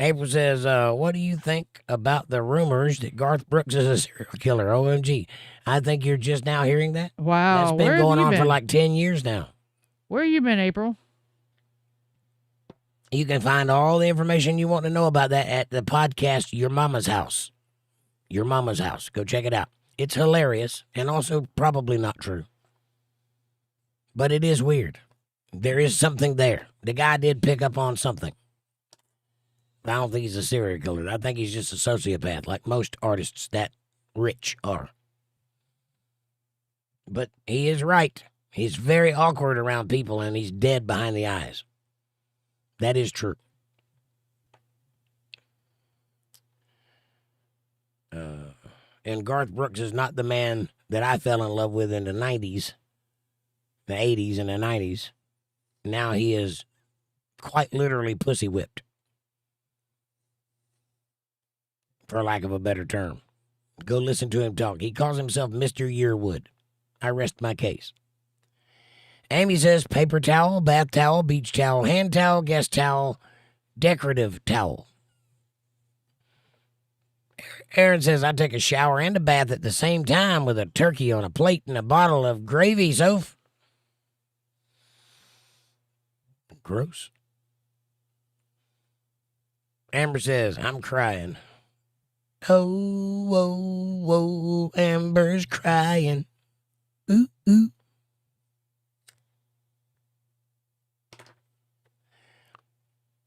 April says, what do you think about the rumors that Garth Brooks is a serial killer? OMG. I think you're just now hearing that. Wow. That's been going on for like 10 years now. Where you been, April? You can find all the information you want to know about that at the podcast, Your Mama's House. Your Mama's House. Go check it out. It's hilarious and also probably not true. But it is weird. There is something there. The guy did pick up on something. I don't think he's a serial killer. I think he's just a sociopath, like most artists that rich are. But he is right. He's very awkward around people, and he's dead behind the eyes. That is true. And Garth Brooks is not the man that I fell in love with in the 90s, the 80s, and the 90s. Now he is quite literally pussy whipped, for lack of a better term. Go listen to him talk. He calls himself Mr. Yearwood. I rest my case. Amy says paper towel, bath towel, beach towel, hand towel, guest towel, decorative towel. Aaron says I take a shower and a bath at the same time with a turkey on a plate and a bottle of gravy, Soph. Gross. Amber says, I'm crying. Oh, whoa, whoa, Amber's crying. Ooh, ooh.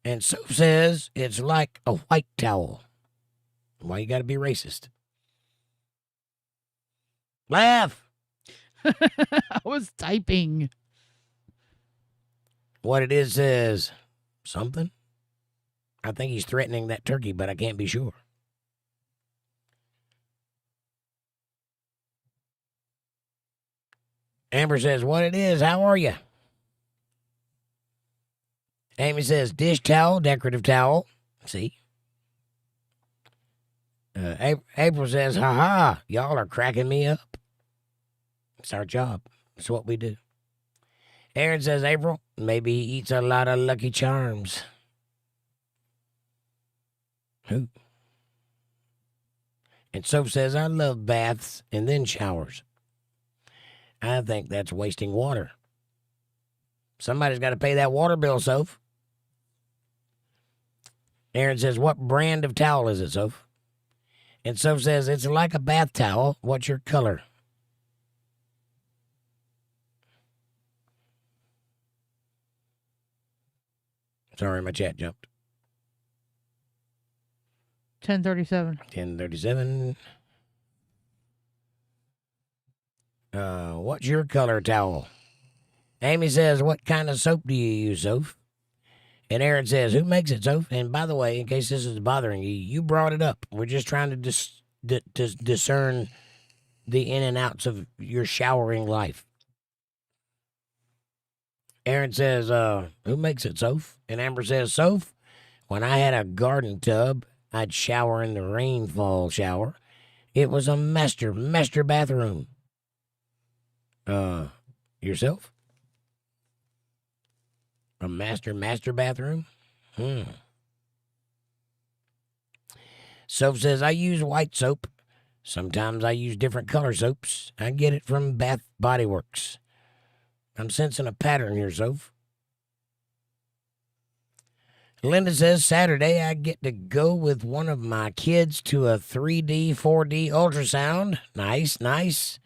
And Soph says it's like a white towel. Why you gotta be racist? Laugh. I was typing. What it is says something. I think he's threatening that turkey, but I can't be sure. Amber says, what it is, how are you? Amy says, dish towel, decorative towel. See? April says, ha, y'all are cracking me up. It's our job. It's what we do. Aaron says, April, maybe he eats a lot of Lucky Charms. Who? And Soph says, I love baths and then showers. I think that's wasting water. Somebody's got to pay that water bill, Soph. Aaron says, what brand of towel is it, Soph? And Soph says, it's like a bath towel. What's your color? Sorry, my chat jumped. 10:37. 10:37. What's your color towel? Amy says, what kind of soap do you use, Soph? And Aaron says, who makes it, Soph? And by the way, in case this is bothering you, you brought it up. We're just trying to discern the in and outs of your showering life. Aaron says, who makes it, Soph? And Amber says, Soph, when I had a garden tub, I'd shower in the rainfall shower. It was a master bathroom. Yourself? A master bathroom? Soph says, I use white soap. Sometimes I use different color soaps. I get it from Bath Body Works. I'm sensing a pattern here, Soph. Linda says, Saturday I get to go with one of my kids to a 3D, 4D ultrasound. Nice, nice.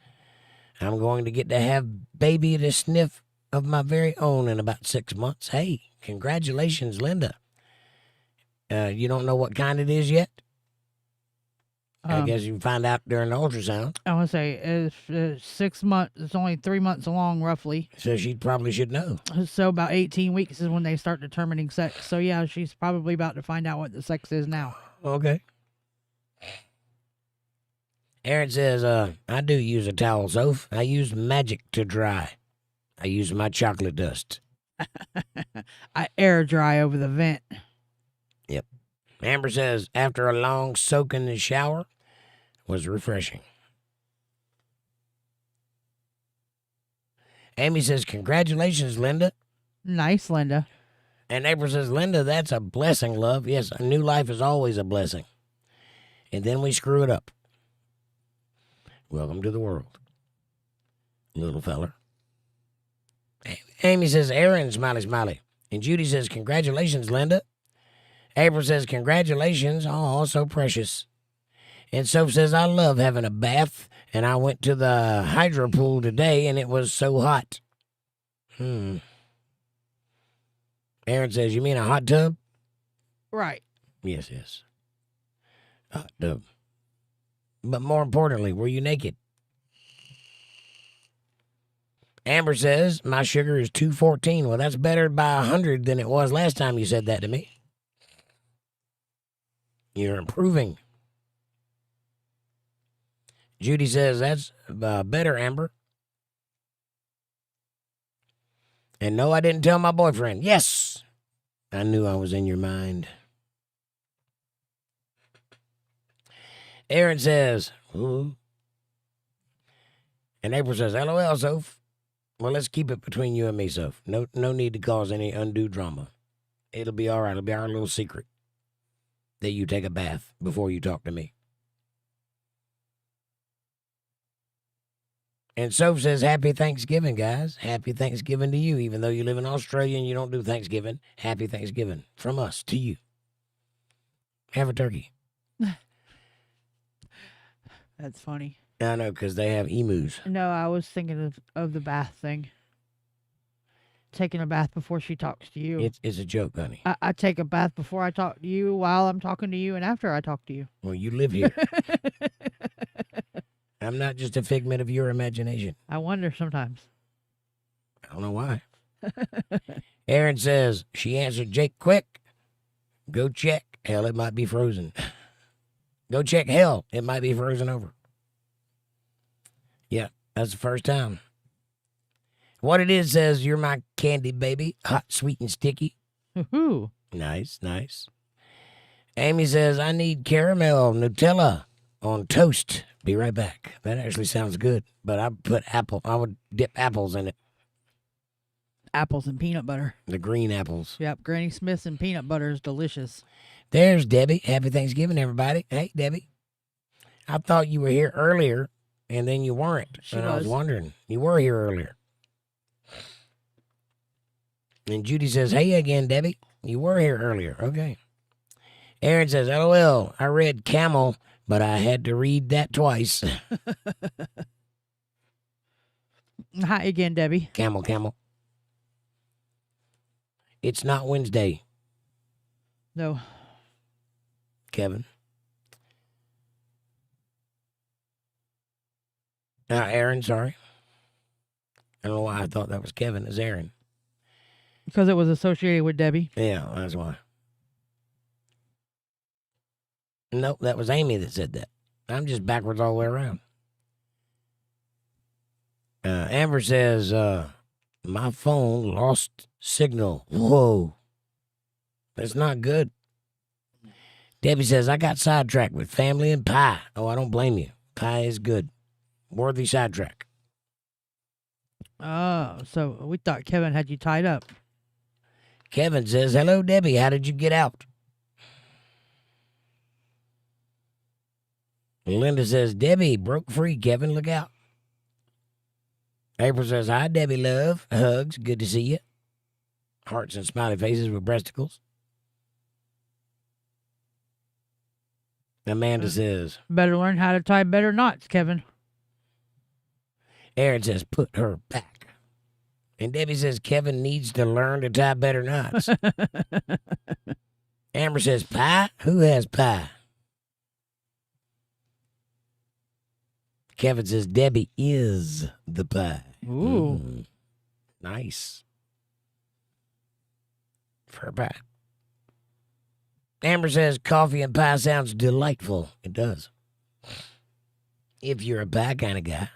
I'm going to get to have baby to sniff of my very own in about 6 months. Hey, congratulations, Linda. You don't know what kind it is yet? I guess you can find out during the ultrasound. I want to say it's 6 months. It's only 3 months along, roughly. So she probably should know. So about 18 weeks is when they start determining sex. So yeah, she's probably about to find out what the sex is now. Okay. Aaron says, I do use a towel, Soph. I use magic to dry. I use my chocolate dust. I air dry over the vent. Yep. Amber says, after a long soak in the shower was refreshing. Amy says, congratulations, Linda. Nice, Linda. And April says, Linda, that's a blessing, love. Yes, a new life is always a blessing. And then we screw it up. Welcome to the world, little feller. Amy says, Aaron, smiley, smiley. And Judy says, congratulations, Linda. April says, congratulations. Oh, so precious. And Soph says, I love having a bath, and I went to the hydro pool today, and it was so hot. Aaron says, you mean a hot tub? Right. Yes, yes. Hot tub. But more importantly, were you naked? Amber says, my sugar is 214. Well, that's better by 100 than it was last time you said that to me. You're improving. Judy says, that's better, Amber. And no, I didn't tell my boyfriend. Yes, I knew I was in your mind. Aaron says, ooh. And April says, LOL, Soph. Well, let's keep it between you and me, Soph. No need to cause any undue drama. It'll be all right. It'll be our little secret that you take a bath before you talk to me. And Soph says, happy Thanksgiving, guys. Happy Thanksgiving to you. Even though you live in Australia and you don't do Thanksgiving, happy Thanksgiving from us to you. Have a turkey. That's funny. I know, because they have emus. No, I was thinking of the bath thing. Taking a bath before she talks to you. It's a joke, honey. I take a bath before I talk to you, while I'm talking to you, and after I talk to you. Well, you live here. I'm not just a figment of your imagination. I wonder sometimes. I don't know why. Aaron says, she answered Jake quick. Go check. Hell, it might be frozen. Go check. Hell, it might be frozen over. Yeah, that's the first time. What it is says, you're my candy baby, hot, sweet, and sticky. Woohoo. Nice, nice. Amy says, I need caramel Nutella on toast. Be right back. That actually sounds good, but I would dip apples in it. Apples and peanut butter. The green apples. Yep, Granny Smith's and peanut butter is delicious. There's Debbie. Happy Thanksgiving, everybody. Hey, Debbie. I thought you were here earlier, and then you weren't. I was wondering. You were here earlier. And Judy says, hey again, Debbie. You were here earlier. Okay. Aaron says, LOL, I read camel, but I had to read that twice. Hi again, Debbie. Camel. It's not Wednesday. No. Kevin. Aaron, sorry. I don't know why I thought that was Kevin. It's Aaron. Because it was associated with Debbie. Yeah, that's why. Nope, that was Amy that said that. I'm just backwards all the way around. Amber says, my phone lost signal. Whoa. That's not good. Debbie says, I got sidetracked with family and pie. Oh, I don't blame you. Pie is good. Worthy sidetrack. Oh, so we thought Kevin had you tied up. Kevin says, hello, Debbie. How did you get out? Linda says, Debbie broke free. Kevin, look out. April says, hi, Debbie, love. Hugs. Good to see you. Hearts and smiley faces with breasticles. Amanda says, Better learn how to tie better knots, Kevin. Aaron says, put her back. And Debbie says, Kevin needs to learn to tie better knots. Amber says, pie? Who has pie? Kevin says, Debbie is the pie. Ooh. Nice. For her pie. Amber says, coffee and pie sounds delightful. It does. If you're a pie kind of guy.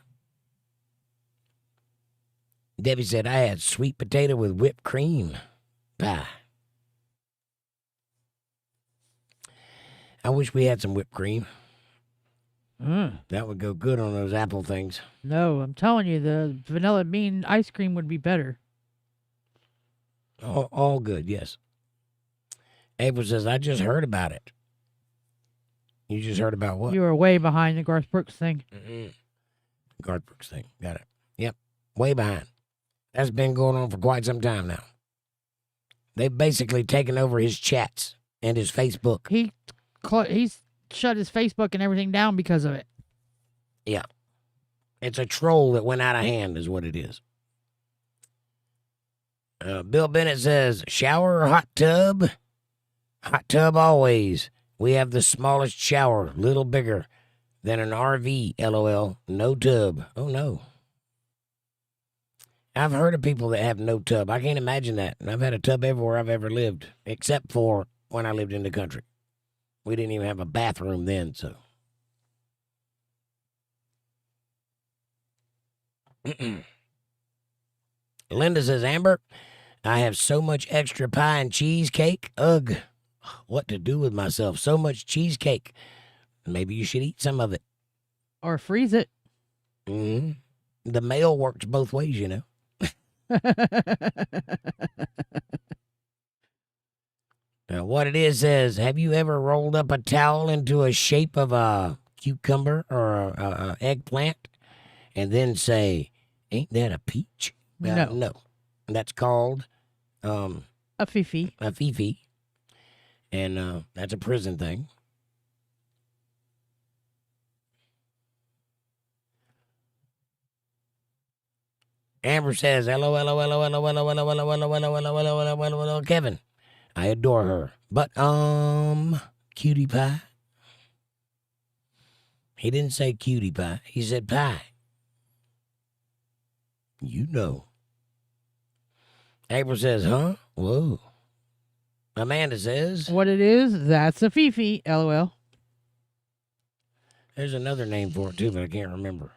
Debbie said, I had sweet potato with whipped cream pie. I wish we had some whipped cream. That would go good on those apple things. No, I'm telling you, the vanilla bean ice cream would be better. All good, yes. April says, I just heard about it. You just heard about what? You were way behind the Garth Brooks thing. Garth Brooks thing. Got it. Yep. Way behind. That's been going on for quite some time now. They've basically taken over his chats and his Facebook. He's shut his Facebook and everything down because of it. Yeah. It's a troll that went out of hand is what it is. Bill Bennett says, shower or hot tub? Hot tub always. We have the smallest shower, little bigger than an RV, LOL. No tub. Oh, no. I've heard of people that have no tub. I can't imagine that. And I've had a tub everywhere I've ever lived, except for when I lived in the country. We didn't even have a bathroom then, so. Linda says, Amber, I have so much extra pie and cheesecake. Ugh, what to do with myself? So much cheesecake. Maybe you should eat some of it. Or freeze it. The mail works both ways, you know. Now, what it is says, have you ever rolled up a towel into a shape of a cucumber or a eggplant and then say, ain't that a peach? No. No. That's called a fifi. A fifi. And that's a prison thing. Amber says, hello, Kevin. I adore her. But, cutie pie. He didn't say cutie pie. He said pie. You know. April says, huh? Whoa. Amanda says, what it is, that's a fifi, LOL. There's another name for it too, but I can't remember.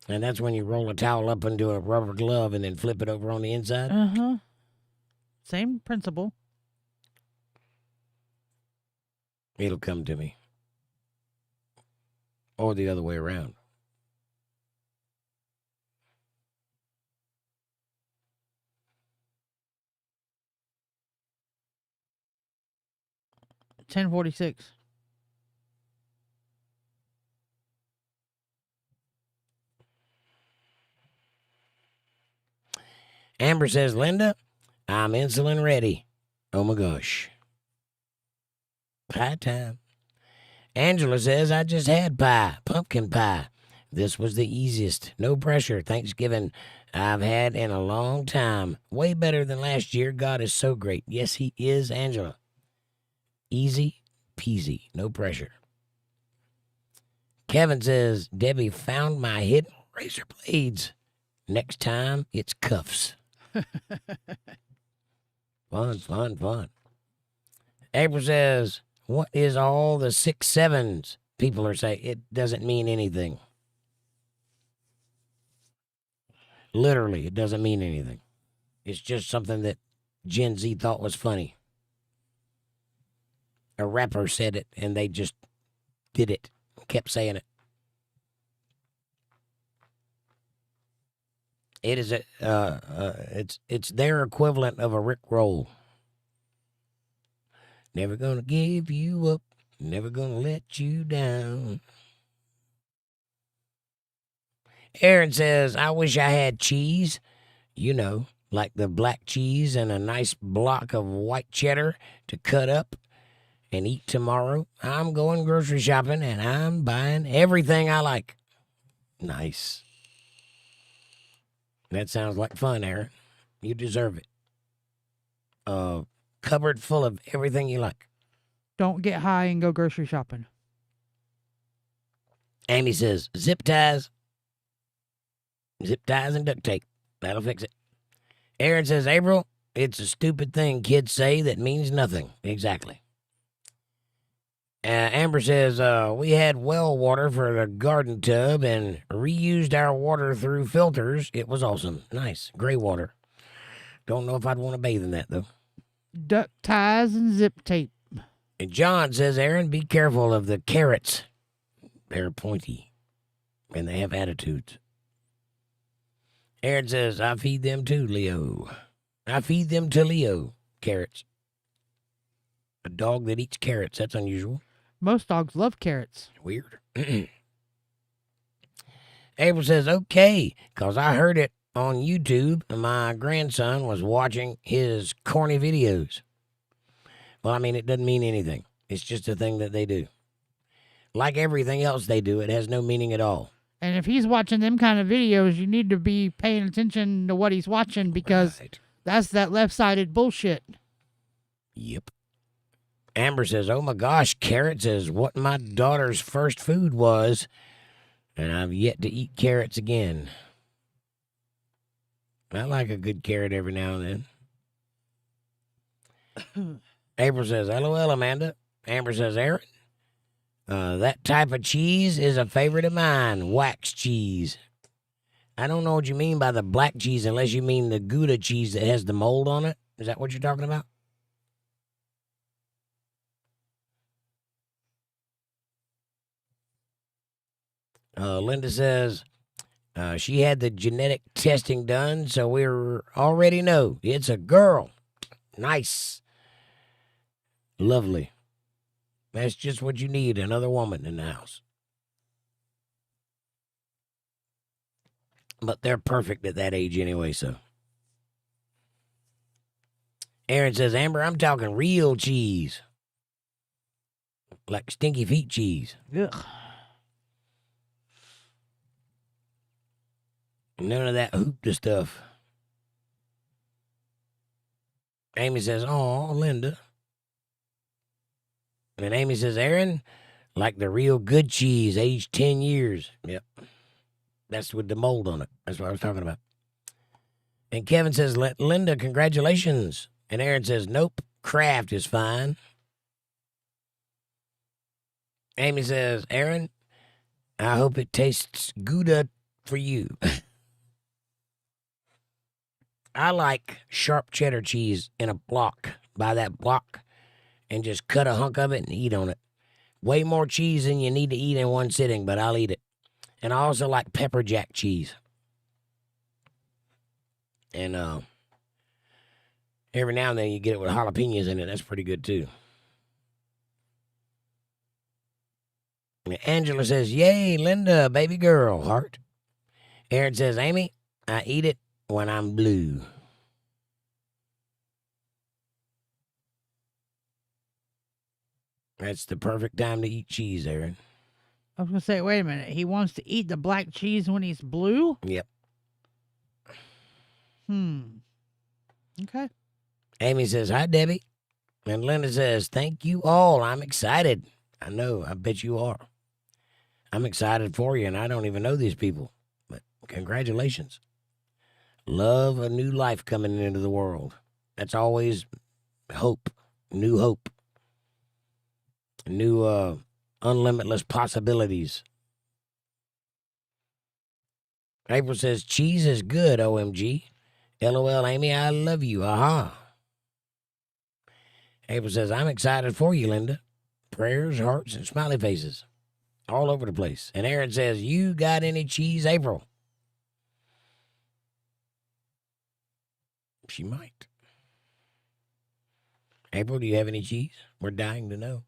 And that's when you roll a towel up into a rubber glove and then flip it over on the inside? Uh-huh. Same principle. It'll come to me. Or the other way around. $10.46. Amber says, Linda, I'm insulin ready. Oh my gosh. Pie time. Angela says, I just had pie, pumpkin pie. This was the easiest, no pressure Thanksgiving I've had in a long time. Way better than last year. God is so great. Yes, he is, Angela. Easy peasy, no pressure. Kevin says, Debbie found my hidden razor blades. Next time, it's cuffs. Fun. April says, what is all the 6 7s people are saying? It doesn't mean anything. Literally, it doesn't mean anything. It's just something that Gen Z thought was funny. A rapper said it, and they just did it, kept saying it. It is it's their equivalent of a Rick roll. Never gonna give you up, never gonna let you down. Aaron says, I wish I had cheese, you know, like the black cheese and a nice block of white cheddar to cut up and eat tomorrow. I'm going grocery shopping, and I'm buying everything I like. Nice. That sounds like fun, Aaron. You deserve it. Cupboard full of everything you like. Don't get high and go grocery shopping. Amy says, zip ties. Zip ties and duct tape. That'll fix it. Aaron says, April, it's a stupid thing kids say that means nothing. Exactly. Amber says, we had well water for the garden tub and reused our water through filters. It was awesome. Nice. Gray water. Don't know if I'd want to bathe in that, though. Duct ties and zip tape. And John says, Aaron, be careful of the carrots. They're pointy, and they have attitudes. Aaron says, I feed them too, Leo. I feed them to Leo. Carrots. A dog that eats carrots. That's unusual. Most dogs love carrots. Weird. April says, okay, because I heard it on YouTube. My grandson was watching his corny videos. Well, I mean, it doesn't mean anything. It's just a thing that they do. Like everything else they do, it has no meaning at all. And if he's watching them kind of videos, you need to be paying attention to what he's watching because that's that left-sided bullshit. Yep. Amber says, oh my gosh, carrots is what my daughter's first food was, and I've yet to eat carrots again. I like a good carrot every now and then. April says, LOL, Amanda. Amber says, Aaron, that type of cheese is a favorite of mine, wax cheese. I don't know what you mean by the black cheese unless you mean the Gouda cheese that has the mold on it. Is that what you're talking about? Linda says she had the genetic testing done, so we already know it's a girl. Nice. Lovely. That's just what you need, another woman in the house. But they're perfect at that age anyway, so. Aaron says, Amber, I'm talking real cheese. Like stinky feet cheese. Ugh. None of that hoopta stuff. Amy says, oh, Linda. And Amy says, Aaron, like the real good cheese, aged 10 years. Yep. That's with the mold on it. That's what I was talking about. And Kevin says, Linda, congratulations. And Aaron says, nope, Kraft is fine. Amy says, Aaron, I hope it tastes Gouda for you. I like sharp cheddar cheese in a block. Buy that block and just cut a hunk of it and eat on it. Way more cheese than you need to eat in one sitting, but I'll eat it. And I also like pepper jack cheese. And every now and then you get it with jalapenos in it. That's pretty good too. And Angela says, yay, Linda, baby girl, heart. Aaron says, Amy, I eat it when I'm blue. That's the perfect time to eat cheese, Aaron. I was going to say, wait a minute. He wants to eat the black cheese when he's blue? Yep. Okay. Amy says, hi, Debbie. And Linda says, thank you all. I'm excited. I know. I bet you are. I'm excited for you, and I don't even know these people. But congratulations. Love a new life coming into the world. That's always hope. New hope. New unlimitless possibilities. April says, cheese is good, OMG. LOL, Amy, I love you. Aha. April says, I'm excited for you, Linda. Prayers, hearts, and smiley faces. All over the place. And Aaron says, you got any cheese, April? She might. April, do you have any cheese? We're dying to know.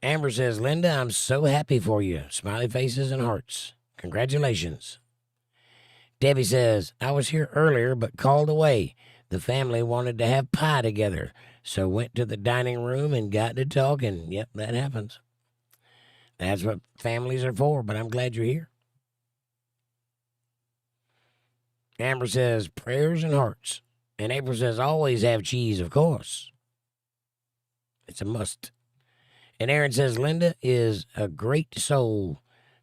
Amber says, Linda, I'm so happy for you. Smiley faces and hearts. Congratulations. Debbie says, I was here earlier but called away. The family wanted to have pie together, So went to the dining room and got to talking. Yep, that happens. That's what families are for, but I'm glad you're here. Amber says, prayers and hearts. And April says, always have cheese, of course. It's a must. And Aaron says, Linda is a great soul.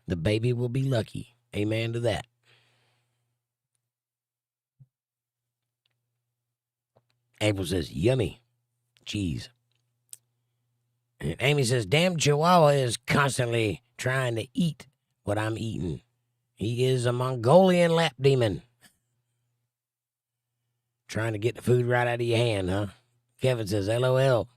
The baby will be lucky. Amen to that. April says, yummy cheese. And Amy says, damn Chihuahua is constantly trying to eat what I'm eating. He is a Mongolian lap demon. Trying to get the food right out of your hand, huh? Kevin says, LOL.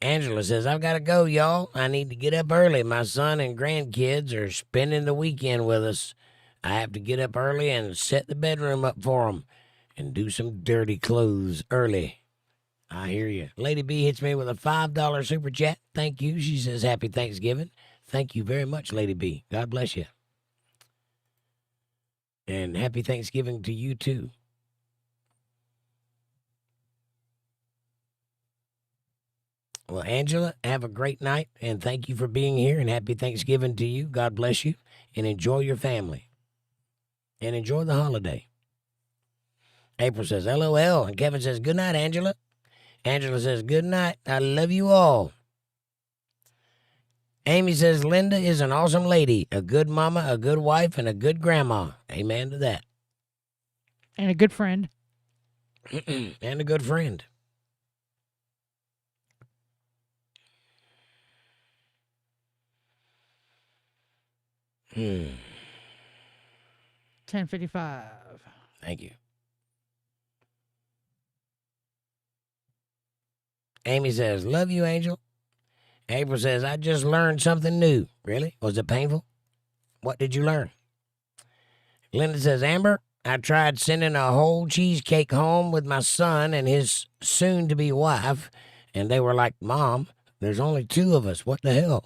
Angela says, I've got to go, y'all. I need to get up early. My son and grandkids are spending the weekend with us. I have to get up early and set the bedroom up for them and do some dirty clothes early. I hear you. Lady B hits me with a $5 super chat. Thank you. She says, happy Thanksgiving. Thank you very much, Lady B. God bless you. And happy Thanksgiving to you, too. Well, Angela, have a great night, and thank you for being here, and happy Thanksgiving to you. God bless you, and enjoy your family, and enjoy the holiday. April says, LOL, and Kevin says, good night, Angela. Angela says, good night. I love you all. Amy says, Linda is an awesome lady, a good mama, a good wife, and a good grandma. Amen to that. And a good friend. And a good friend. Hmm. 10:55. Thank you. Amy says, love you, Angel. April says, I just learned something new. Really? Was it painful? What did you learn? Linda says, Amber, I tried sending a whole cheesecake home with my son and his soon-to-be wife, and they were like, Mom, there's only 2 of us. What the hell?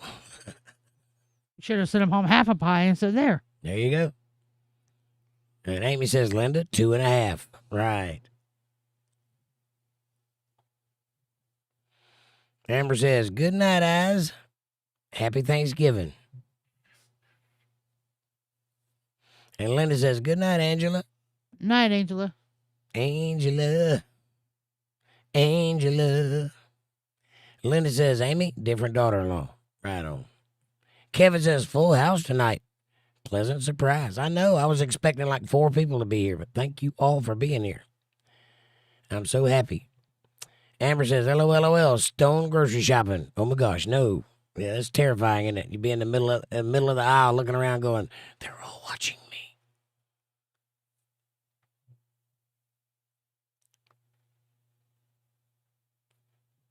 Should have sent him home half a pie and said, there. There you go. And Amy says, Linda, 2.5. Right. Amber says, good night, eyes. Happy Thanksgiving. And Linda says, good night, Angela. Night, Angela. Angela. Linda says, Amy, different daughter-in-law. Right on. Kevin says, full house tonight. Pleasant surprise. I know. I was expecting like 4 people to be here, but thank you all for being here. I'm so happy. Amber says, LOL, stone grocery shopping. Oh my gosh, no. Yeah, that's terrifying, isn't it? You'd be in the middle of the aisle looking around going, they're all watching me.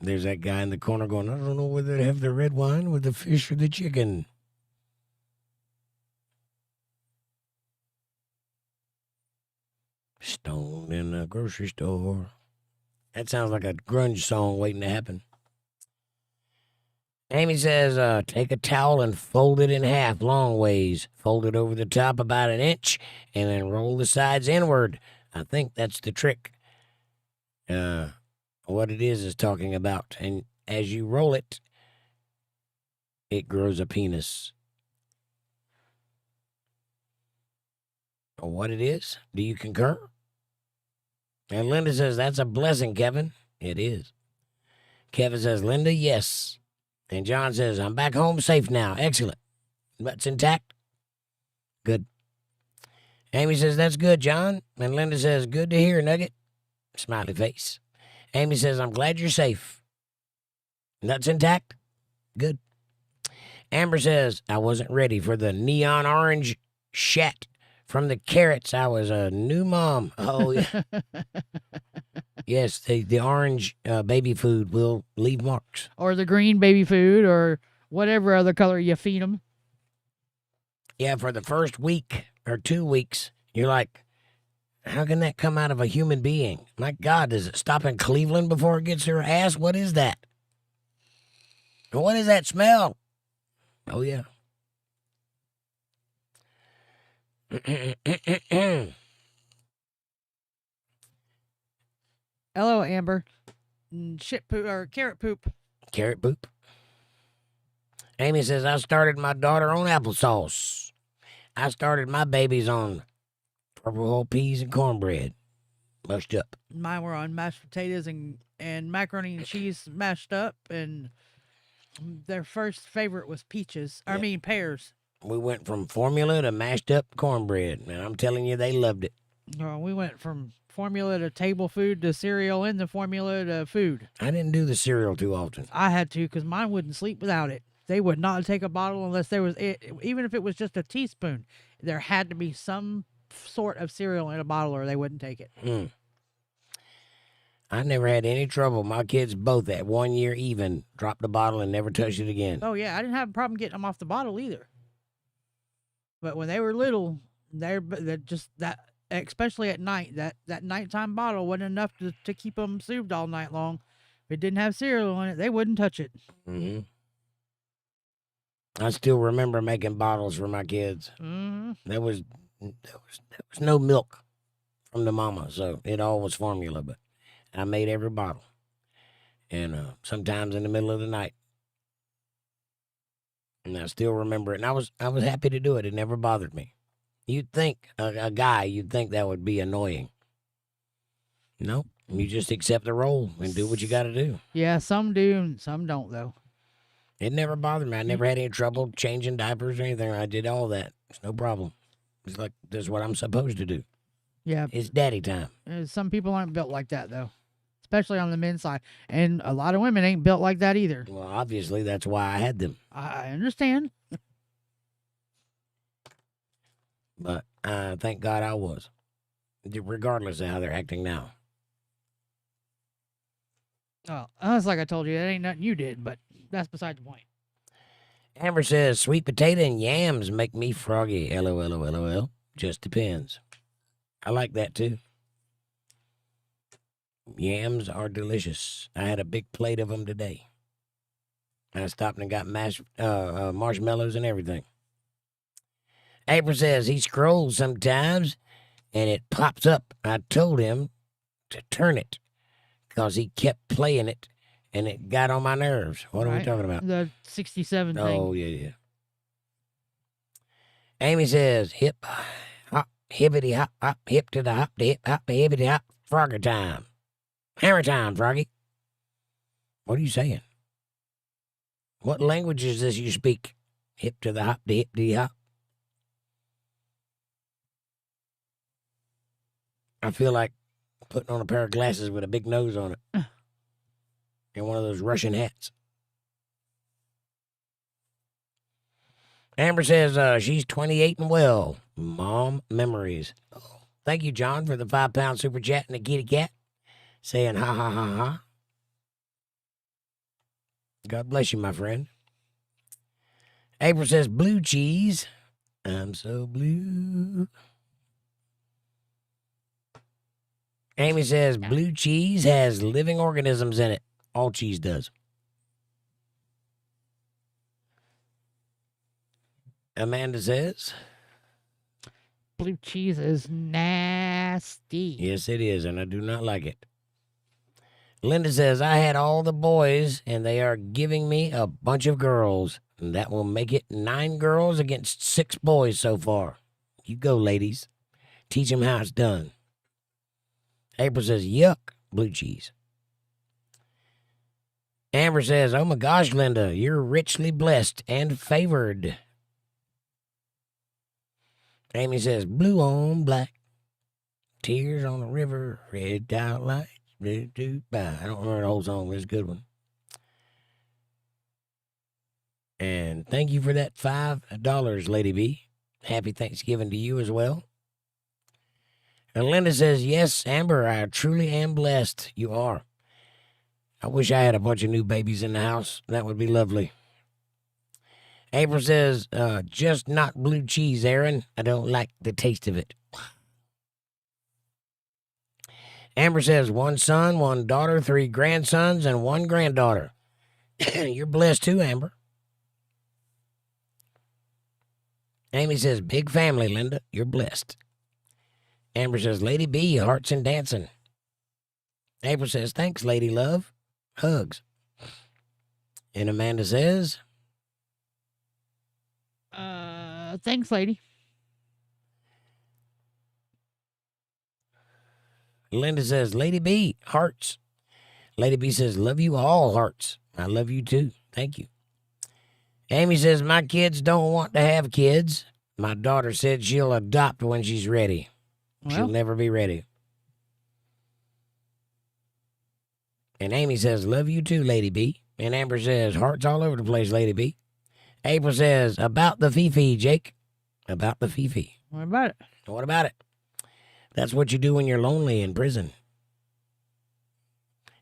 There's that guy in the corner going, I don't know whether to have the red wine with the fish or the chicken. Stone in the grocery store. That sounds like a grunge song waiting to happen. Amy says, take a towel and fold it in half long ways. Fold it over the top about 1 inch and then roll the sides inward. I think that's the trick. What it is talking about. And as you roll it, it grows a penis. What it is? Do you concur? And Linda says, that's a blessing, Kevin. It is. Kevin says, Linda, yes. And John says, I'm back home safe now. Excellent. Butts intact? Good. Amy says, that's good, John. And Linda says, good to hear, Nugget. Smiley face. Amy says, I'm glad you're safe. Nuts intact? Good. Amber says, I wasn't ready for the neon orange shat from the carrots. I was a new mom. Oh, yeah. Yes, the orange baby food will leave marks. Or the green baby food or whatever other color you feed them. Yeah, for the first week or 2 weeks, you're like, how can that come out of a human being? My God, does it stop in Cleveland before it gets her ass? What is that? What is that smell? Oh, yeah. Hello, Amber. shit poop or carrot poop. Carrot poop. Amy says, I started my daughter on applesauce. I started my babies on purple whole peas and cornbread, mushed up. Mine were on mashed potatoes and macaroni and cheese mashed up, and their first favorite was peaches. I mean pears. We went from formula to mashed up cornbread, and I'm telling you, they loved it. We went from formula to table food to cereal and the formula to food. I didn't do the cereal too often. I had to because mine wouldn't sleep without it. They would not take a bottle unless there was even if it was just a teaspoon. There had to be some sort of cereal in a bottle or they wouldn't take it. I never had any trouble. My kids both at 1 year even dropped the bottle and never touched it again. Oh, yeah. I didn't have a problem getting them off the bottle either. But when they were little, they're just that, especially at night, that nighttime bottle wasn't enough to keep them soothed all night long. If it didn't have cereal in it, they wouldn't touch it. Mm-hmm. I still remember making bottles for my kids. Mm-hmm. There was no milk from the mama, so it all was formula. But I made every bottle, and sometimes in the middle of the night, and I still remember it. And I was happy to do it. It never bothered me. You'd think a guy, you'd think that would be annoying. No, you just accept the role and do what you got to do. Yeah, some do and some don't though. It never bothered me. I never had any trouble changing diapers or anything. I did all that. It's no problem. It's like, that's what I'm supposed to do. Yeah. It's daddy time. Some people aren't built like that, though, especially on the men's side. And a lot of women ain't built like that either. Well, obviously, that's why I had them. I understand. But thank God I was, regardless of how they're acting now. Oh, that's like I told you. That ain't nothing you did, but that's beside the point. Amber says, sweet potato and yams make me froggy. LOL. Just depends. I like that too. Yams are delicious. I had a big plate of them today. I stopped and got marshmallows and everything. April says he scrolls sometimes and it pops up. I told him to turn it because he kept playing it and it got on my nerves. What are we talking about? The 67 thing. Oh, yeah. Amy says, hip, hop, hippity hop, hop, hip to the hop, hip, hop, hippity hop, frogger time. Hammer time, Froggy. What are you saying? What language is this you speak? Hip to the hop, hip to the hop. I feel like putting on a pair of glasses with a big nose on it. And one of those Russian hats. Amber says she's 28 and well. Mom memories. Oh, thank you, John, for the £5 super chat and the kitty cat. Saying ha ha ha ha. God bless you, my friend. April says blue cheese. I'm so blue. Amy says blue cheese has living organisms in it. All cheese does. Amanda says blue cheese is nasty. Yes, it is, and I do not like it. Linda says, I had all the boys, and they are giving me a bunch of girls. And that will make it 9 girls against 6 boys so far. You go, ladies. Teach them how it's done. April says, yuck, blue cheese. Amber says, oh my gosh, Linda, you're richly blessed and favored. Amy says, blue on black. Tears on the river, red out lights. I don't remember the whole song, but it's a good one. And thank you for that $5, Lady B. Happy Thanksgiving to you as well. And Linda says, yes, Amber, I truly am blessed. You are. I wish I had a bunch of new babies in the house. That would be lovely. April says, just not blue cheese, Aaron. I don't like the taste of it. Amber says, 1 son, 1 daughter, 3 grandsons, and 1 granddaughter. You're blessed too, Amber. Amy says, big family, Linda. You're blessed. Amber says, Lady B, hearts and dancing. April says, thanks, Lady Love. Hugs. And Amanda says, Thanks, lady. Linda says, Lady B, hearts. Lady B says, love you all, hearts. I love you too. Thank you. Amy says, my kids don't want to have kids. My daughter said she'll adopt when she's ready. She'll Well, never be ready. And Amy says, love you too, Lady B. And Amber says, hearts all over the place, Lady B. April says, about the Fifi, Jake. About the Fifi. what about it? What about it? That's what you do when you're lonely in prison.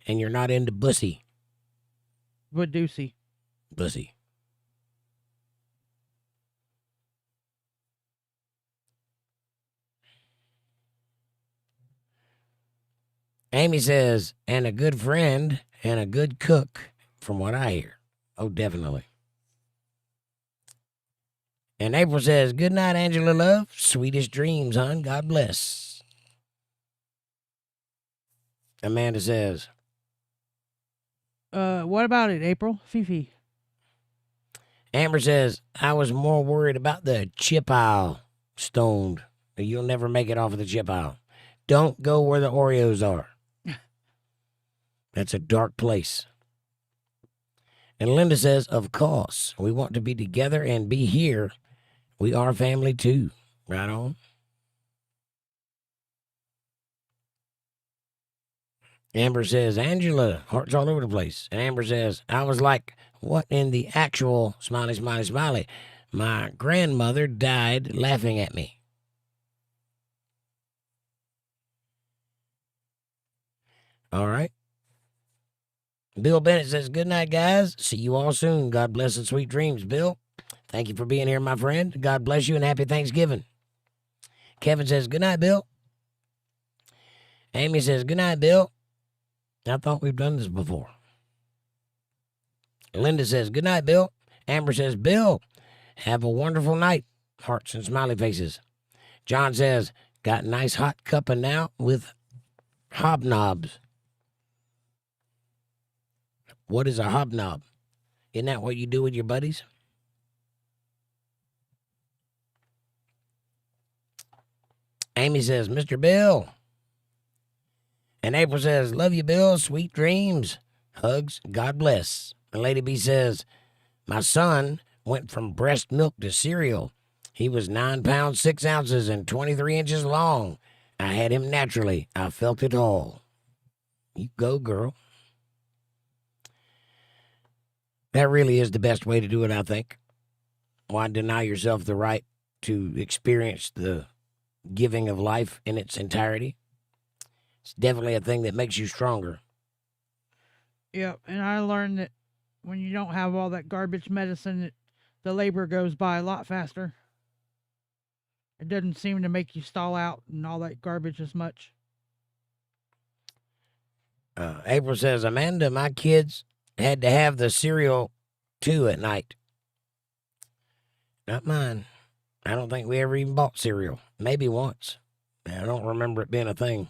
And you're not into bussy. What doocy? Bussy. Amy says, and a good friend and a good cook, from what I hear. Oh, definitely. And April says, good night, Angela love. Sweetest dreams, hon. God bless. Amanda says, What about it, April? Fifi. Amber says, I was more worried about the chip aisle, stoned. You'll never make it off of the chip aisle. Don't go where the Oreos are. That's a dark place. And Linda says, of course, we want to be together and be here. We are family too. Right on. Amber says, Angela, hearts all over the place. And Amber says, I was like, what in the actual smiley, smiley, smiley? My grandmother died laughing at me. All right. Bill Bennett says, good night, guys. See you all soon. God bless and sweet dreams, Bill. Thank you for being here, my friend. God bless you and happy Thanksgiving. Kevin says, good night, Bill. Amy says, good night, Bill. I thought we've done this before. Linda says, good night, Bill. Amber says, Bill, have a wonderful night. Hearts and smiley faces. John says, got a nice hot cuppa now with hobnobs. What is a hobnob? Isn't that what you do with your buddies? Amy says, Mr. Bill. And April says, love you, Bill. Sweet dreams. Hugs. God bless. And Lady B says, my son went from breast milk to cereal. He was 9 pounds, 6 ounces, and 23 inches long. I had him naturally. I felt it all. You go, girl. That really is the best way to do it, I think. Why deny yourself the right to experience the giving of life in its entirety? It's definitely a thing that makes you stronger. Yep. And I learned that when you don't have all that garbage medicine, the labor goes by a lot faster. It doesn't seem to make you stall out and all that garbage as much. April says, Amanda, my kids had to have the cereal too at night. Not mine. I don't think we ever even bought cereal. Maybe once. I don't remember it being a thing.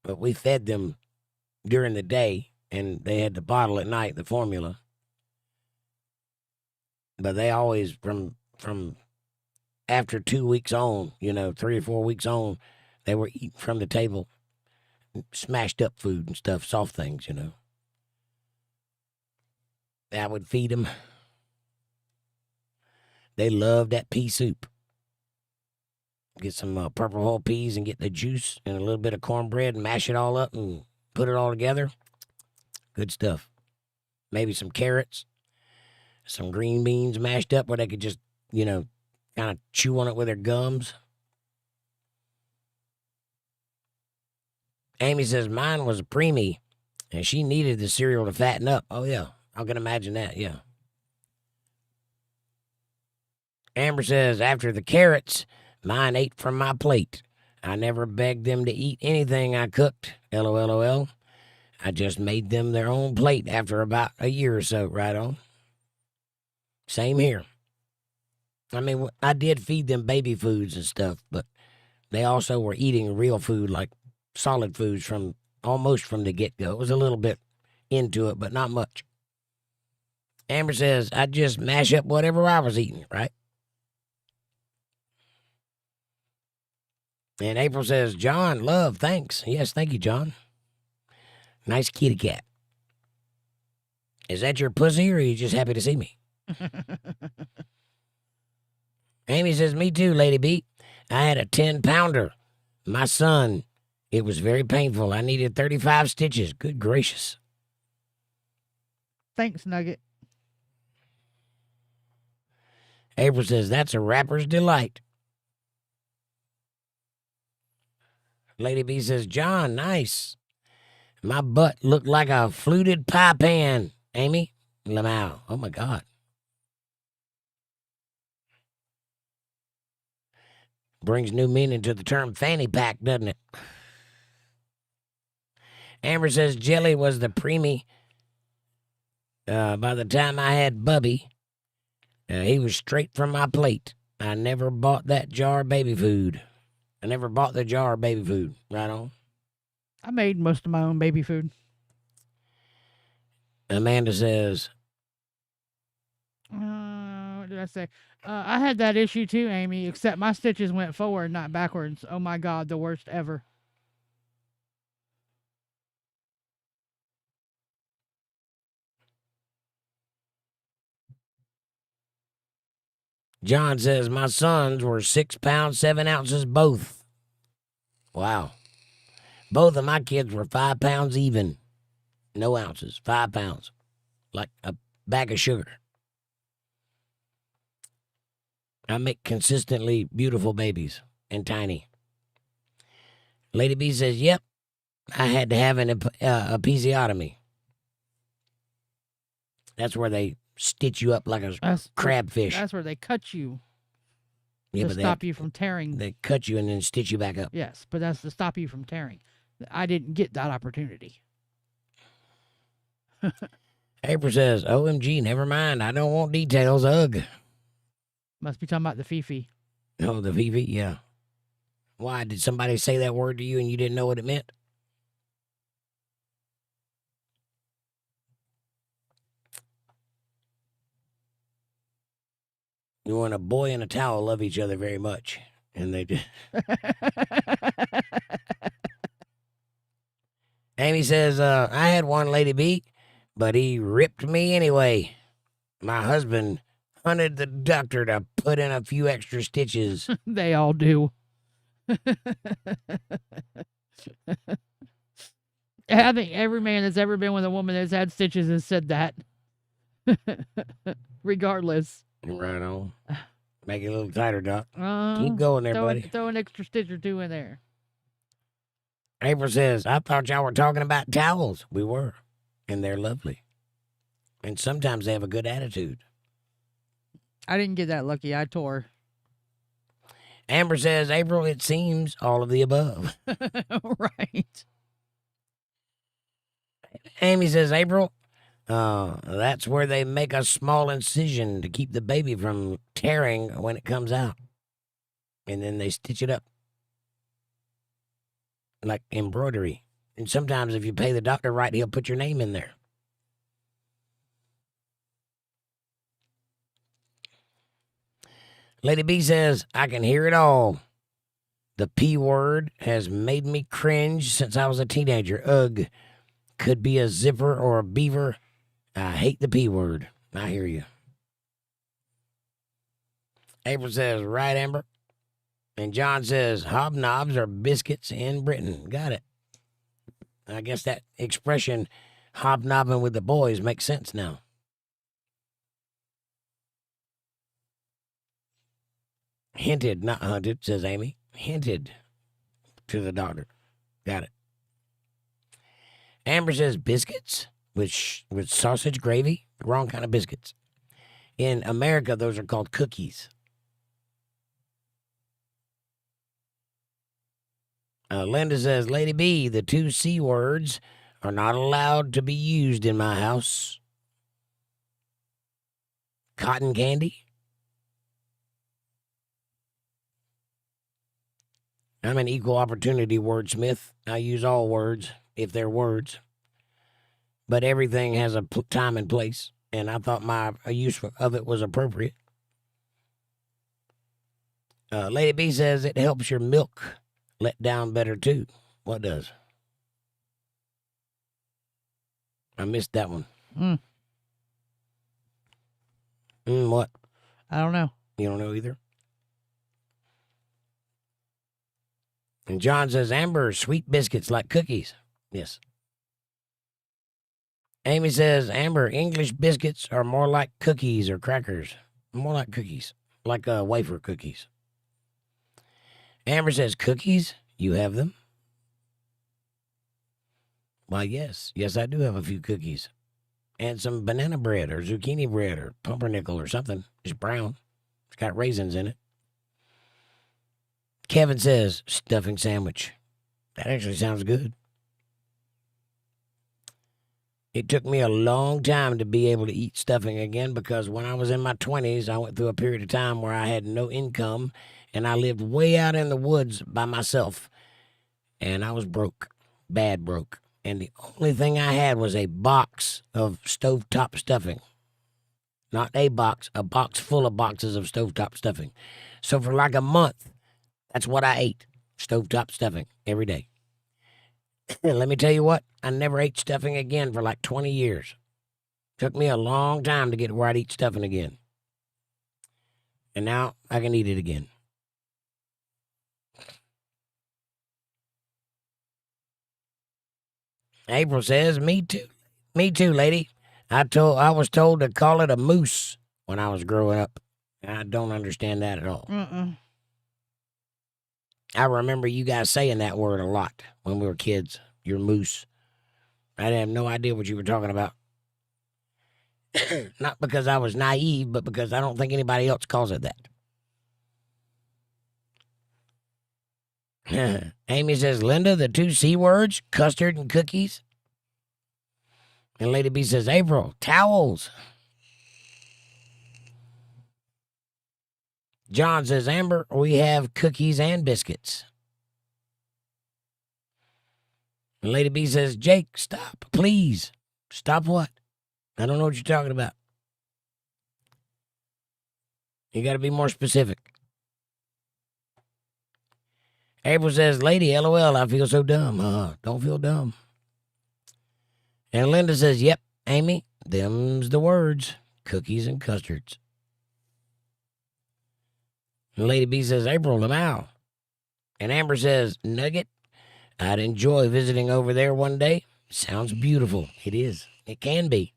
But we fed them during the day, and they had the bottle at night, the formula. But they always, from after 2 weeks on, 3 or 4 weeks on, they were eating from the table, smashed up food and stuff, soft things, I would feed them. They loved that pea soup. Get some purple whole peas and get the juice and a little bit of cornbread and mash it all up and put it all together. Good stuff. Maybe some carrots, some green beans mashed up where they could just, kind of chew on it with their gums. Amy says mine was a preemie and she needed the cereal to fatten up. Oh, yeah. I can imagine that, yeah. Amber says, after the carrots, mine ate from my plate. I never begged them to eat anything I cooked. LOLOL. I just made them their own plate after about a year or so, right on. Same here. I mean, I did feed them baby foods and stuff, but they also were eating real food like solid foods from almost from the get-go. It was a little bit into it, but not much. Amber says, I just mash up whatever I was eating, right? And April says, John, love, thanks. Yes, thank you, John. Nice kitty cat. Is that your pussy, or are you just happy to see me? Amy says, me too, Lady B. I had a 10-pounder. My son, it was very painful. I needed 35 stitches. Good gracious. Thanks, Nugget. April says, that's a rapper's delight. Lady B says, John, nice. My butt looked like a fluted pie pan. Amy, 𝕠𝕚𝕝𝕝𝕝𝕝. Oh, my God. Brings new meaning to the term fanny pack, doesn't it? Amber says, Jelly was the preemie. By the time I had Bubby, he was straight from my plate. I never bought that jar of baby food. I never bought the jar of baby food. Right on. I made most of my own baby food. Amanda says, What did I say? I had that issue too, Amy, except my stitches went forward, not backwards. Oh my God, the worst ever. John says, my sons were 6 pounds, 7 ounces both. Wow. Both of my kids were 5 pounds even. No ounces, 5 pounds. Like a bag of sugar. I make consistently beautiful babies and tiny. Lady B says, yep, I had to have an episiotomy. That's where they stitch you up like a crabfish. That's where they cut you Yeah, to stop you from tearing. They cut you and then stitch you back up. Yes, but that's to stop you from tearing. I didn't get that opportunity. April says, OMG, never mind. I don't want details. Ugh. Must be talking about the Fifi. Oh, the Fifi? Yeah. Why? Did somebody say that word to you and you didn't know what it meant? You want a boy and a towel love each other very much. And they did. Amy says, I had one, Lady B, but he ripped me anyway. My husband hunted the doctor to put in a few extra stitches. They all do. I think every man that's ever been with a woman that's had stitches has said that. Regardless. Right on. Make it a little tighter, Doc. Keep going there, buddy. Throw an extra stitch or two in there. April says, I thought y'all were talking about towels. We were. And they're lovely. And sometimes they have a good attitude. I didn't get that lucky. I tore. Amber says, April, it seems all of the above. Right. Amy says, April, that's where they make a small incision to keep the baby from tearing when it comes out. And then they stitch it up. Like embroidery. And sometimes if you pay the doctor right, he'll put your name in there. Lady B says, I can hear it all. The P word has made me cringe since I was a teenager. Ugh. Could be a zipper or a beaver. I hate the P word. I hear you. April says, right, Amber. And John says, hobnobs are biscuits in Britain. Got it. I guess that expression, hobnobbing with the boys, makes sense now. Hinted, not hunted, says Amy. Hinted to the doctor. Got it. Amber says biscuits with sausage gravy. Wrong kind of biscuits. In America, those are called cookies. Linda says, Lady B, the 2 C words are not allowed to be used in my house. Cotton candy. I'm an equal opportunity wordsmith. I use all words, if they're words. But everything has a time and place, and I thought my use of it was appropriate. Lady B says it helps your milk let down better, too. What does? I missed that one. What? I don't know. You don't know either? And John says, Amber, sweet biscuits like cookies. Yes. Amy says, Amber, English biscuits are more like cookies or crackers. More like cookies, like wafer cookies. Amber says, cookies? You have them? Why, yes. Yes, I do have a few cookies. And some banana bread or zucchini bread or pumpernickel or something. It's brown. It's got raisins in it. Kevin says, stuffing sandwich. That actually sounds good. It took me a long time to be able to eat stuffing again because when I was in my 20s, I went through a period of time where I had no income and I lived way out in the woods by myself. And I was broke, bad broke. And the only thing I had was a box of stovetop stuffing. Not a box full of boxes of stovetop stuffing. So for like a month, that's what I ate, stovetop stuffing, every day. Let me tell you what, I never ate stuffing again for like 20 years. Took me a long time to get where I'd eat stuffing again. And now I can eat it again. April says, me too. Me too, lady. I was told to call it a moose when I was growing up. I don't understand that at all. I remember you guys saying that word a lot when we were kids. Your moose. I have no idea what you were talking about. Not because I was naive, but because I don't think anybody else calls it that. Amy says, Linda, the two C words, custard and cookies. And Lady B says, April, towels. John says, Amber, we have cookies and biscuits. And Lady B says, Jake, stop, please. Stop what? I don't know what you're talking about. You got to be more specific. April says, Lady, LOL, I feel so dumb. Don't feel dumb. And Linda says, yep, Amy, them's the words, cookies and custards. And Lady B says, April, ℂ𝕚𝕝. And Amber says, Nugget, I'd enjoy visiting over there one day. Sounds beautiful. It is. It can be.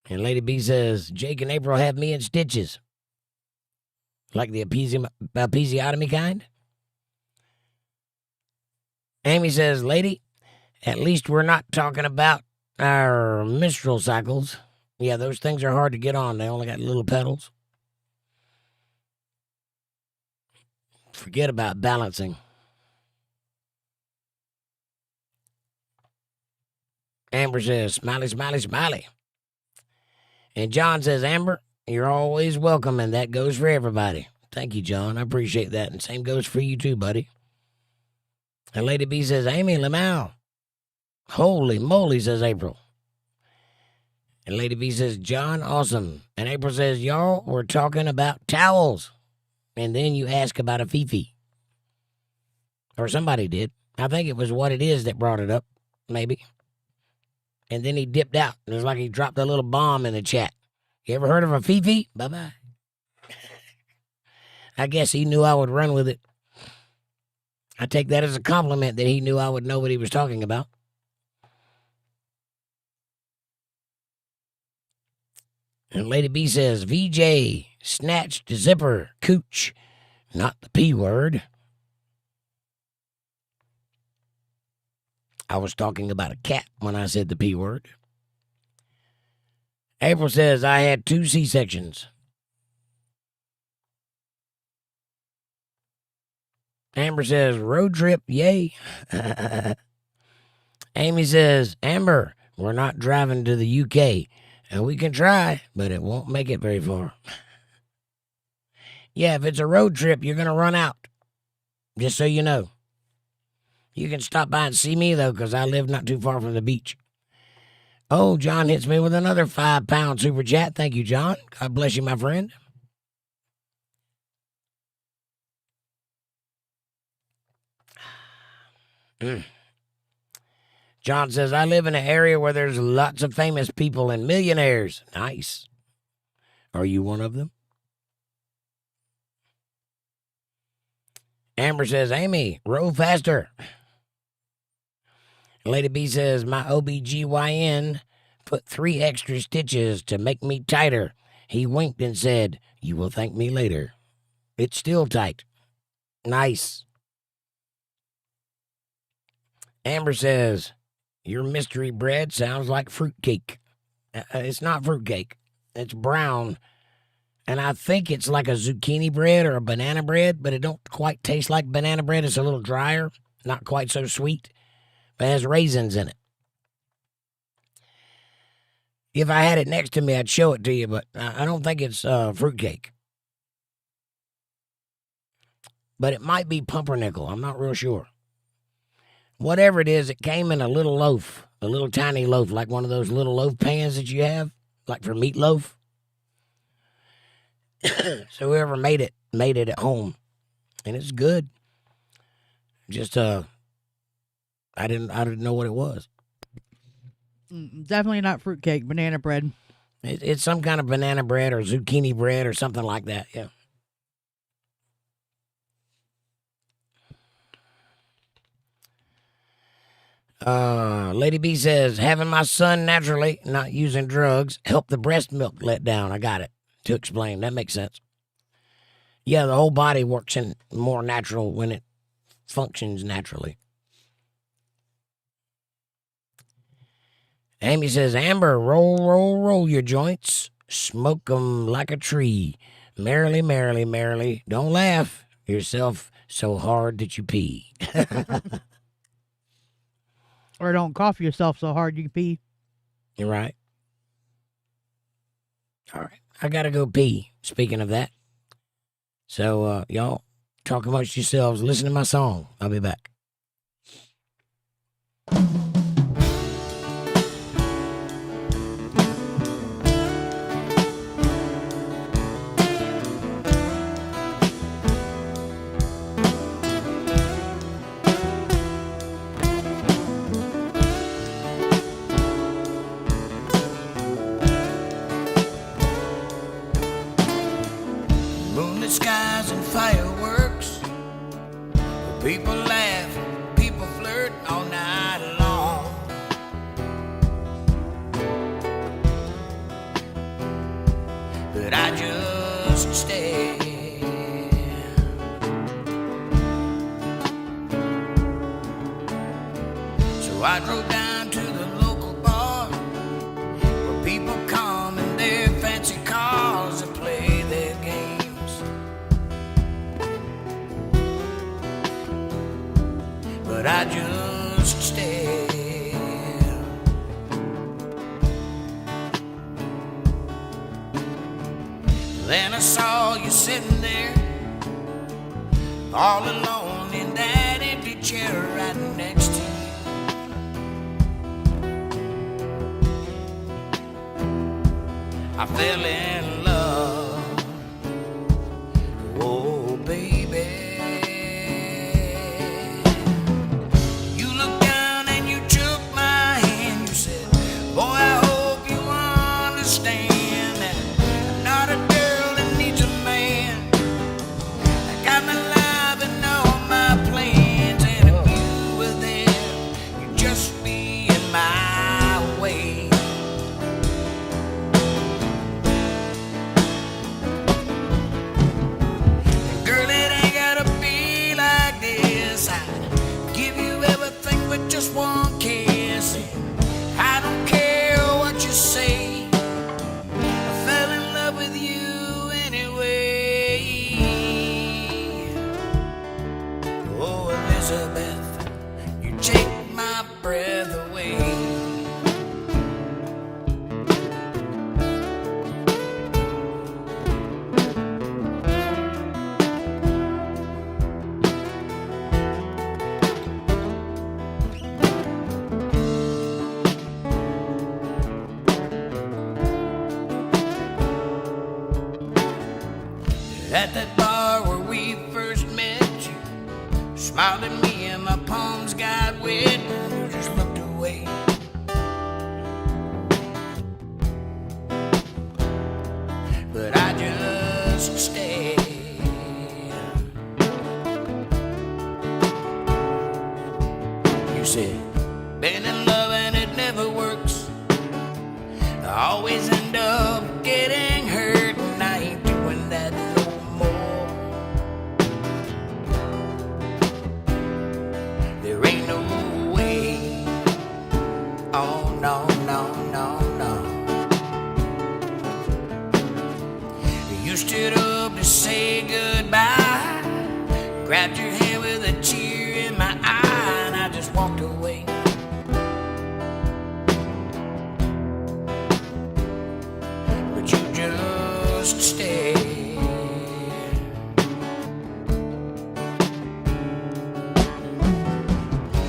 And Lady B says, Jake and April have me in stitches. Like the episiotomy kind. Amy says, Lady, at least we're not talking about our menstrual cycles. Yeah, those things are hard to get on. They only got little pedals. Forget about balancing. Amber says, smiley, smiley, smiley. And John says, Amber, you're always welcome, and that goes for everybody. Thank you, John. I appreciate that. And same goes for you too, buddy. And Lady B says, Amy ℂ𝕚𝕝. Holy moly, says April. And Lady B says, John, awesome. And April says, y'all were talking about towels. And then you ask about a Fifi. Or somebody did. I think it was What It Is that brought it up, maybe. And then he dipped out. It was like he dropped a little bomb in the chat. You ever heard of a Fifi? Bye-bye. I guess he knew I would run with it. I take that as a compliment that he knew I would know what he was talking about. And Lady B says, VJ snatched zipper cooch, not the P word. I was talking about a cat when I said the P word. April says, I had 2 C-sections. Amber says, road trip, yay. Amy says, Amber, we're not driving to the UK. And we can try, but it won't make it very far. Yeah, if it's a road trip, you're going to run out. Just so you know. You can stop by and see me, though, because I live not too far from the beach. Oh, John hits me with another £5 super chat. Thank you, John. God bless you, my friend. John says, I live in an area where there's lots of famous people and millionaires. Nice. Are you one of them? Amber says, Amy, roll faster. Lady B says, my OBGYN put 3 extra stitches to make me tighter. He winked and said, you will thank me later. It's still tight. Nice. Amber says, your mystery bread sounds like fruitcake. It's not fruitcake. It's brown. And I think it's like a zucchini bread or a banana bread, but it don't quite taste like banana bread. It's a little drier, not quite so sweet, but it has raisins in it. If I had it next to me, I'd show it to you, but I don't think it's fruitcake. But it might be pumpernickel. I'm not real sure. Whatever it is, it came in a little loaf, a little tiny loaf, like one of those little loaf pans that you have, like for meatloaf. So whoever made it at home, and it's good. Just I didn't know what it was. Definitely not fruitcake, banana bread. It's some kind of banana bread or zucchini bread or something like that. Yeah. Lady B says, having my son naturally, not using drugs, helped the breast milk let down. I got it. To explain. That makes sense. Yeah, the whole body works in more natural when it functions naturally. Amy says, Amber, roll your joints. Smoke 'em like a tree. Merrily, merrily, merrily. Don't laugh yourself so hard that you pee. Or don't cough yourself so hard you pee. You're right. All right. I got to go pee, speaking of that. So, y'all, talk amongst yourselves. Listen to my song. I'll be back. Skies and fireworks, people laugh, people flirt all night long. But I just stay. So I drove down to the local bar where people come in their fancy cars to play their games. But I just stare. Then I saw you sitting there, all alone in that empty chair right next to you. I fell in love. Oh, baby. At that bar where we first met, you smiled at me and my palms got wet, and you just looked away. But I just stayed. You said, been in love and it never works. I always end up getting hurt, and I ain't doing that no more. There ain't no way. Oh, no, no, no, no. You stood up to say goodbye, grabbed your hand with a tear in my eye, and I just walked away. But you just stayed.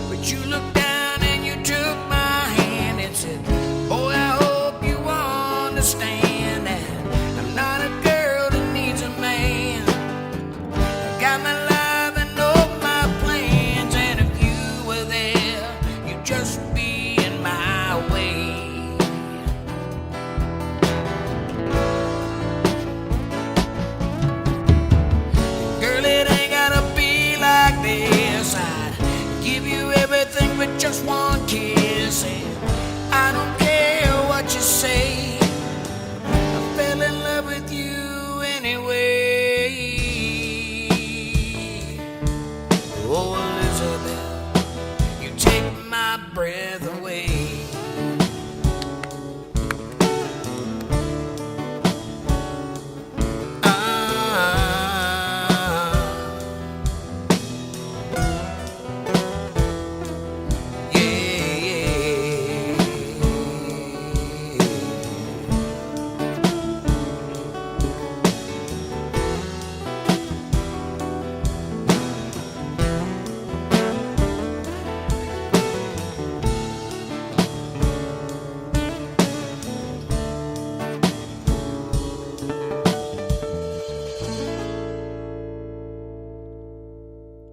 But you looked down and you took my hand and said, boy, I hope you understand that I'm not a girl that needs a man. I got my life and all my plans, and if you were there, you'd just be in my way. Girl, it ain't gotta be like this. I'd give you everything but just one kiss, and I don't care what you say. I fell in love with you anyway. Oh, Elizabeth, you take my breath away.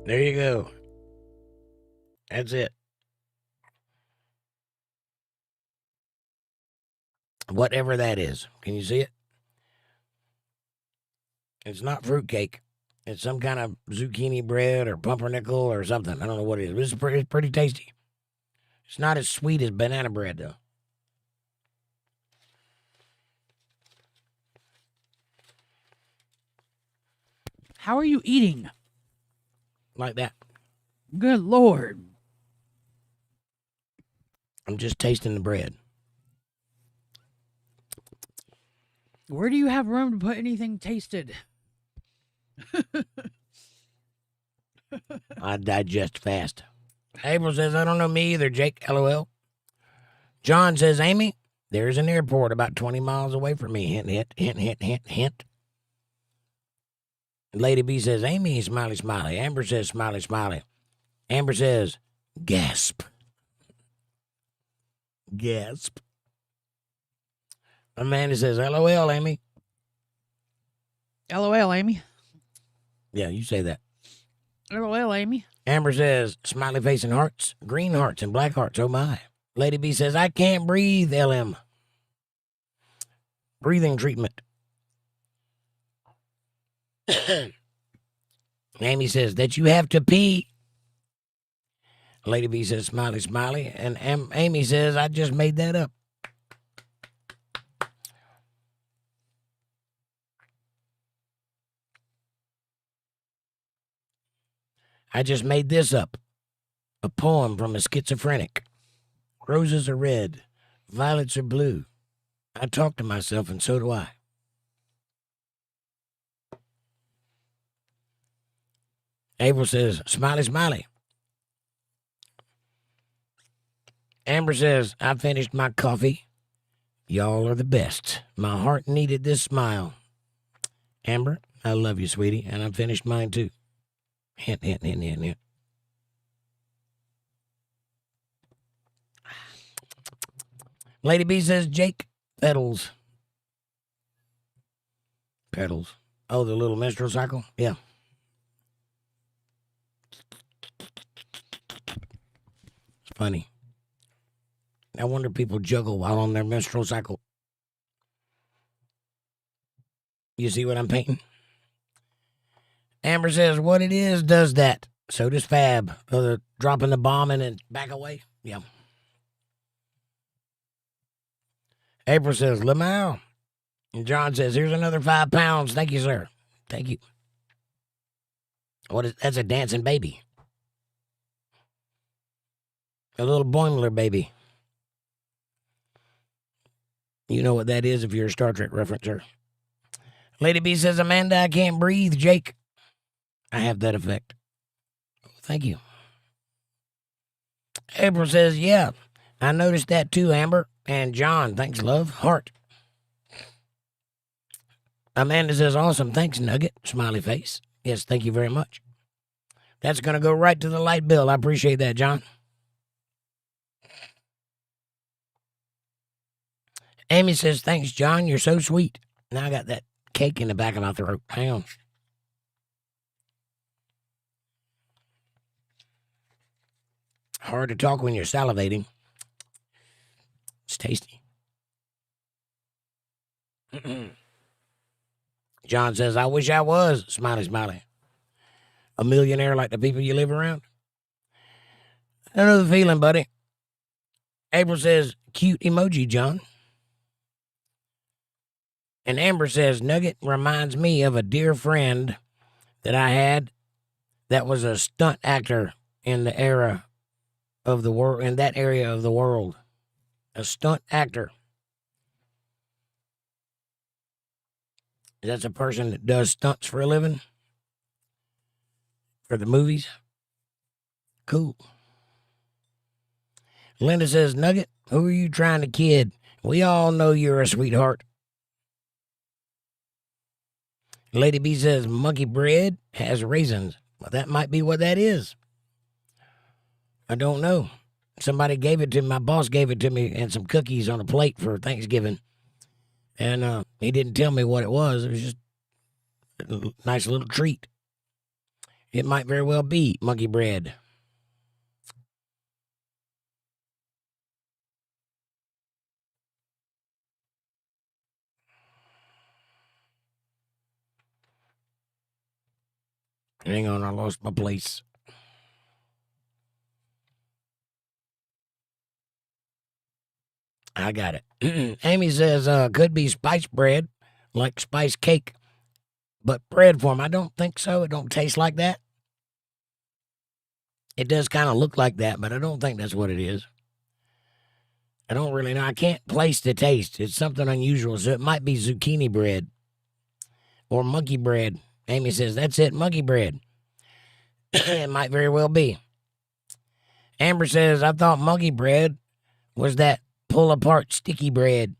There you go. That's it. Whatever that is. Can you see it? It's not fruitcake. It's some kind of zucchini bread or pumpernickel or something. I don't know what it is. But it's pretty tasty. It's not as sweet as banana bread, though. How are you eating? Like that. Good Lord. I'm just tasting the bread. Where do you have room to put anything tasted? I digest fast. April says, I don't know me either, Jake, LOL. John says, Amy, there's an airport about 20 miles away from me. Hint, hint, hint, hint, hint, hint. Lady B says, Amy, smiley, smiley. Amber says, smiley, smiley. Amber says, gasp. Gasp. Amanda says, LOL, Amy. LOL, Amy. Yeah, you say that. LOL, Amy. Amber says, smiley face and hearts, green hearts and black hearts, oh my. Lady B says, I can't breathe, LM. Breathing treatment. Amy says, that you have to pee. Lady B says, smiley, smiley. And Amy says, I just made that up. I just made this up. A poem from a schizophrenic. Roses are red. Violets are blue. I talk to myself, and so do I. April says, smiley, smiley. Amber says, I finished my coffee. Y'all are the best. My heart needed this smile. Amber, I love you, sweetie, and I finished mine too. Hint, hint, hint, hint, hint. Lady B says, Jake, petals. Petals. Oh, the little menstrual cycle? Yeah. It's funny. I wonder if people juggle while on their menstrual cycle. You see what I'm painting? Amber says, what it is does that. So does Fab. Dropping the bomb and then back away. Yeah. April says, 𝕌𝕟𝕥𝕙𝕣𝕖𝕕𝕃𝕚𝕝𝕡𝕃. And John says, here's another 5 pounds. Thank you, sir. Thank you. That's a dancing baby. A little Boimler baby. You know what that is if you're a Star Trek referencer. Lady B says, Amanda, I can't breathe. Jake, I have that effect. Thank you. April says, yeah, I noticed that too, Amber. And John, thanks, love. Heart. Amanda says, awesome. Thanks, Nugget. Smiley face. Yes, thank you very much. That's going to go right to the light bill. I appreciate that, John. Amy says, thanks, John. You're so sweet. Now I got that cake in the back of my throat. Hang on. Hard to talk when you're salivating. It's tasty. John says, I wish I was. Smiley, smiley. A millionaire like the people you live around. I know the feeling, buddy. April says, cute emoji, John. And Amber says, Nugget reminds me of a dear friend that I had that was a stunt actor in the era of the world, in that area of the world. A stunt actor. That's a person that does stunts for a living? For the movies? Cool. Linda says, Nugget, who are you trying to kid? We all know you're a sweetheart. Lady B says, monkey bread has raisins. Well, that might be what that is. I don't know. Somebody gave it to me. My boss gave it to me and some cookies on a plate for Thanksgiving. And he didn't tell me what it was. It was just a nice little treat. It might very well be monkey bread. Hang on, I lost my place. I got it. Amy says, could be spice bread, like spice cake, but bread form. I don't think so. It don't taste like that. It does kind of look like that, but I don't think that's what it is. I don't really know. I can't place the taste. It's something unusual, so it might be zucchini bread or monkey bread. Amy says, that's it, monkey bread. It might very well be. Amber says, I thought monkey bread was that pull apart sticky bread.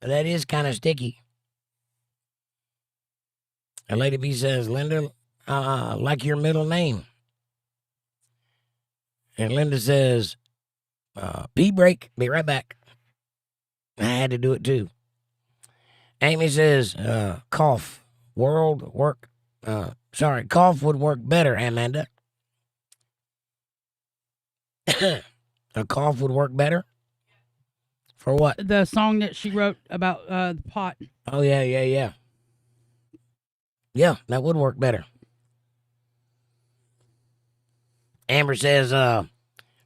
That is kind of sticky. And Lady B says, Linda, like your middle name. And Linda says, pee break, be right back. I had to do it too. Amy says, cough, cough would work better, Amanda. A cough would work better? For what? The song that she wrote about the pot. Oh, yeah. Yeah, that would work better. Amber says,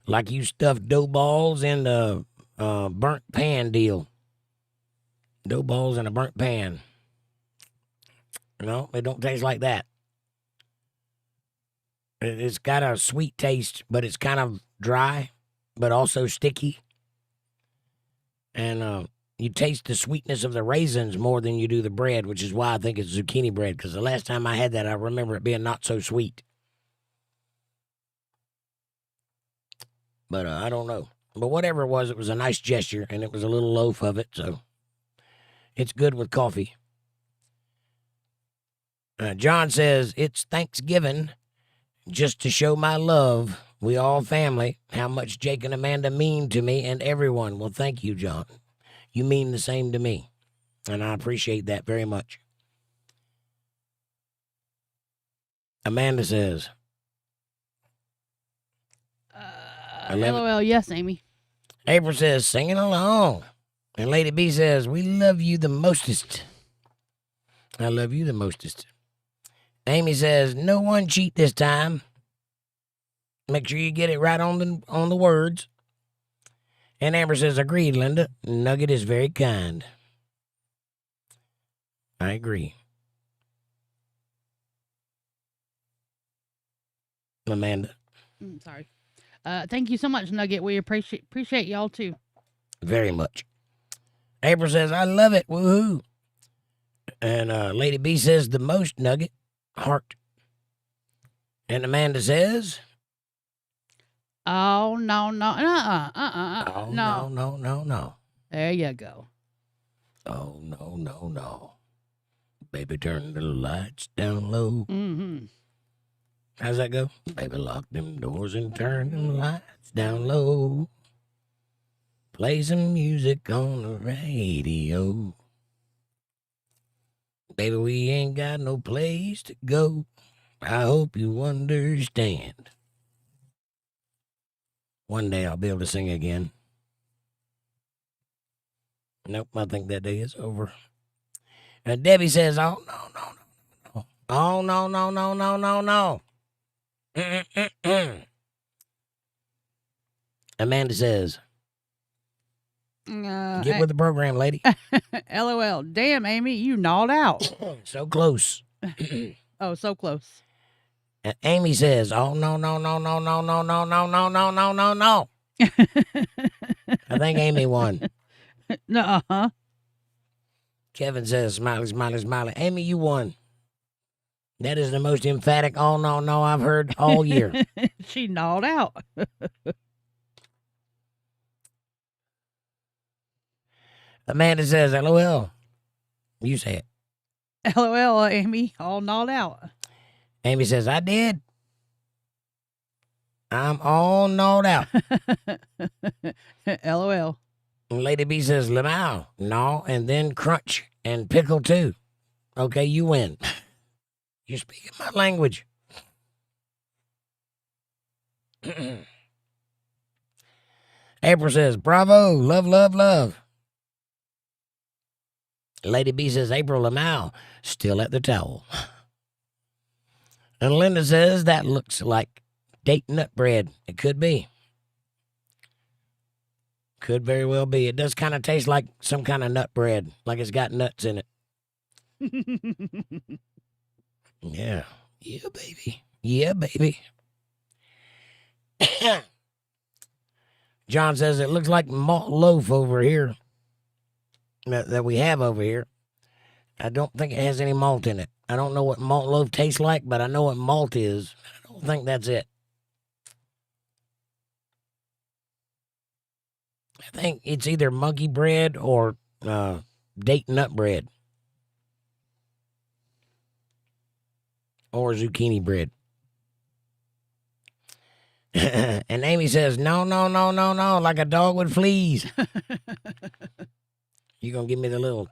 like you stuffed dough balls in the burnt pan deal. Dough balls in a burnt pan. No, it don't taste like that. It's got a sweet taste, but it's kind of dry, but also sticky. And you taste the sweetness of the raisins more than you do the bread, which is why I think it's zucchini bread, because the last time I had that, I remember it being not so sweet. But I don't know. But whatever it was a nice gesture, and it was a little loaf of it, so it's good with coffee. John says, it's Thanksgiving just to show my love. We all family, how much Jake and Amanda mean to me and everyone. Well, thank you, John. You mean the same to me, and I appreciate that very much. Amanda says, 11. LOL, yes, Amy. April says, singing along. And Lady B says, we love you the mostest. I love you the mostest. Amy says, no one cheat this time. Make sure you get it right on the words. And Amber says, agreed, Linda. Nugget is very kind. I agree. Amanda. Sorry. Thank you so much, Nugget. We appreciate y'all too. Very much. April says, I love it. Woohoo. And Lady B says, the most, Nugget. Heart. And Amanda says, oh, no. oh, No. No. There you go. Oh, no. Baby, turn the lights down low. Mm-hmm. How's that go? Baby, lock them doors and turn them lights down low. Play some music on the radio. Baby, we ain't got no place to go. I hope you understand. One day I'll be able to sing again. Nope, I think that day is over. And Debbie says, oh, no. Oh, no. Amanda says, get with the program, lady. LOL. Damn, Amy, you gnawed out. So close. Oh, so close. And Amy says, oh, no. I think Amy won. Nuh-uh. Kevin says, smiley. Amy, you won. That is the most emphatic, oh, no, I've heard all year. She gnawed out. Amanda says, LOL. You say it. LOL, Amy, all gnawed out. Amy says, I did. I'm all gnawed out. LOL. And Lady B says, lemao, gnaw, and then crunch and pickle too. Okay, you win. You're speaking my language. April says, bravo, love. Lady B says, April lemao, still at the towel. And Linda says, that looks like date nut bread. It could be. Could very well be. It does kind of taste like some kind of nut bread, like it's got nuts in it. Yeah. Yeah, baby. John says, it looks like malt loaf over here that we have over here. I don't think it has any malt in it. I don't know what malt loaf tastes like, but I know what malt is. I don't think that's it. I think it's either monkey bread or date nut bread. Or zucchini bread. And Amy says, no, like a dog with fleas. You gonna give me the little...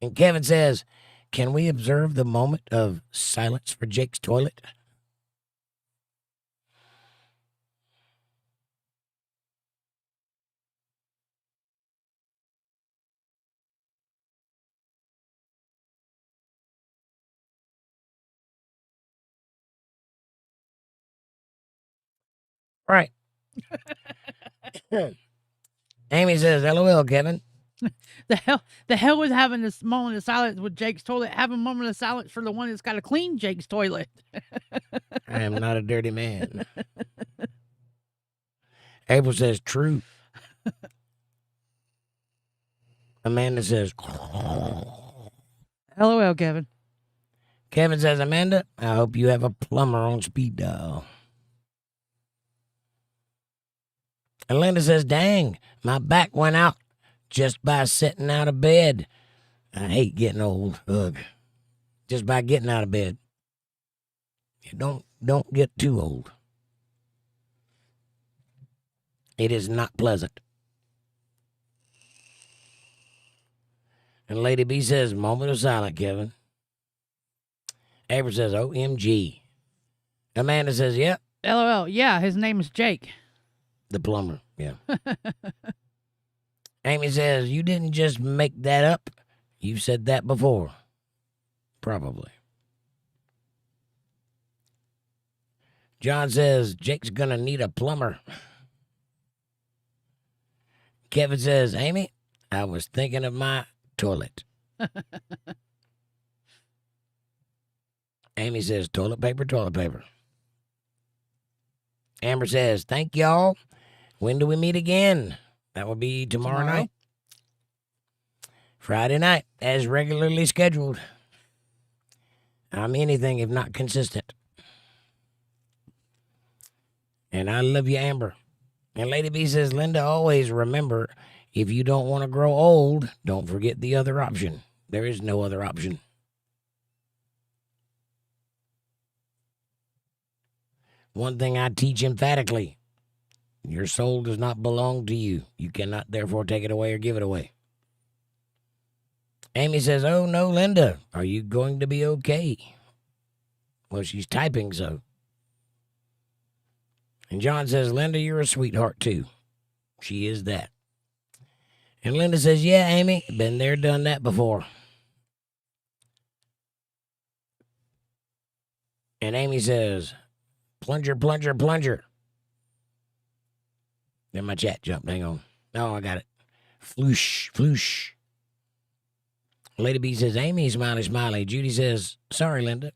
And Kevin says, can we observe the moment of silence for Jake's toilet? Right. Amy says, LOL, Kevin. The hell with having this moment of silence with Jake's toilet. Have a moment of silence for the one that's got to clean Jake's toilet. I am not a dirty man. April says, true. Amanda says, LOL, Kevin. Kevin says, Amanda, I hope you have a plumber on speed dial. And Linda says, dang, my back went out just by sitting out of bed. I hate getting old. Ugh. Just by getting out of bed. You don't get too old. It is not pleasant. And Lady B says, moment of silence, Kevin. Amber says, OMG. Amanda says, yep, LOL. Yeah, his name is Jake. the plumber. Yeah. Amy says, you didn't just make that up. You've said that before. Probably. John says, Jake's going to need a plumber. Kevin says, Amy, I was thinking of my toilet. Amy says, toilet paper, toilet paper. Amber says, thank y'all. When do we meet again? That will be tomorrow night. Friday night, as regularly scheduled. I'm anything if not consistent. And I love you, Amber. And Lady B says, Linda, always remember, if you don't want to grow old, don't forget the other option. There is no other option. One thing I teach emphatically, your soul does not belong to you. You cannot therefore take it away or give it away. Amy says, oh no, Linda, are you going to be okay? Well, she's typing so. And John says, Linda, you're a sweetheart too. She is that. And Linda says, yeah, Amy, been there, done that before. And Amy says, plunger, plunger, plunger. Then my chat jumped. Hang on. Oh, I got it. Floosh, floosh. Lady B says, Amy, smiley, smiley. Judy says, sorry, Linda.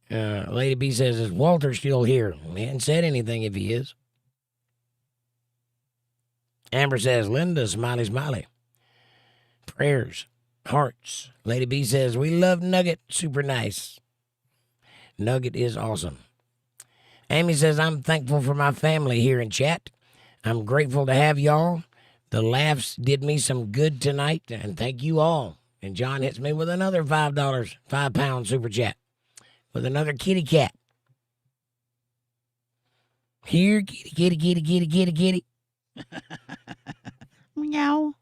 Lady B says, is Walter still here? He hadn't said anything if he is. Amber says, Linda, smiley, smiley. Prayers, hearts. Lady B says, we love Nugget. Super nice. Nugget is awesome. Amy says, I'm thankful for my family here in chat. I'm grateful to have y'all. The laughs did me some good tonight, and thank you all. And John hits me with another $5, £5 super chat, with another kitty cat. Here, kitty, kitty, kitty, kitty, kitty, kitty. Meow.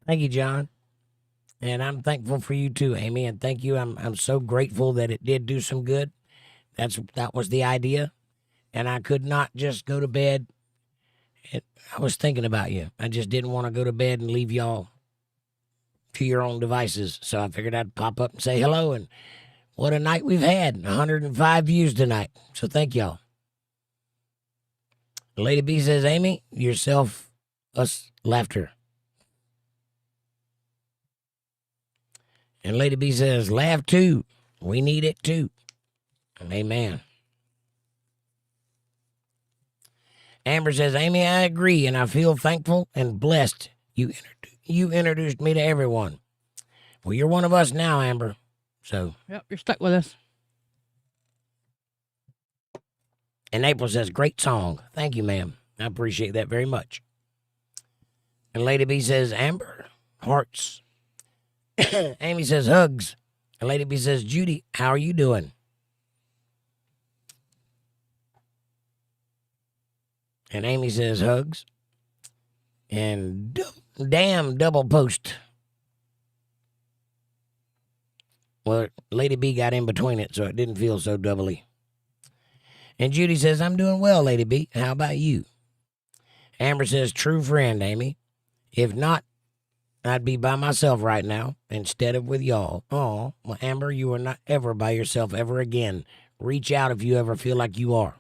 Thank you, John. And I'm thankful for you too, Amy. And thank you. I'm so grateful that it did do some good. That was the idea. And I could not just go to bed. I was thinking about you. I just didn't want to go to bed and leave y'all to your own devices. So I figured I'd pop up and say hello. And what a night we've had. 105 views tonight. So thank y'all. Lady B says, Amy, yourself, us, laughter. And Lady B says, laugh too. We need it too. And amen. Amber says, Amy, I agree, and I feel thankful and blessed you introduced me to everyone. Well, you're one of us now, Amber. So. Yep, you're stuck with us. And April says, great song. Thank you, ma'am. I appreciate that very much. And Lady B says, Amber, hearts. Amy says, hugs. And Lady B says, Judy, how are you doing? And Amy says, hugs. And damn double post. Well, Lady B got in between it, so it didn't feel so doubly. And Judy says, I'm doing well, Lady B. How about you? Amber says, true friend, Amy. If not, I'd be by myself right now instead of with y'all. Oh, well, Amber, you are not ever by yourself ever again. Reach out if you ever feel like you are.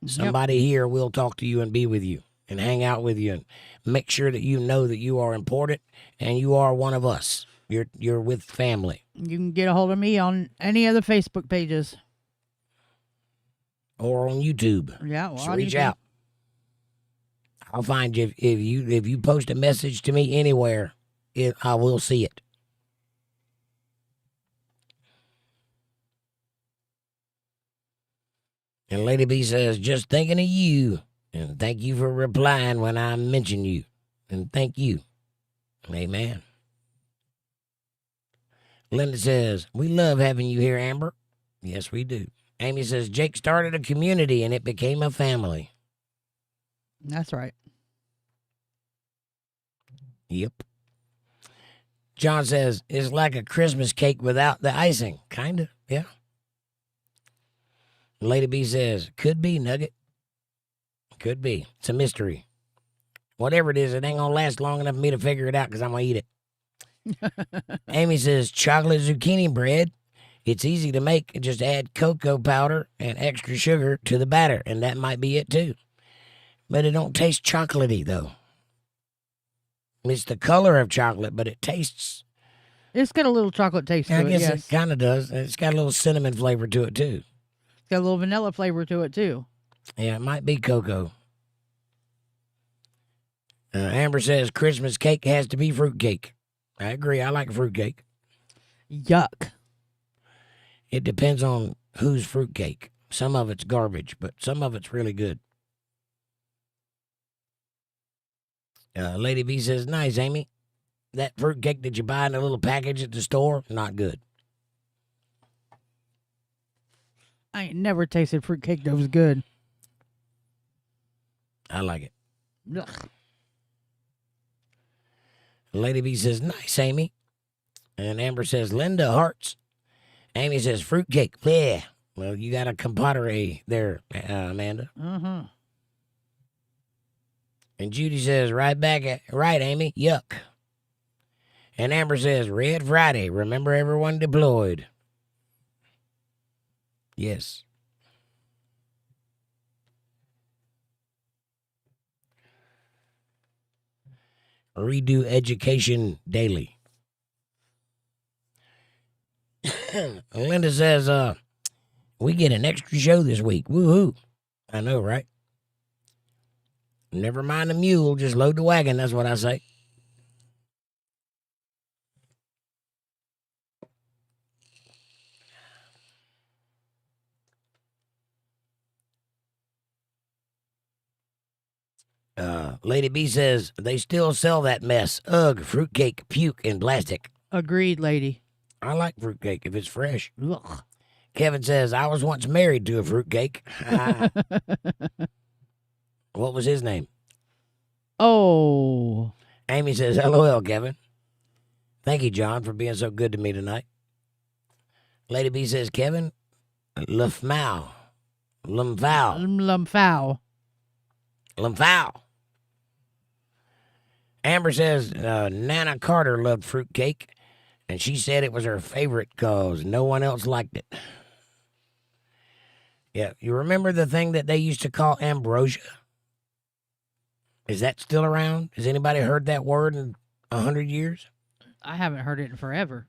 Somebody here will talk to you and be with you and hang out with you and make sure that you know that you are important and you are one of us. You're with family. You can get a hold of me on any of the Facebook pages. Or on YouTube. Yeah, well, so reach out. I'll find you if you post a message to me anywhere. I will see it. And Lady B says, just thinking of you. And thank you for replying when I mention you. And thank you. Amen. Linda says, we love having you here, Amber. Yes, we do. Amy says, Jake started a community and it became a family. That's right. Yep. John says, it's like a Christmas cake without the icing. Kinda, yeah. Lady B says, could be, Nugget. Could be. It's a mystery. Whatever it is, it ain't gonna last long enough for me to figure it out because I'm gonna eat it. Amy says, chocolate zucchini bread. It's easy to make. Just add cocoa powder and extra sugar to the batter, and that might be it too. But it don't taste chocolatey, though. It's the color of chocolate, but it tastes... It's got a little chocolate taste to I it, guess yes. it kind of does. It's got a little cinnamon flavor to it, too. It's got a little vanilla flavor to it, too. Yeah, it might be cocoa. Amber says Christmas cake has to be fruitcake. I agree. I like fruitcake. Yuck. It depends on whose fruitcake. Some of it's garbage, but some of it's really good. Lady B says, nice, Amy. That fruitcake that you buy in a little package at the store, not good. I ain't never tasted fruitcake that was good. I like it. Ugh. Lady B says, nice, Amy. And Amber says, Linda hearts. Amy says, fruitcake. Yeah. Well, you got a compadre there, Amanda. Uh-huh. And Judy says, right, Amy. Yuck. And Amber says, Red Friday. Remember everyone deployed. Yes. Redo education daily. Linda says, we get an extra show this week. Woohoo. I know, right? Never mind the mule, just load the wagon. That's what I say. Lady B says, they still sell that mess. Ugh, fruitcake, puke, and plastic. Agreed, lady. I like fruitcake if it's fresh. Ugh. Kevin says, I was once married to a fruitcake. What was his name? Oh. Amy says, LOL, Kevin. Thank you, John, for being so good to me tonight. Lady B says, Kevin, ℂ𝕚𝕝𝕝𝕝𝕝𝕝𝕝𝕝𝕝𝕝𝕝𝕝. Lumfow. Amber says, Nana Carter loved fruitcake, and she said it was her favorite because no one else liked it. Yeah, you remember the thing that they used to call ambrosia? Is that still around? Has anybody heard that word in 100 years? I haven't heard it in forever.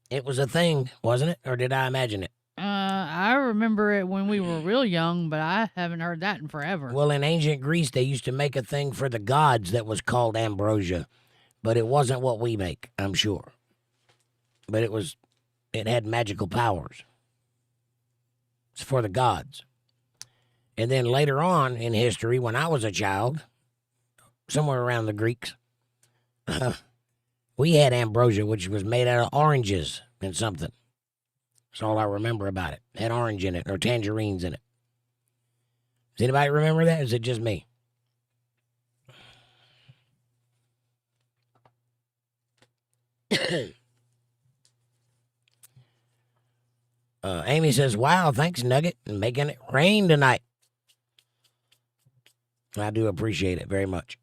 It was a thing, wasn't it? Or did I imagine it? I remember it when we were real young, but I haven't heard that in forever. Well, in ancient Greece, they used to make a thing for the gods that was called ambrosia, but it wasn't what we make, I'm sure. But it had magical powers. It's for the gods. And then later on in history, when I was a child, somewhere around the Greeks, we had ambrosia, which was made out of oranges and something. That's all I remember about it. It had orange in it or tangerines in it. Does anybody remember that? Or is it just me? Amy says, wow, thanks, Nugget, and making it rain tonight. I do appreciate it very much.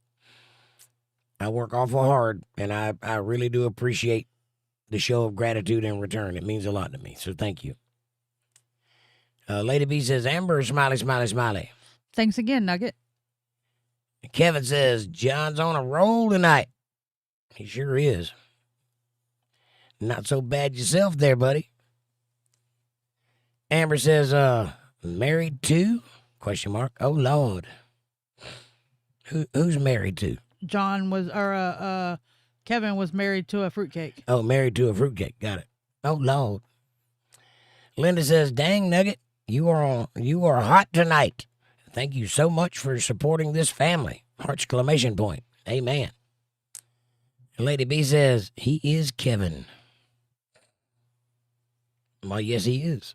I work awful hard, and I really do appreciate the show of gratitude in return. It means a lot to me, so thank you. Lady B says, Amber, smiley, smiley, smiley. Thanks again, Nugget. Kevin says, John's on a roll tonight. He sure is. Not so bad yourself there, buddy. Amber says, married to? ? Oh, Lord. Who's married to? Kevin was married to a fruitcake. Oh, married to a fruitcake. Got it. Oh, Lord. Linda says, dang, Nugget, you are hot tonight. Thank you so much for supporting this family. ! Amen. And Lady B says, he is Kevin. Well, yes, he is.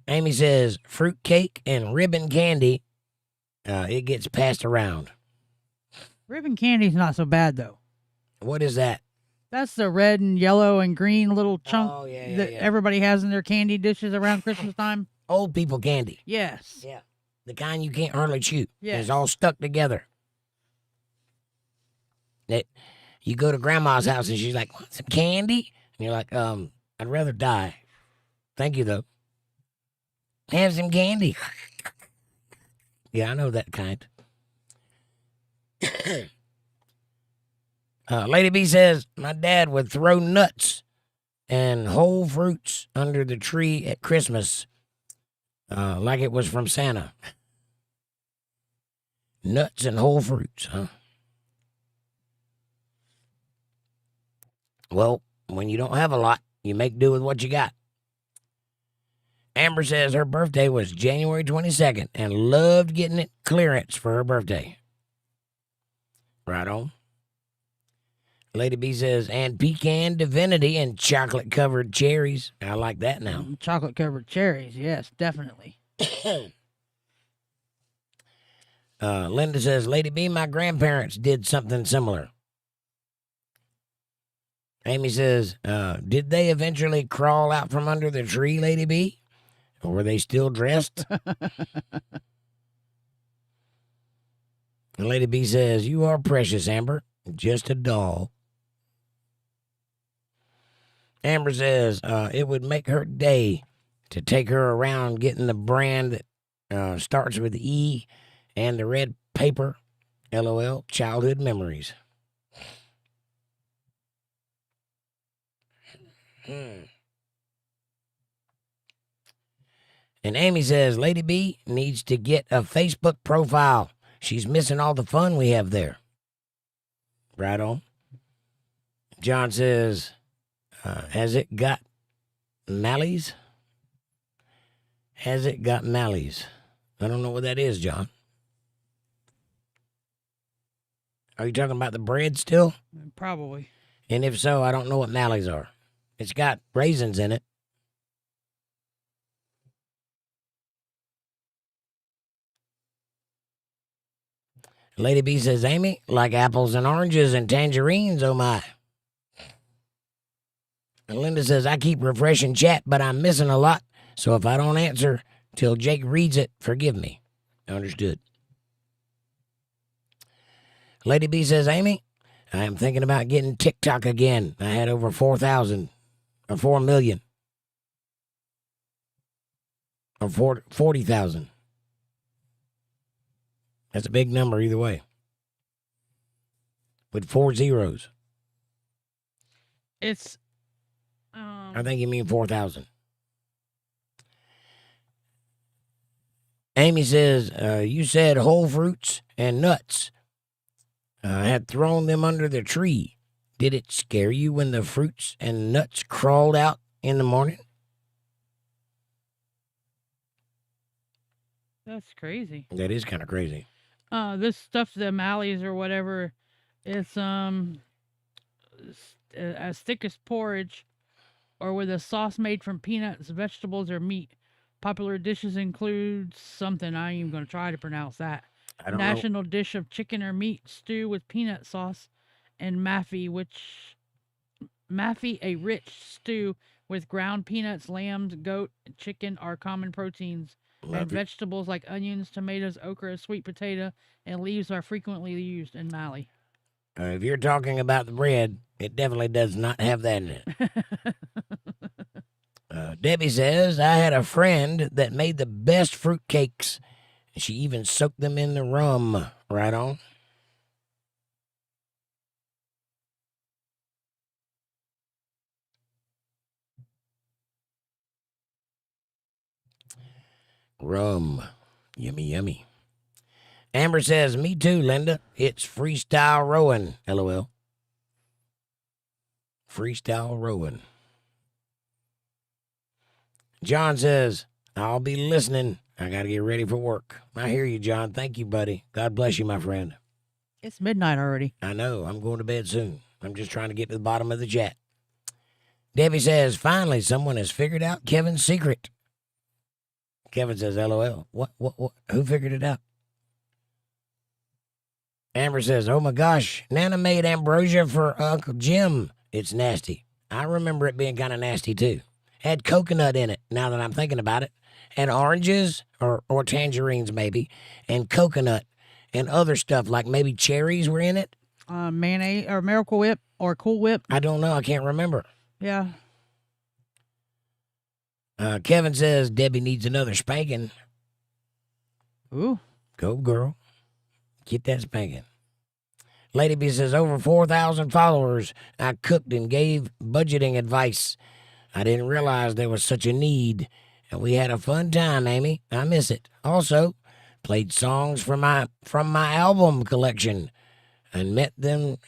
Amy says, fruitcake and ribbon candy, it gets passed around. Ribbon candy's not so bad though. What is that? That's the red and yellow and green little chunk Oh, yeah, that yeah. everybody has in their candy dishes around Christmas time. Old people candy. Yes. Yeah. The kind you can't hardly chew. Yes. It's all stuck together. That you go to grandma's house and she's like, want some candy? And you're like, I'd rather die. Thank you, though. Have some candy. Yeah, I know that kind. Lady B says, my dad would throw nuts and whole fruits under the tree at Christmas like it was from Santa. Nuts and whole fruits, huh? Well, when you don't have a lot, you make do with what you got. Amber says her birthday was January 22nd and loved getting it clearance for her birthday. Right on. Lady B says, and pecan divinity and chocolate-covered cherries. I like that now. Chocolate-covered cherries, yes, definitely. Linda says, Lady B, my grandparents did something similar. Amy says, did they eventually crawl out from under the tree, Lady B? Or were they still dressed? And Lady B says, you are precious, Amber. Just a doll. Amber says, it would make her day to take her around getting the brand that starts with E and the red paper. LOL, childhood memories. And Amy says, Lady B needs to get a Facebook profile. She's missing all the fun we have there. Right on. John says, has it got mallies? Has it got mallies? I don't know what that is, John. Are you talking about the bread still? Probably. And if so, I don't know what mallies are. It's got raisins in it. Lady B says, Amy, like apples and oranges and tangerines, oh my. And Linda says, I keep refreshing chat, but I'm missing a lot. So if I don't answer till Jake reads it, forgive me. Understood. Lady B says, Amy, I am thinking about getting TikTok again. I had over 4,000 or 4 million or 40,000. That's a big number either way. With 4 zeros. It's, I think you mean 4,000. Amy says, you said whole fruits and nuts. Had thrown them under the tree. Did it scare you when the fruits and nuts crawled out in the morning? that's crazy. That is kind of crazy. This stuff, the mallies or whatever, it's as thick as porridge, or with a sauce made from peanuts, vegetables, or meat. Popular dishes include something I ain't even gonna try to pronounce that. I don't know. National dish of chicken or meat stew with peanut sauce, and mafi, a rich stew with ground peanuts, lambs, goat, chicken are common proteins. And vegetables like onions, tomatoes, okra, sweet potato, and leaves are frequently used in Mali. If you're talking about the bread, it definitely does not have that in it. Debbie says, I had a friend that made the best fruit cakes. She even soaked them in the rum. Right on. Rum. Yummy, yummy. Amber says, me too, Linda. It's freestyle rowing. LOL. Freestyle rowing. John says, I'll be listening. I got to get ready for work. I hear you, John. Thank you, buddy. God bless you, my friend. It's midnight already. I know. I'm going to bed soon. I'm just trying to get to the bottom of the chat. Debbie says, finally, someone has figured out Kevin's secret. Kevin says, LOL. What? Who figured it out? Amber says, oh my gosh, Nana made ambrosia for Uncle Jim. It's nasty. I remember it being kind of nasty too. Had coconut in it, now that I'm thinking about it. And oranges or tangerines maybe, and coconut and other stuff like maybe cherries were in it. Mayonnaise or Miracle Whip or Cool Whip. I don't know. I can't remember. Yeah. Kevin says Debbie needs another spanking. Ooh. Go girl. Get that spanking. Lady B says over 4,000 followers. I cooked and gave budgeting advice. I didn't realize there was such a need. And we had a fun time, Amy. I miss it. Also, played songs from my album collection and met them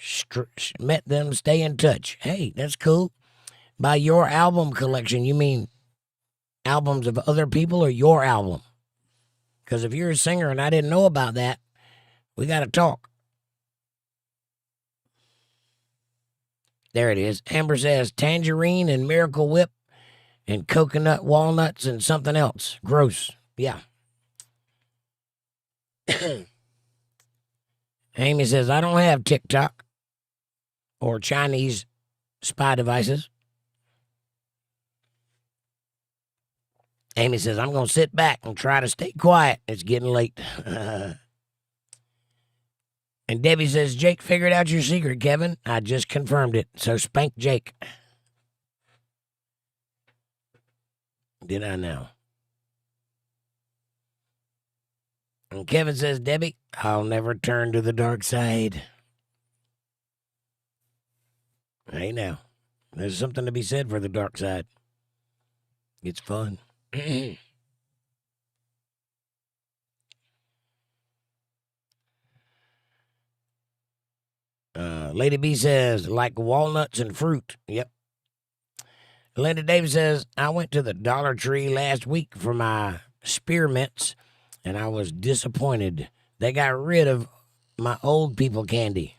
stay in touch. Hey, that's cool. By your album collection, you mean albums of other people or your album? Because if you're a singer and I didn't know about that, we got to talk. There it is. Amber says tangerine and Miracle Whip and coconut walnuts and something else. Gross. Yeah. Amy says, I don't have TikTok or Chinese spy devices. Amy says, I'm going to sit back and try to stay quiet. It's getting late. And Debbie says, Jake figured out your secret, Kevin. I just confirmed it. So spank Jake. Did I now? And Kevin says, Debbie, I'll never turn to the dark side. Hey, now. There's something to be said for the dark side. It's fun. Lady B says, like walnuts and fruit. Yep. Linda Davis says, I went to the Dollar Tree last week for my spearmints, and I was disappointed. They got rid of my old people candy.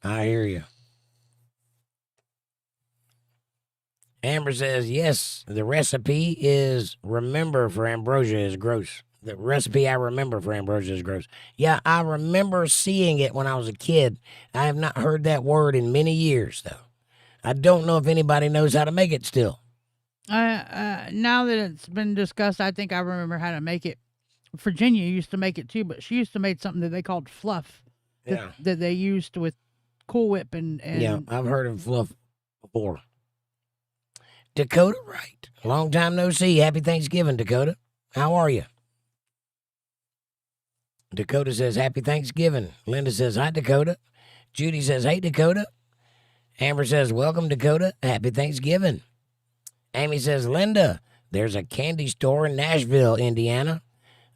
I hear you. Amber says, yes, the recipe is remember for ambrosia is gross. The recipe I remember for ambrosia is gross. Yeah, I remember seeing it when I was a kid. I have not heard that word in many years, though. I don't know if anybody knows how to make it still. Now that it's been discussed, I think I remember how to make it. Virginia used to make it too, but she used to make something that they called fluff. That they used with Cool Whip and yeah, I've heard of fluff before. Dakota Wright. Long time no see. Happy Thanksgiving, Dakota. How are you? Dakota says, happy Thanksgiving. Linda says, hi, Dakota. Judy says, hey, Dakota. Amber says, welcome, Dakota. Happy Thanksgiving. Amy says, Linda, there's a candy store in Nashville, Indiana.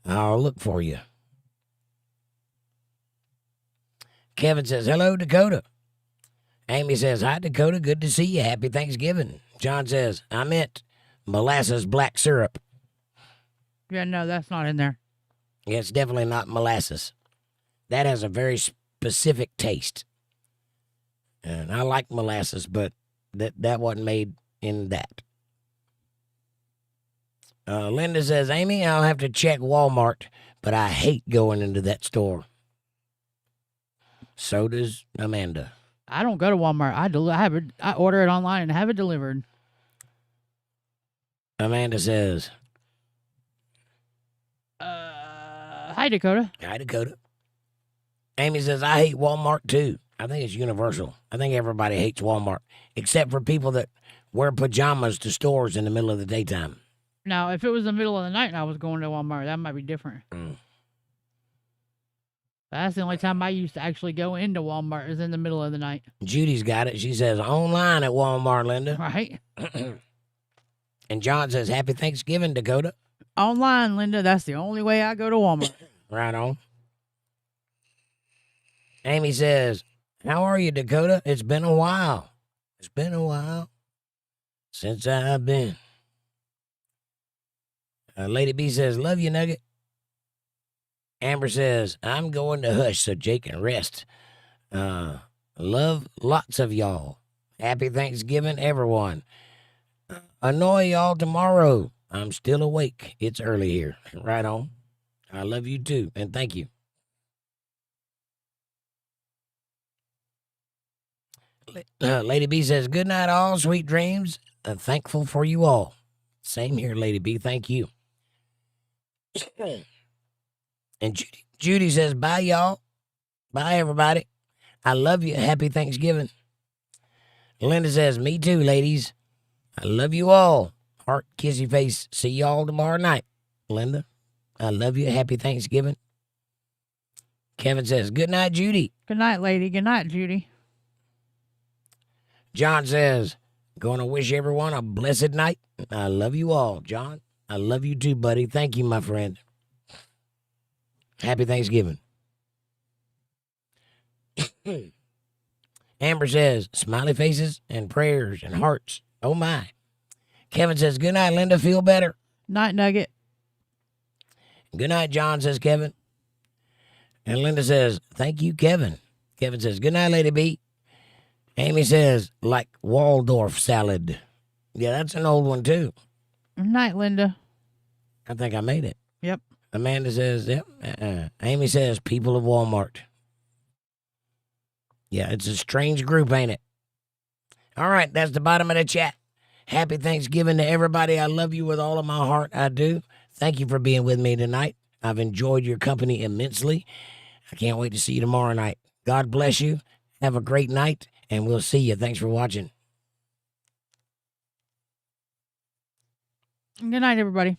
I'll look for you. Kevin says, hello, Dakota. Amy says, hi, Dakota. Good to see you. Happy Thanksgiving. John says, I meant molasses black syrup. Yeah, no, that's not in there. Yeah, it's definitely not molasses. That has a very specific taste. And I like molasses, but that wasn't made in that. Linda says, Amy, I'll have to check Walmart, but I hate going into that store. So does Amanda. I don't go to Walmart. I order it online and have it delivered. Amanda says, hi, Dakota. hi, Dakota. Amy says, I hate Walmart too. I think it's universal. I think everybody hates Walmart, except for people that wear pajamas to stores in the middle of the daytime. Now, if it was the middle of the night and I was going to Walmart, that might be different. That's the only time I used to actually go into Walmart is in the middle of the night. Judy's got it. She says, online at Walmart, Linda. Right. And John says, happy Thanksgiving, Dakota. Online, Linda. That's the only way I go to Walmart. Right on. Amy says, how are you, Dakota? It's been a while. It's been a while since I've been. Lady B says, love you, Nugget. Amber says, I'm going to hush so Jake can rest. Love lots of y'all. Happy Thanksgiving, everyone. Annoy y'all tomorrow. I'm still awake. It's early here. Right on. I love you too, and thank you. Lady B says, good night, all. Sweet dreams. Thankful for you all. Same here, Lady B. Thank you. And Judy says, bye, y'all. Bye, everybody. I love you. Happy Thanksgiving. Linda says, me too, ladies. I love you all. Heart, kissy face. See y'all tomorrow night. Linda, I love you. Happy Thanksgiving. Kevin says, good night, Judy. Good night, lady. Good night, Judy. John says, going to wish everyone a blessed night. I love you all, John. I love you too, buddy. Thank you, my friend. Happy Thanksgiving. Amber says, smiley faces and prayers and hearts. Oh, my. Kevin says, good night, Linda. Feel better. Night, Nugget. Good night, John, says Kevin. And Linda says, thank you, Kevin. Kevin says, good night, Lady B. Amy says, like Waldorf salad. Yeah, that's an old one, too. Night, Linda. I think I made it. Yep. Amanda says, yep. Amy says, people of Walmart. Yeah, it's a strange group, ain't it? All right, that's the bottom of the chat. Happy Thanksgiving to everybody. I love you with all of my heart. I do. Thank you for being with me tonight. I've enjoyed your company immensely. I can't wait to see you tomorrow night. God bless you. Have a great night, and we'll see you. Thanks for watching. Good night, everybody.